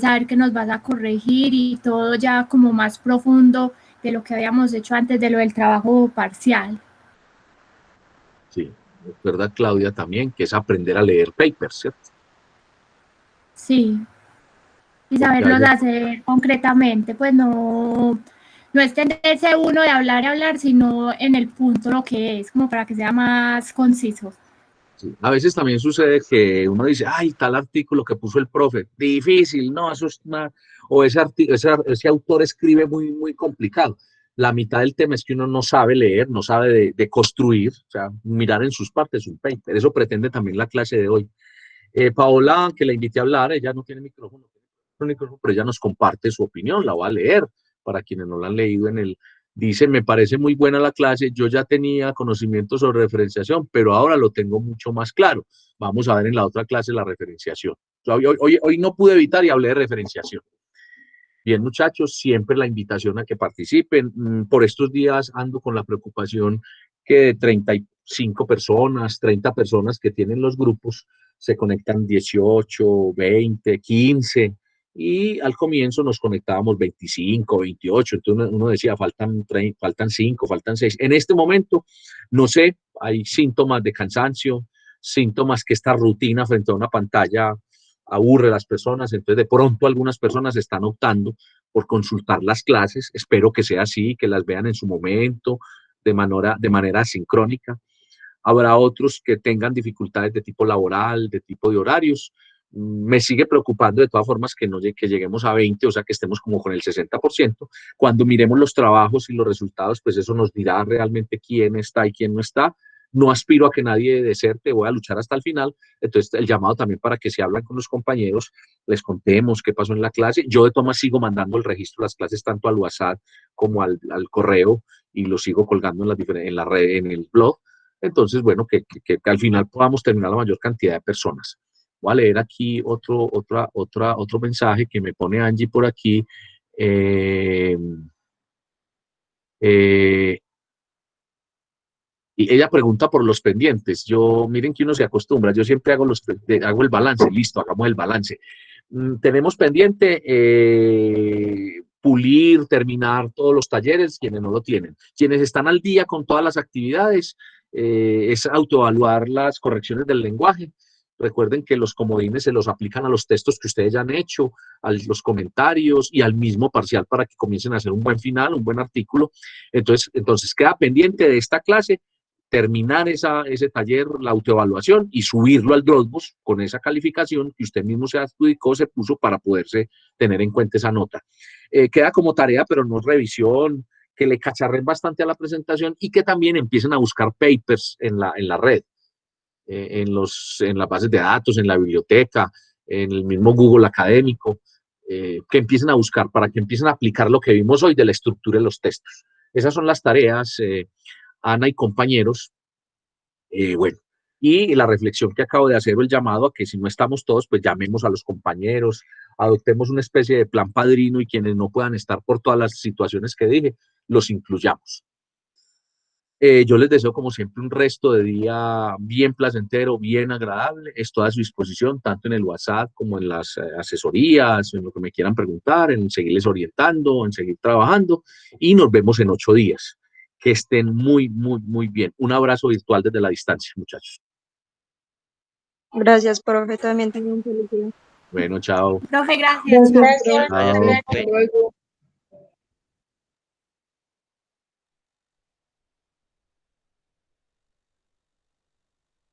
saber que nos vas a corregir y todo ya como más profundo de lo que habíamos hecho antes de lo del trabajo parcial. Sí, es verdad, Claudia, también, que es aprender a leer papers, ¿cierto? Sí, y saberlos hacer concretamente, pues no extenderse uno de hablar y hablar, sino en el punto lo que es, como para que sea más conciso. Sí. A veces también sucede que uno dice, ay, tal artículo que puso el profe, difícil, no, eso es una, o ese autor escribe muy complicado. La mitad del tema es que uno no sabe leer, no sabe de construir, o sea, mirar en sus partes un paper. Eso pretende también la clase de hoy. Paola, que la invité a hablar, ella no tiene micrófono, pero ella nos comparte su opinión, la va a leer para quienes no la han leído en el. Dice, me parece muy buena la clase, yo ya tenía conocimiento sobre referenciación, pero ahora lo tengo mucho más claro. Vamos a ver en la otra clase la referenciación. Hoy no pude evitar y hablé de referenciación. Bien, muchachos, siempre la invitación a que participen. Por estos días ando con la preocupación que de 35 personas, 30 personas que tienen los grupos, se conectan 18, 20, 15, y al comienzo nos conectábamos 25, 28, entonces uno decía, faltan 5, faltan 6. En este momento, no sé, hay síntomas de cansancio, síntomas que esta rutina frente a una pantalla aburre a las personas, entonces de pronto algunas personas están optando por consultar las clases, espero que sea así, que las vean en su momento, de manera sincrónica. habrá otros que tengan dificultades de tipo laboral, de tipo de horarios. Me sigue preocupando de todas formas que lleguemos a 20, o sea, que estemos como con el 60%. Cuando miremos los trabajos y los resultados, pues eso nos dirá realmente quién está y quién no está. No aspiro a que nadie deserte, voy a luchar hasta el final. Entonces, el llamado también para que si hablan con los compañeros, les contemos qué pasó en la clase. Yo de todas sigo mandando el registro de las clases tanto al WhatsApp como al correo y lo sigo colgando en la red, en el blog. Entonces, bueno, que al final podamos terminar la mayor cantidad de personas. Voy a leer aquí otro mensaje que me pone Angie por aquí. Y ella pregunta por los pendientes. Miren que uno se acostumbra, yo siempre hago el balance, listo, hagamos el balance. Tenemos pendiente pulir, terminar todos los talleres, quienes no lo tienen. Quienes están al día con todas las actividades, es autoevaluar las correcciones del lenguaje. Recuerden que los comodines se los aplican a los textos que ustedes ya han hecho, a los comentarios y al mismo parcial para que comiencen a hacer un buen final, un buen artículo. Entonces queda pendiente de esta clase terminar ese taller, la autoevaluación y subirlo al Dropbox con esa calificación que usted mismo se adjudicó, se puso para poderse tener en cuenta esa nota. Queda como tarea, pero no revisión, que le cacharren bastante a la presentación y que también empiecen a buscar papers en la red, en las bases de datos, en la biblioteca, en el mismo Google académico, que empiecen a buscar para que empiecen a aplicar lo que vimos hoy de la estructura de los textos. Esas son las tareas, Ana y compañeros. Bueno, y la reflexión que acabo de hacer, el llamado a que si no estamos todos, pues llamemos a los compañeros, adoptemos una especie de plan padrino y quienes no puedan estar por todas las situaciones que dije, los incluyamos. Yo les deseo, como siempre, un resto de día bien placentero, bien agradable. Estoy a su disposición, tanto en el WhatsApp como en las asesorías, en lo que me quieran preguntar, en seguirles orientando, en seguir trabajando. Y nos vemos en 8 días. Que estén muy, muy, muy bien. Un abrazo virtual desde la distancia, muchachos. Gracias, profe. También tengo un feliz día. Bueno, chao. Profe, gracias. Gracias. Chao. Hasta luego.